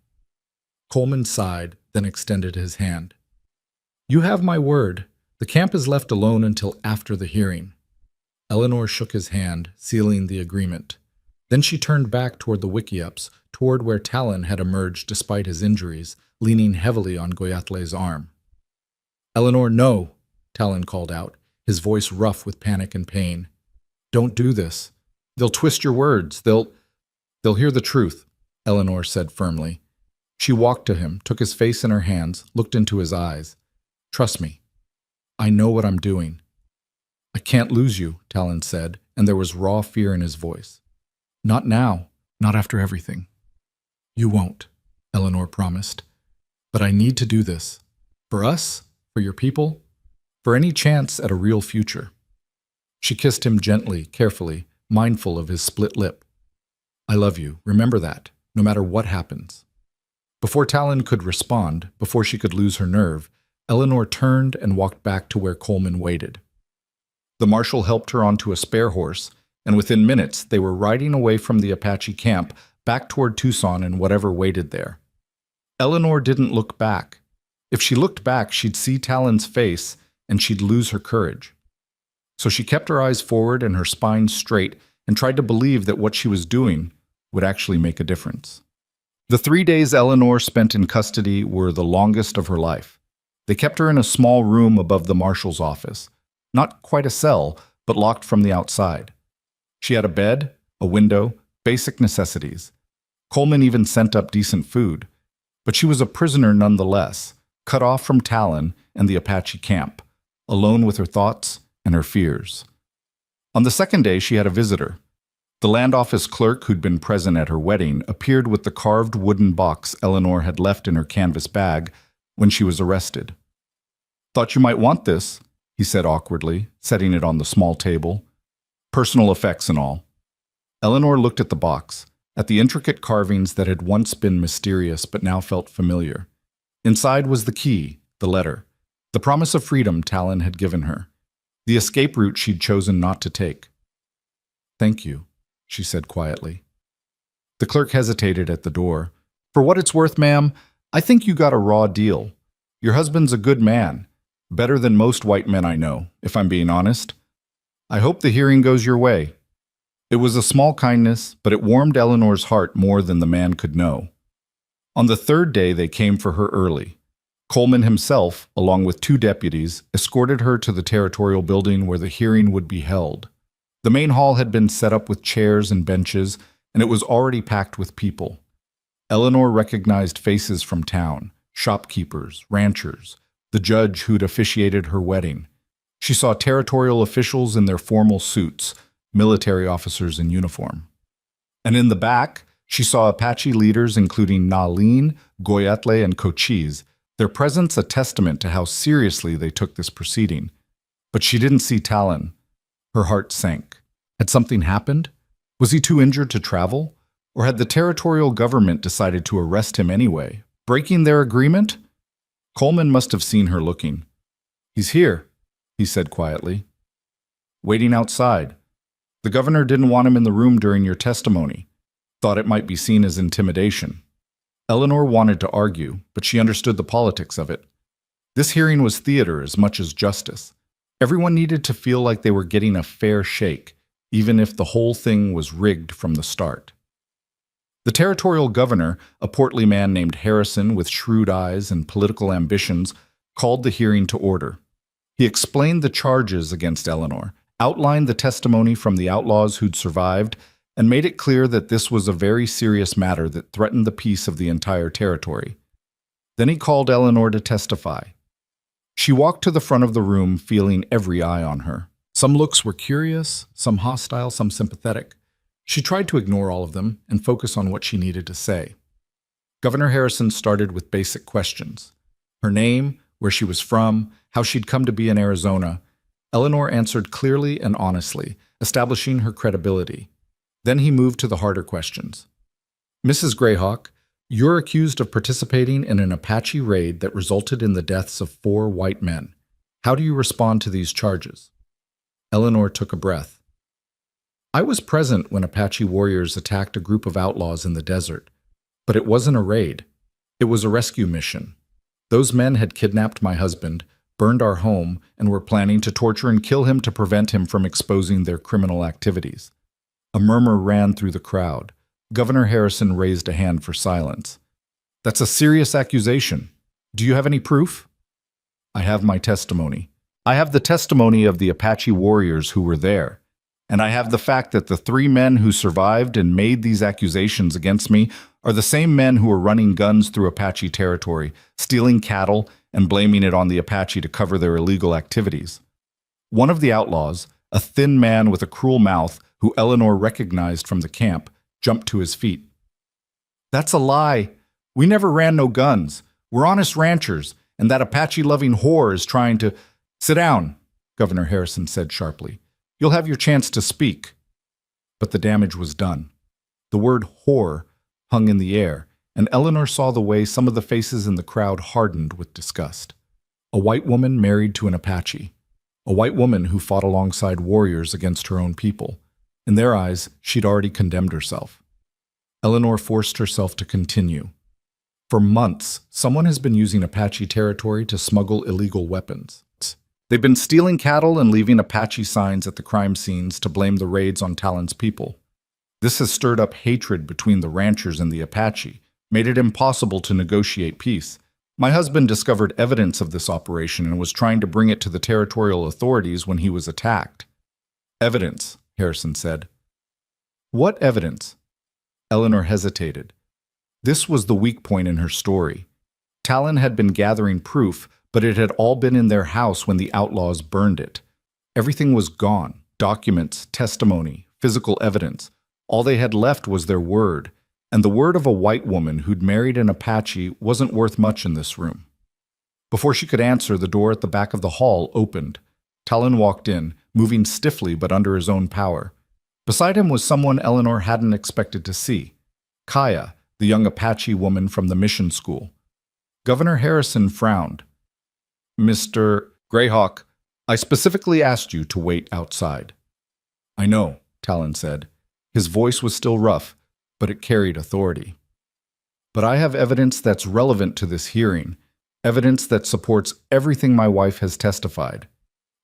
Coleman sighed, then extended his hand. "You have my word. The camp is left alone until after the hearing." Eleanor shook his hand, sealing the agreement. Then she turned back toward the wickiups, toward where Talon had emerged despite his injuries, leaning heavily on Goyatle's arm. "Eleanor, no," Talon called out, his voice rough with panic and pain. "Don't do this. They'll twist your words. They'll hear the truth," Eleanor said firmly. She walked to him, took his face in her hands, looked into his eyes. "Trust me. I know what I'm doing." "I can't lose you," Talon said, and there was raw fear in his voice. "Not now, not after everything." "You won't," Eleanor promised. "But I need to do this. For us, for your people, for any chance at a real future." She kissed him gently, carefully, mindful of his split lip. "I love you. Remember that, no matter what happens." Before Talon could respond, before she could lose her nerve, Eleanor turned and walked back to where Coleman waited. The marshal helped her onto a spare horse, and within minutes they were riding away from the Apache camp back toward Tucson and whatever waited there. Eleanor didn't look back. If she looked back, she'd see Talon's face, and she'd lose her courage. So she kept her eyes forward and her spine straight and tried to believe that what she was doing would actually make a difference. The 3 days Eleanor spent in custody were the longest of her life. They kept her in a small room above the marshal's office. Not quite a cell, but locked from the outside. She had a bed, a window, basic necessities. Coleman even sent up decent food. But she was a prisoner nonetheless, cut off from Talon and the Apache camp, alone with her thoughts and her fears. On the second day, she had a visitor. The land office clerk who'd been present at her wedding appeared with the carved wooden box Eleanor had left in her canvas bag when she was arrested. "Thought you might want this," he said awkwardly, setting it on the small table. "Personal effects and all." Eleanor looked at the box, at the intricate carvings that had once been mysterious but now felt familiar. Inside was the key, the letter, the promise of freedom Talon had given her, the escape route she'd chosen not to take. "Thank you," she said quietly. The clerk hesitated at the door. "For what it's worth, ma'am, I think you got a raw deal. Your husband's a good man, better than most white men I know, if I'm being honest. I hope the hearing goes your way. It was a small kindness, but it warmed Eleanor's heart more than the man could know. On the third day, they came for her early. Coleman himself, along with 2 deputies, escorted her to the territorial building where the hearing would be held. The main hall had been set up with chairs and benches, and it was already packed with people. Eleanor recognized faces from town, shopkeepers, ranchers, the judge who'd officiated her wedding. She saw territorial officials in their formal suits, military officers in uniform. And in the back, she saw Apache leaders including Nalin, Goyatle, and Cochise, their presence a testament to how seriously they took this proceeding. But she didn't see Talon. Her heart sank. Had something happened? Was he too injured to travel? Or had the territorial government decided to arrest him anyway, breaking their agreement? Coleman must have seen her looking. "He's here," he said quietly. "Waiting outside. The governor didn't want him in the room during your testimony. Thought it might be seen as intimidation." Eleanor wanted to argue, but she understood the politics of it. This hearing was theater as much as justice. Everyone needed to feel like they were getting a fair shake, even if the whole thing was rigged from the start. The territorial governor, a portly man named Harrison with shrewd eyes and political ambitions, called the hearing to order. He explained the charges against Eleanor, outlined the testimony from the outlaws who'd survived, and made it clear that this was a very serious matter that threatened the peace of the entire territory. Then he called Eleanor to testify. She walked to the front of the room, feeling every eye on her. Some looks were curious, some hostile, some sympathetic. She tried to ignore all of them and focus on what she needed to say. Governor Harrison started with basic questions. Her name, where she was from, how she'd come to be in Arizona. Eleanor answered clearly and honestly, establishing her credibility. Then he moved to the harder questions. "Mrs. Greyhawk, you're accused of participating in an Apache raid that resulted in the deaths of 4 white men. How do you respond to these charges?" Eleanor took a breath. "I was present when Apache warriors attacked a group of outlaws in the desert, but it wasn't a raid. It was a rescue mission. Those men had kidnapped my husband, burned our home, and were planning to torture and kill him to prevent him from exposing their criminal activities." A murmur ran through the crowd. Governor Harrison raised a hand for silence. "That's a serious accusation. Do you have any proof?" "I have my testimony. I have the testimony of the Apache warriors who were there. And I have the fact that the 3 men who survived and made these accusations against me are the same men who were running guns through Apache territory, stealing cattle, and blaming it on the Apache to cover their illegal activities." One of the outlaws, a thin man with a cruel mouth who Eleanor recognized from the camp, jumped to his feet. "That's a lie. We never ran no guns. We're honest ranchers, and that Apache-loving whore is trying to—" "Sit down," Governor Harrison said sharply. "You'll have your chance to speak." But the damage was done. The word whore hung in the air, and Eleanor saw the way some of the faces in the crowd hardened with disgust. A white woman married to an Apache. A white woman who fought alongside warriors against her own people. In their eyes, she'd already condemned herself. Eleanor forced herself to continue. For months, someone has been using Apache territory to smuggle illegal weapons. They've been stealing cattle and leaving Apache signs at the crime scenes to blame the raids on Talon's people. This has stirred up hatred between the ranchers and the Apache, made it impossible to negotiate peace. My husband discovered evidence of this operation and was trying to bring it to the territorial authorities when he was attacked. "Evidence," Harrison said. "What evidence?" Eleanor hesitated. This was the weak point in her story. Talon had been gathering proof, but it had all been in their house when the outlaws burned it. Everything was gone: documents, testimony, physical evidence. All they had left was their word, and the word of a white woman who'd married an Apache wasn't worth much in this room. Before she could answer, the door at the back of the hall opened. Talon walked in, moving stiffly but under his own power. Beside him was someone Eleanor hadn't expected to see: Kaya, the young Apache woman from the mission school. Governor Harrison frowned. "Mr. Greyhawk, I specifically asked you to wait outside." "I know," Talon said. His voice was still rough, but it carried authority. "But I have evidence that's relevant to this hearing, evidence that supports everything my wife has testified."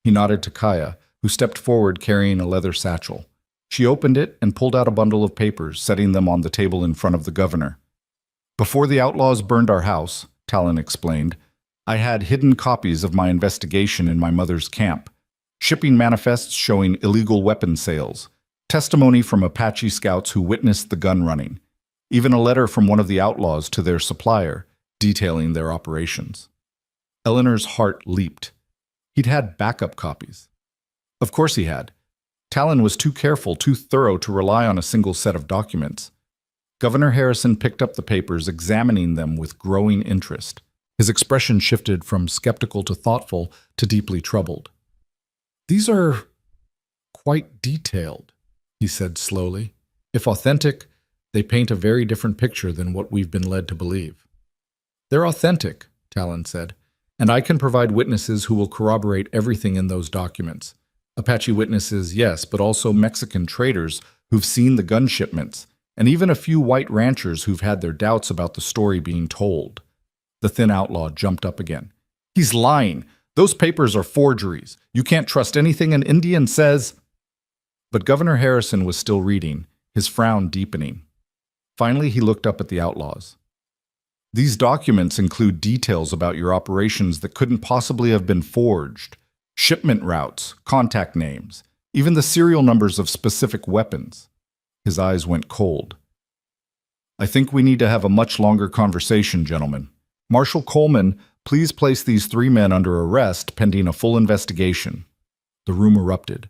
He nodded to Kaya, who stepped forward carrying a leather satchel. She opened it and pulled out a bundle of papers, setting them on the table in front of the governor. Before the outlaws burned our house, Talon explained, I had hidden copies of my investigation in my mother's camp, shipping manifests showing illegal weapon sales, testimony from Apache scouts who witnessed the gun running, even a letter from one of the outlaws to their supplier, detailing their operations. Eleanor's heart leaped. He'd had backup copies. Of course he had. Talon was too careful, too thorough to rely on a single set of documents. Governor Harrison picked up the papers, examining them with growing interest. His expression shifted from skeptical to thoughtful to deeply troubled. These are quite detailed, he said slowly. If authentic, they paint a very different picture than what we've been led to believe. They're authentic, Talon said, and I can provide witnesses who will corroborate everything in those documents. Apache witnesses, yes, but also Mexican traders who've seen the gun shipments, and even a few white ranchers who've had their doubts about the story being told. The thin outlaw jumped up again. He's lying. Those papers are forgeries. You can't trust anything an Indian says. But Governor Harrison was still reading, his frown deepening. Finally, he looked up at the outlaws. These documents include details about your operations that couldn't possibly have been forged. Shipment routes, contact names, even the serial numbers of specific weapons. His eyes went cold. I think we need to have a much longer conversation, gentlemen. Marshal Coleman, please place these 3 men under arrest pending a full investigation. The room erupted.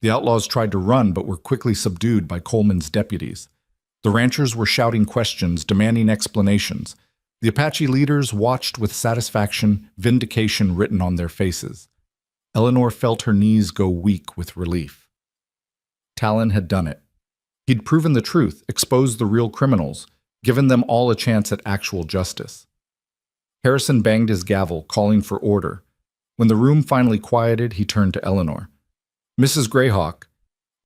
The outlaws tried to run but were quickly subdued by Coleman's deputies. The ranchers were shouting questions, demanding explanations. The Apache leaders watched with satisfaction, vindication written on their faces. Eleanor felt her knees go weak with relief. Talon had done it. He'd proven the truth, exposed the real criminals, given them all a chance at actual justice. Harrison banged his gavel, calling for order. When the room finally quieted, he turned to Eleanor. Mrs. Greyhawk,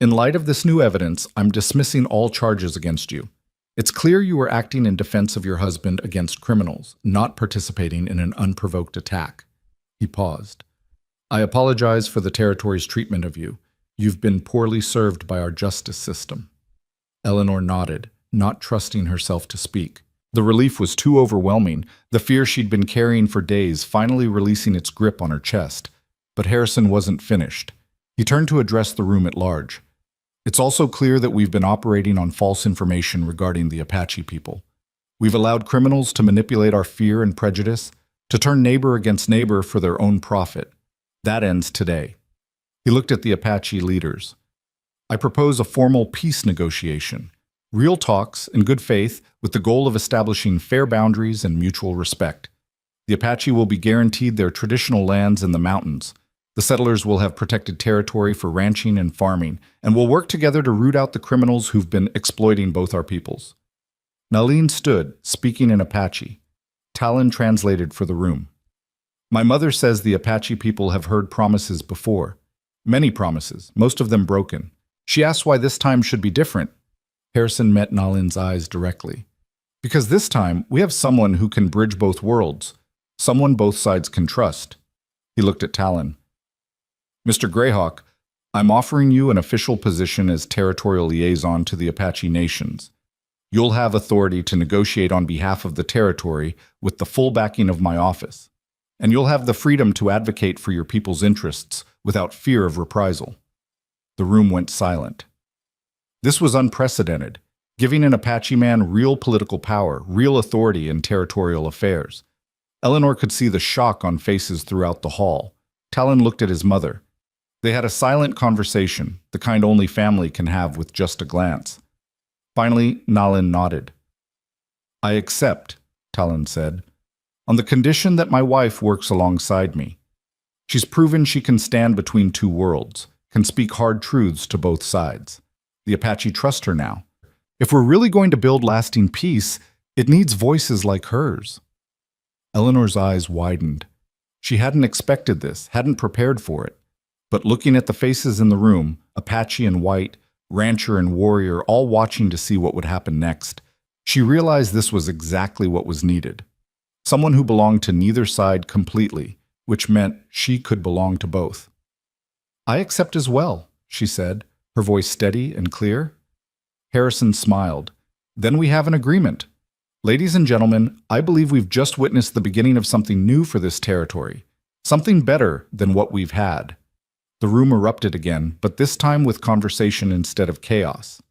in light of this new evidence, I'm dismissing all charges against you. It's clear you were acting in defense of your husband against criminals, not participating in an unprovoked attack. He paused. I apologize for the territory's treatment of you. You've been poorly served by our justice system. Eleanor nodded, not trusting herself to speak. The relief was too overwhelming, the fear she'd been carrying for days finally releasing its grip on her chest. But Harrison wasn't finished. He turned to address the room at large. It's also clear that we've been operating on false information regarding the Apache people. We've allowed criminals to manipulate our fear and prejudice, to turn neighbor against neighbor for their own profit. That ends today. He looked at the Apache leaders. I propose a formal peace negotiation. Real talks, in good faith, with the goal of establishing fair boundaries and mutual respect. The Apache will be guaranteed their traditional lands in the mountains. The settlers will have protected territory for ranching and farming, and will work together to root out the criminals who've been exploiting both our peoples. Nalin stood, speaking in Apache. Talon translated for the room. My mother says the Apache people have heard promises before. Many promises, most of them broken. She asks why this time should be different. Harrison met Nalin's eyes directly. Because this time, we have someone who can bridge both worlds, someone both sides can trust. He looked at Talon. Mr. Greyhawk, I'm offering you an official position as territorial liaison to the Apache nations. You'll have authority to negotiate on behalf of the territory with the full backing of my office. And you'll have the freedom to advocate for your people's interests without fear of reprisal. The room went silent. This was unprecedented, giving an Apache man real political power, real authority in territorial affairs. Eleanor could see the shock on faces throughout the hall. Talon looked at his mother. They had a silent conversation, the kind only family can have with just a glance. Finally, Nalin nodded. I accept, Talon said, on the condition that my wife works alongside me. She's proven she can stand between two worlds, can speak hard truths to both sides. The Apache trust her now. If we're really going to build lasting peace, it needs voices like hers. Eleanor's eyes widened. She hadn't expected this, hadn't prepared for it. But looking at the faces in the room, Apache and white, rancher and warrior, all watching to see what would happen next, she realized this was exactly what was needed. Someone who belonged to neither side completely, which meant she could belong to both. I accept as well, she said, her voice steady and clear. Harrison smiled. Then we have an agreement. Ladies and gentlemen, I believe we've just witnessed the beginning of something new for this territory. Something better than what we've had. The room erupted again, but this time with conversation instead of chaos.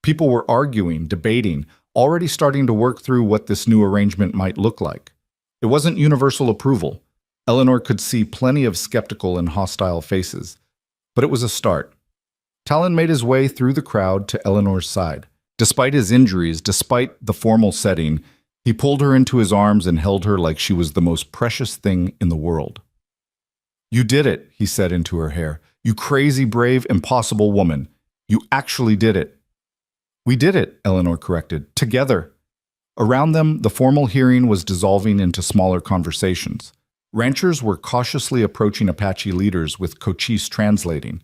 People were arguing, debating, already starting to work through what this new arrangement might look like. It wasn't universal approval. Eleanor could see plenty of skeptical and hostile faces. But it was a start. Talon made his way through the crowd to Eleanor's side. Despite his injuries, despite the formal setting, he pulled her into his arms and held her like she was the most precious thing in the world. "You did it," he said into her hair. "You crazy, brave, impossible woman. You actually did it." "We did it," Eleanor corrected. "Together." Around them, the formal hearing was dissolving into smaller conversations. Ranchers were cautiously approaching Apache leaders with Cochise translating.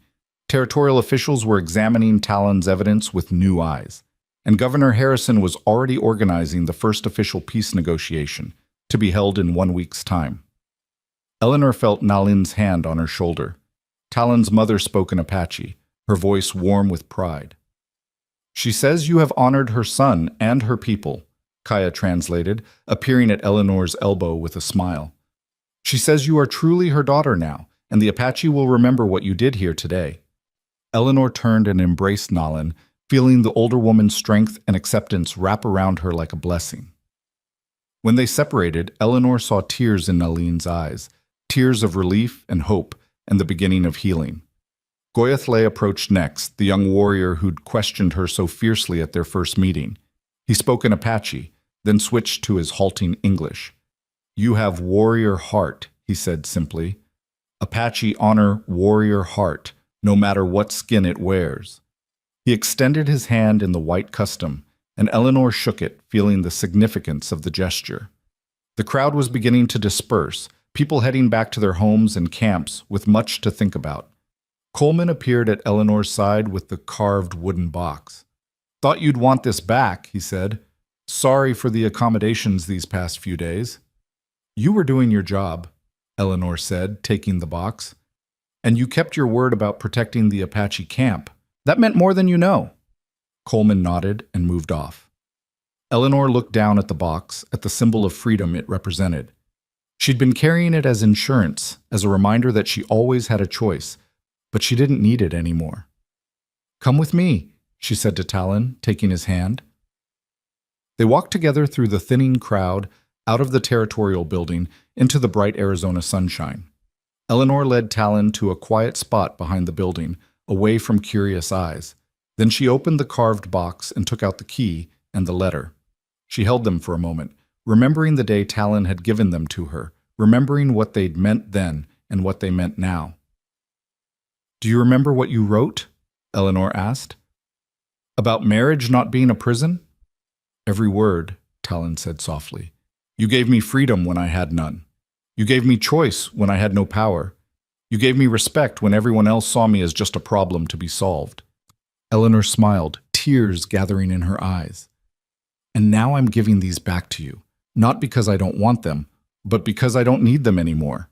Territorial officials were examining Talon's evidence with new eyes. And Governor Harrison was already organizing the first official peace negotiation, to be held in 1 week's time. Eleanor felt Nalin's hand on her shoulder. Talon's mother spoke in Apache, her voice warm with pride. "She says you have honored her son and her people," Kaya translated, appearing at Eleanor's elbow with a smile. "She says you are truly her daughter now, and the Apache will remember what you did here today." Eleanor turned and embraced Nalin, feeling the older woman's strength and acceptance wrap around her like a blessing. When they separated, Eleanor saw tears in Nalin's eyes, tears of relief and hope and the beginning of healing. Goyathle approached next, the young warrior who'd questioned her so fiercely at their first meeting. He spoke in Apache, then switched to his halting English. "You have warrior heart," he said simply. "Apache honor warrior heart, no matter what skin it wears." He extended his hand in the white custom, and Eleanor shook it, feeling the significance of the gesture. The crowd was beginning to disperse, people heading back to their homes and camps with much to think about. Coleman appeared at Eleanor's side with the carved wooden box. "Thought you'd want this back," he said. "Sorry for the accommodations these past few days." "You were doing your job," Eleanor said, taking the box. "And you kept your word about protecting the Apache camp. That meant more than you know." Coleman nodded and moved off. Eleanor looked down at the box, at the symbol of freedom it represented. She'd been carrying it as insurance, as a reminder that she always had a choice, but she didn't need it anymore. "Come with me," she said to Talon, taking his hand. They walked together through the thinning crowd, out of the territorial building, into the bright Arizona sunshine. Eleanor led Talon to a quiet spot behind the building, away from curious eyes. Then she opened the carved box and took out the key and the letter. She held them for a moment, remembering the day Talon had given them to her, remembering what they'd meant then and what they meant now. "Do you remember what you wrote?" Eleanor asked. "About marriage not being a prison?" "Every word," Talon said softly. "You gave me freedom when I had none. You gave me choice when I had no power. You gave me respect when everyone else saw me as just a problem to be solved." Eleanor smiled, tears gathering in her eyes. "And now I'm giving these back to you, not because I don't want them, but because I don't need them anymore."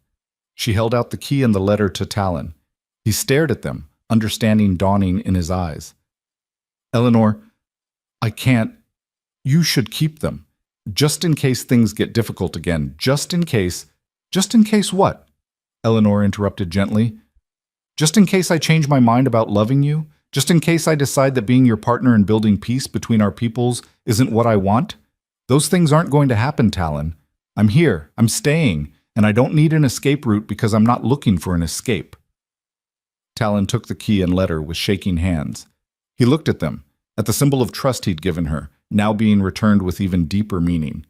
She held out the key and the letter to Talon. He stared at them, understanding dawning in his eyes. "Eleanor, I can't. You should keep them. Just in case things get difficult again. Just in case." "Just in case what?" Eleanor interrupted gently. "Just in case I change my mind about loving you? Just in case I decide that being your partner in building peace between our peoples isn't what I want? Those things aren't going to happen, Talon. I'm here, I'm staying, and I don't need an escape route because I'm not looking for an escape." Talon took the key and letter with shaking hands. He looked at them, at the symbol of trust he'd given her, now being returned with even deeper meaning.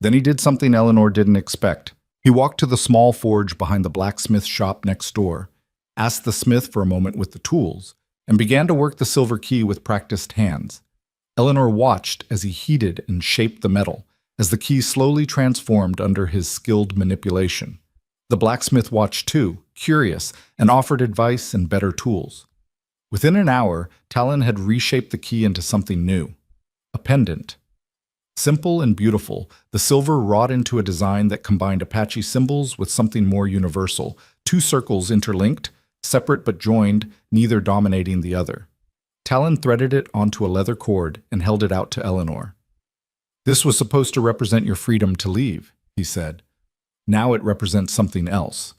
Then he did something Eleanor didn't expect. He walked to the small forge behind the blacksmith shop next door, asked the smith for a moment with the tools, and began to work the silver key with practiced hands. Eleanor watched as he heated and shaped the metal, as the key slowly transformed under his skilled manipulation. The blacksmith watched too, curious, and offered advice and better tools. Within an hour, Talon had reshaped the key into something new. A pendant. Simple and beautiful, the silver wrought into a design that combined Apache symbols with something more universal, 2 circles interlinked, separate but joined, neither dominating the other. Talon threaded it onto a leather cord and held it out to Eleanor. "This was supposed to represent your freedom to leave," he said. "Now it represents something else.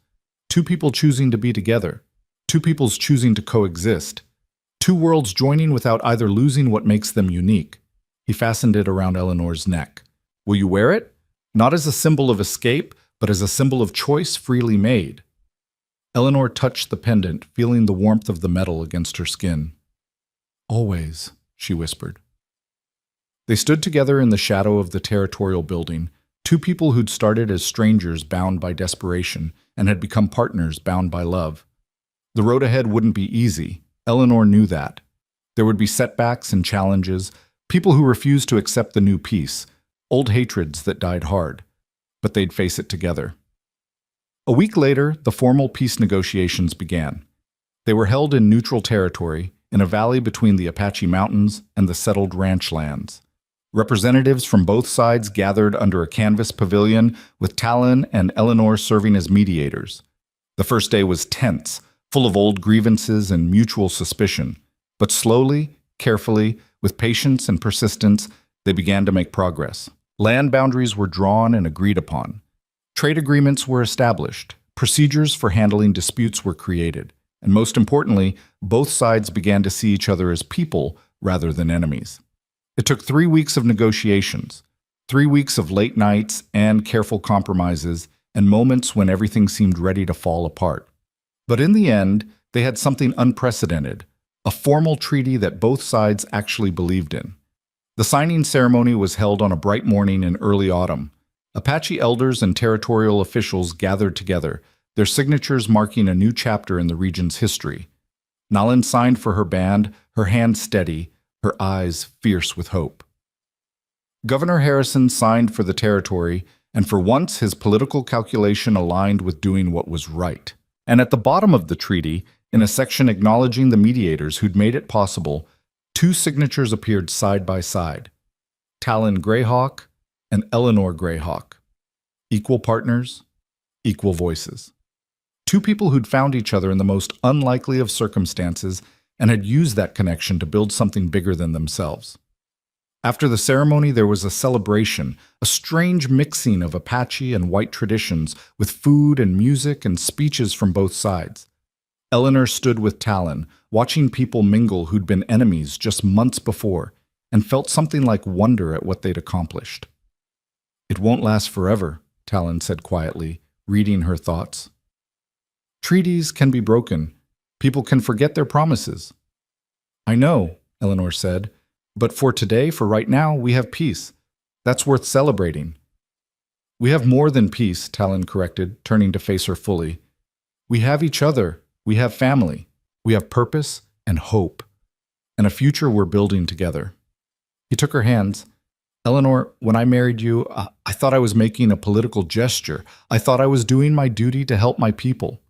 Two people choosing to be together. Two peoples choosing to coexist. Two worlds joining without either losing what makes them unique." He fastened it around Eleanor's neck. "Will you wear it? Not as a symbol of escape, but as a symbol of choice freely made." Eleanor touched the pendant, feeling the warmth of the metal against her skin. "Always," she whispered. They stood together in the shadow of the territorial building, two people who'd started as strangers bound by desperation and had become partners bound by love. The road ahead wouldn't be easy. Eleanor knew that. There would be setbacks and challenges, people who refused to accept the new peace, old hatreds that died hard. But they'd face it together. A week later, the formal peace negotiations began. They were held in neutral territory, in a valley between the Apache Mountains and the settled ranch lands. Representatives from both sides gathered under a canvas pavilion, with Talon and Eleanor serving as mediators. The first day was tense, full of old grievances and mutual suspicion. But slowly, carefully, with patience and persistence, they began to make progress. Land boundaries were drawn and agreed upon. Trade agreements were established. Procedures for handling disputes were created. And most importantly, both sides began to see each other as people rather than enemies. It took 3 weeks of negotiations, 3 weeks of late nights and careful compromises, and moments when everything seemed ready to fall apart. But in the end, they had something unprecedented, a formal treaty that both sides actually believed in. The signing ceremony was held on a bright morning in early autumn. Apache elders and territorial officials gathered together, their signatures marking a new chapter in the region's history. Nalin signed for her band, her hand steady, her eyes fierce with hope. Governor Harrison signed for the territory, and for once his political calculation aligned with doing what was right. And at the bottom of the treaty, in a section acknowledging the mediators who'd made it possible, 2 signatures appeared side by side. Talon Greyhawk and Eleanor Greyhawk. Equal partners, equal voices. 2 people who'd found each other in the most unlikely of circumstances and had used that connection to build something bigger than themselves. After the ceremony, there was a celebration, a strange mixing of Apache and white traditions, with food and music and speeches from both sides. Eleanor stood with Talon, watching people mingle who'd been enemies just months before, and felt something like wonder at what they'd accomplished. "It won't last forever," Talon said quietly, reading her thoughts. "Treaties can be broken. People can forget their promises." "I know," Eleanor said, "but for today, for right now, we have peace. That's worth celebrating." "We have more than peace," Talon corrected, turning to face her fully. "We have each other. We have family. We have purpose and hope, and a future we're building together." He took her hands. "Eleanor, when I married you, I thought I was making a political gesture. I thought I was doing my duty to help my people."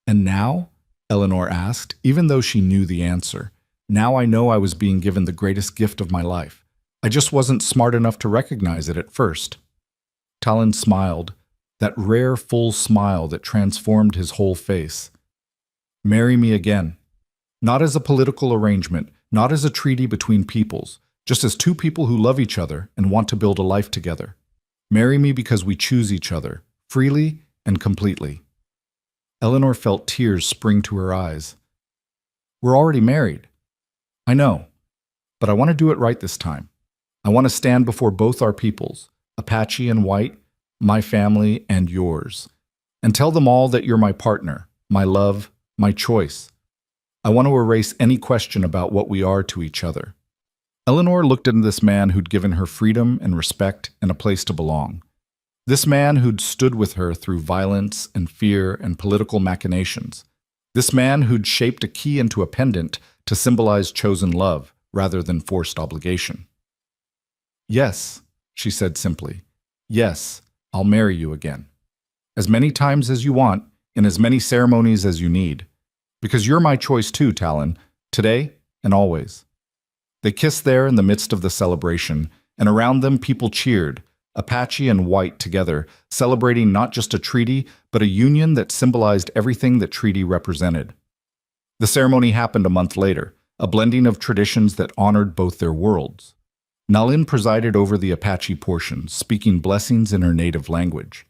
"And now?" Eleanor asked, even though she knew the answer. "Now I know I was being given the greatest gift of my life. I just wasn't smart enough to recognize it at first." Talon smiled, that rare, full smile that transformed his whole face. "Marry me again. Not as a political arrangement, not as a treaty between peoples, just as 2 people who love each other and want to build a life together. Marry me because we choose each other, freely and completely." Eleanor felt tears spring to her eyes. "We're already married." "I know, but I want to do it right this time. I want to stand before both our peoples, Apache and white, my family and yours, and tell them all that you're my partner, my love, my choice. I want to erase any question about what we are to each other." Eleanor looked at this man who'd given her freedom and respect and a place to belong. This man who'd stood with her through violence and fear and political machinations. This man who'd shaped a key into a pendant to symbolize chosen love rather than forced obligation. "Yes," she said simply. "Yes, I'll marry you again. As many times as you want, in as many ceremonies as you need. Because you're my choice too, Talon, today and always." They kissed there in the midst of the celebration, and around them people cheered, Apache and white together, celebrating not just a treaty, but a union that symbolized everything that treaty represented. The ceremony happened a month later, a blending of traditions that honored both their worlds. Nalin presided over the Apache portion, speaking blessings in her native language.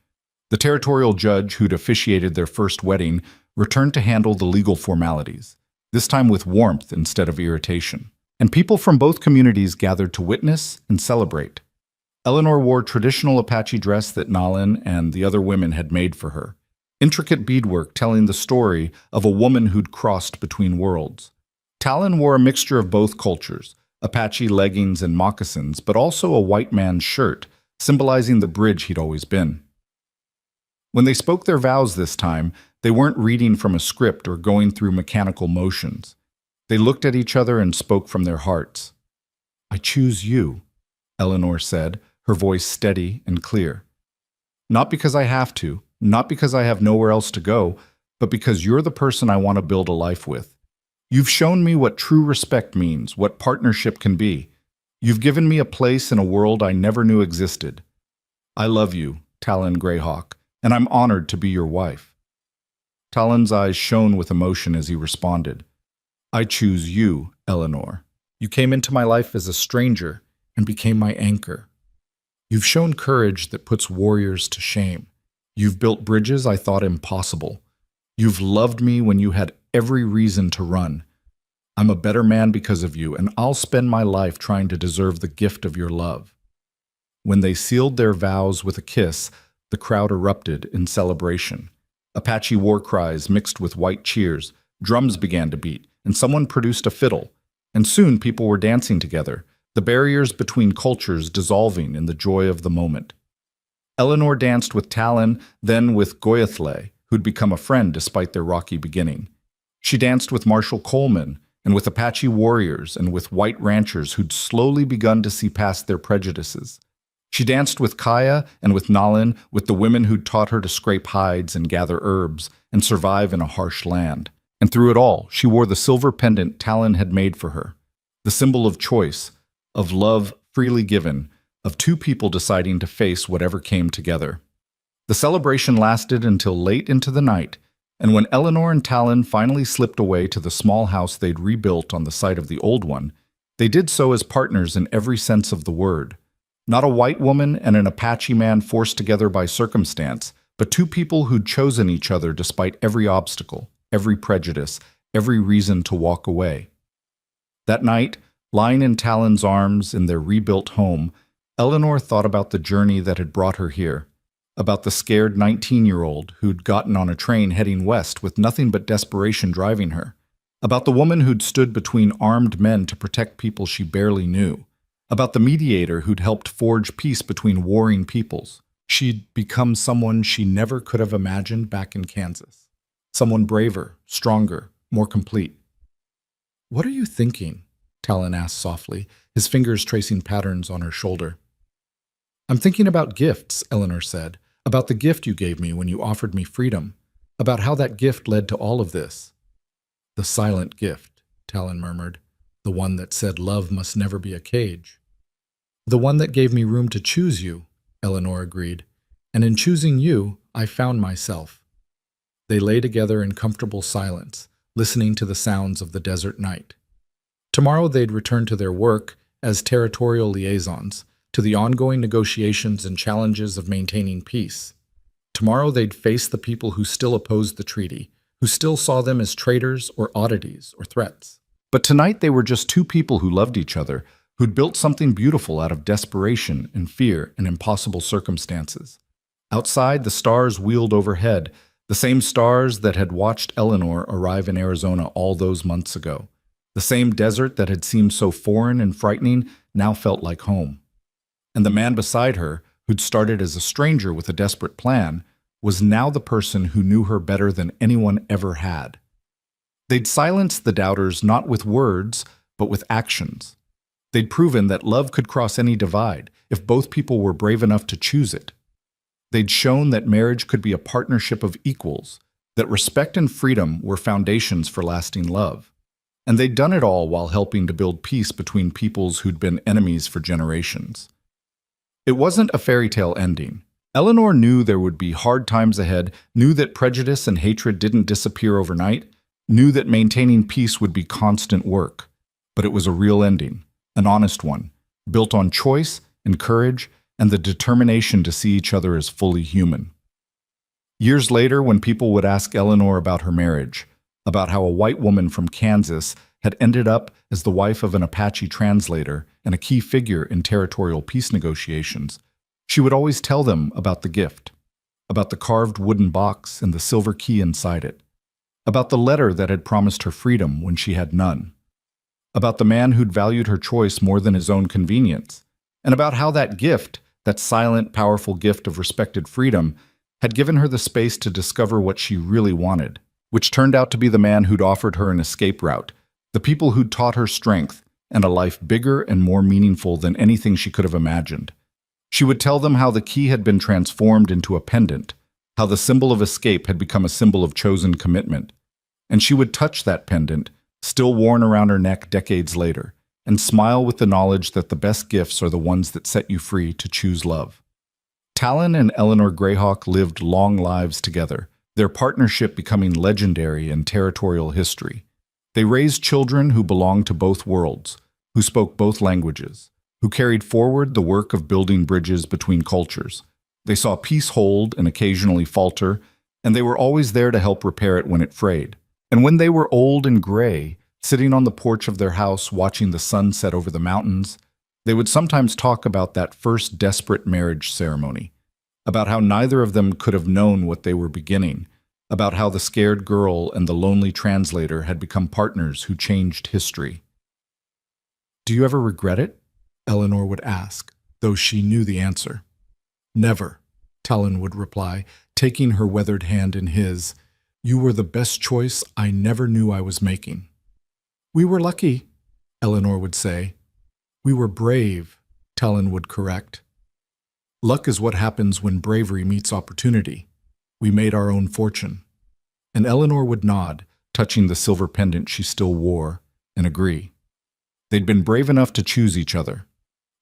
The territorial judge who'd officiated their first wedding returned to handle the legal formalities, this time with warmth instead of irritation. And people from both communities gathered to witness and celebrate. Eleanor wore traditional Apache dress that Nalin and the other women had made for her. Intricate beadwork telling the story of a woman who'd crossed between worlds. Talon wore a mixture of both cultures, Apache leggings and moccasins, but also a white man's shirt, symbolizing the bridge he'd always been. When they spoke their vows this time, they weren't reading from a script or going through mechanical motions. They looked at each other and spoke from their hearts. "I choose you," Eleanor said, her voice steady and clear. "Not because I have to, not because I have nowhere else to go, but because you're the person I want to build a life with. You've shown me what true respect means, what partnership can be. You've given me a place in a world I never knew existed. I love you, Talon Greyhawk, and I'm honored to be your wife." Talon's eyes shone with emotion as he responded. "I choose you, Eleanor. You came into my life as a stranger and became my anchor. You've shown courage that puts warriors to shame. You've built bridges I thought impossible. You've loved me when you had every reason to run. I'm a better man because of you, and I'll spend my life trying to deserve the gift of your love." When they sealed their vows with a kiss, the crowd erupted in celebration. Apache war cries mixed with white cheers, drums began to beat, and someone produced a fiddle. And soon people were dancing together, the barriers between cultures dissolving in the joy of the moment. Eleanor danced with Talon, then with Goyathle, who'd become a friend despite their rocky beginning. She danced with Marshal Coleman, and with Apache warriors, and with white ranchers who'd slowly begun to see past their prejudices. She danced with Kaya and with Nalin, with the women who'd taught her to scrape hides and gather herbs and survive in a harsh land. And through it all, she wore the silver pendant Talon had made for her, the symbol of choice, of love freely given, of two people deciding to face whatever came together. The celebration lasted until late into the night, and when Eleanor and Talon finally slipped away to the small house they'd rebuilt on the site of the old one, they did so as partners in every sense of the word. Not a white woman and an Apache man forced together by circumstance, but two people who'd chosen each other despite every obstacle, every prejudice, every reason to walk away. That night, lying in Talon's arms in their rebuilt home, Eleanor thought about the journey that had brought her here, about the scared 19-year-old who'd gotten on a train heading west with nothing but desperation driving her, about the woman who'd stood between armed men to protect people she barely knew, about the mediator who'd helped forge peace between warring peoples. She'd become someone she never could have imagined back in Kansas. Someone braver, stronger, more complete. "What are you thinking?" Talon asked softly, his fingers tracing patterns on her shoulder. "I'm thinking about gifts," Eleanor said, "about the gift you gave me when you offered me freedom, about how that gift led to all of this." "The silent gift," Talon murmured, "the one that said love must never be a cage." "The one that gave me room to choose you," Eleanor agreed, "and in choosing you, I found myself." They lay together in comfortable silence, listening to the sounds of the desert night. Tomorrow they'd return to their work as territorial liaisons, to the ongoing negotiations and challenges of maintaining peace. Tomorrow they'd face the people who still opposed the treaty, who still saw them as traitors or oddities or threats. But tonight they were just two people who loved each other, who'd built something beautiful out of desperation and fear and impossible circumstances. Outside, the stars wheeled overhead, the same stars that had watched Eleanor arrive in Arizona all those months ago. The same desert that had seemed so foreign and frightening now felt like home. And the man beside her, who'd started as a stranger with a desperate plan, was now the person who knew her better than anyone ever had. They'd silenced the doubters not with words, but with actions. They'd proven that love could cross any divide if both people were brave enough to choose it. They'd shown that marriage could be a partnership of equals, that respect and freedom were foundations for lasting love. And they'd done it all while helping to build peace between peoples who'd been enemies for generations. It wasn't a fairy tale ending. Eleanor knew there would be hard times ahead, knew that prejudice and hatred didn't disappear overnight, knew that maintaining peace would be constant work, but it was a real ending, an honest one, built on choice and courage and the determination to see each other as fully human. Years later, when people would ask Eleanor about her marriage, about how a white woman from Kansas had ended up as the wife of an Apache translator and a key figure in territorial peace negotiations, she would always tell them about the gift, about the carved wooden box and the silver key inside it, about the letter that had promised her freedom when she had none, about the man who'd valued her choice more than his own convenience, and about how that gift, that silent, powerful gift of respected freedom, had given her the space to discover what she really wanted, which turned out to be the man who'd offered her an escape route, the people who'd taught her strength and a life bigger and more meaningful than anything she could have imagined. She would tell them how the key had been transformed into a pendant, how the symbol of escape had become a symbol of chosen commitment. And she would touch that pendant, still worn around her neck decades later, and smile with the knowledge that the best gifts are the ones that set you free to choose love. Talon and Eleanor Greyhawk lived long lives together, their partnership becoming legendary in territorial history. They raised children who belonged to both worlds, who spoke both languages, who carried forward the work of building bridges between cultures. They saw peace hold and occasionally falter, and they were always there to help repair it when it frayed. And when they were old and gray, sitting on the porch of their house watching the sun set over the mountains, they would sometimes talk about that first desperate marriage ceremony, about how neither of them could have known what they were beginning, about how the scared girl and the lonely translator had become partners who changed history. "Do you ever regret it?" Eleanor would ask, though she knew the answer. "Never," Talon would reply, taking her weathered hand in his. "You were the best choice I never knew I was making." "We were lucky," Eleanor would say. "We were brave," Talon would correct. "Luck is what happens when bravery meets opportunity. We made our own fortune." And Eleanor would nod, touching the silver pendant she still wore, and agree. They'd been brave enough to choose each other,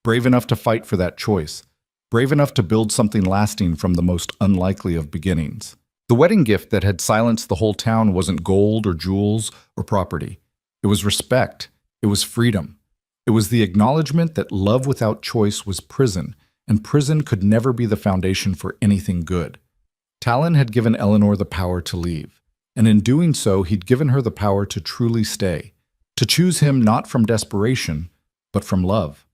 brave enough to fight for that choice, brave enough to build something lasting from the most unlikely of beginnings. The wedding gift that had silenced the whole town wasn't gold or jewels or property. It was respect. It was freedom. It was the acknowledgement that love without choice was prison, and prison could never be the foundation for anything good. Talon had given Eleanor the power to leave, and in doing so, he'd given her the power to truly stay, to choose him not from desperation, but from love.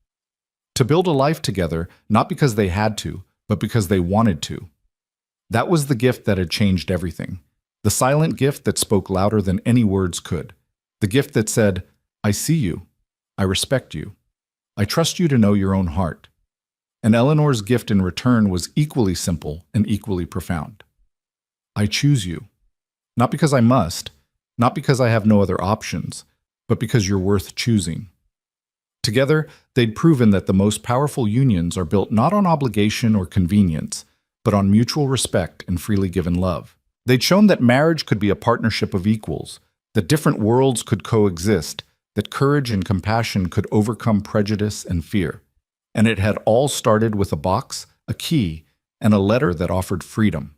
To build a life together, not because they had to, but because they wanted to. That was the gift that had changed everything. The silent gift that spoke louder than any words could. The gift that said, "I see you. I respect you. I trust you to know your own heart." And Eleanor's gift in return was equally simple and equally profound. "I choose you. Not because I must, not because I have no other options, but because you're worth choosing." Together, they'd proven that the most powerful unions are built not on obligation or convenience, but on mutual respect and freely given love. They'd shown that marriage could be a partnership of equals, that different worlds could coexist, that courage and compassion could overcome prejudice and fear. And it had all started with a box, a key, and a letter that offered freedom.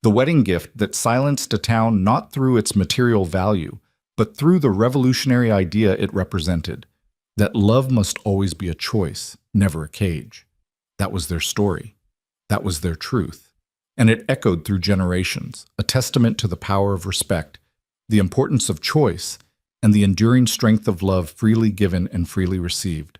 The wedding gift that silenced a town not through its material value, but through the revolutionary idea it represented, that love must always be a choice, never a cage. That was their story. That was their truth. And it echoed through generations, a testament to the power of respect, the importance of choice, and the enduring strength of love freely given and freely received.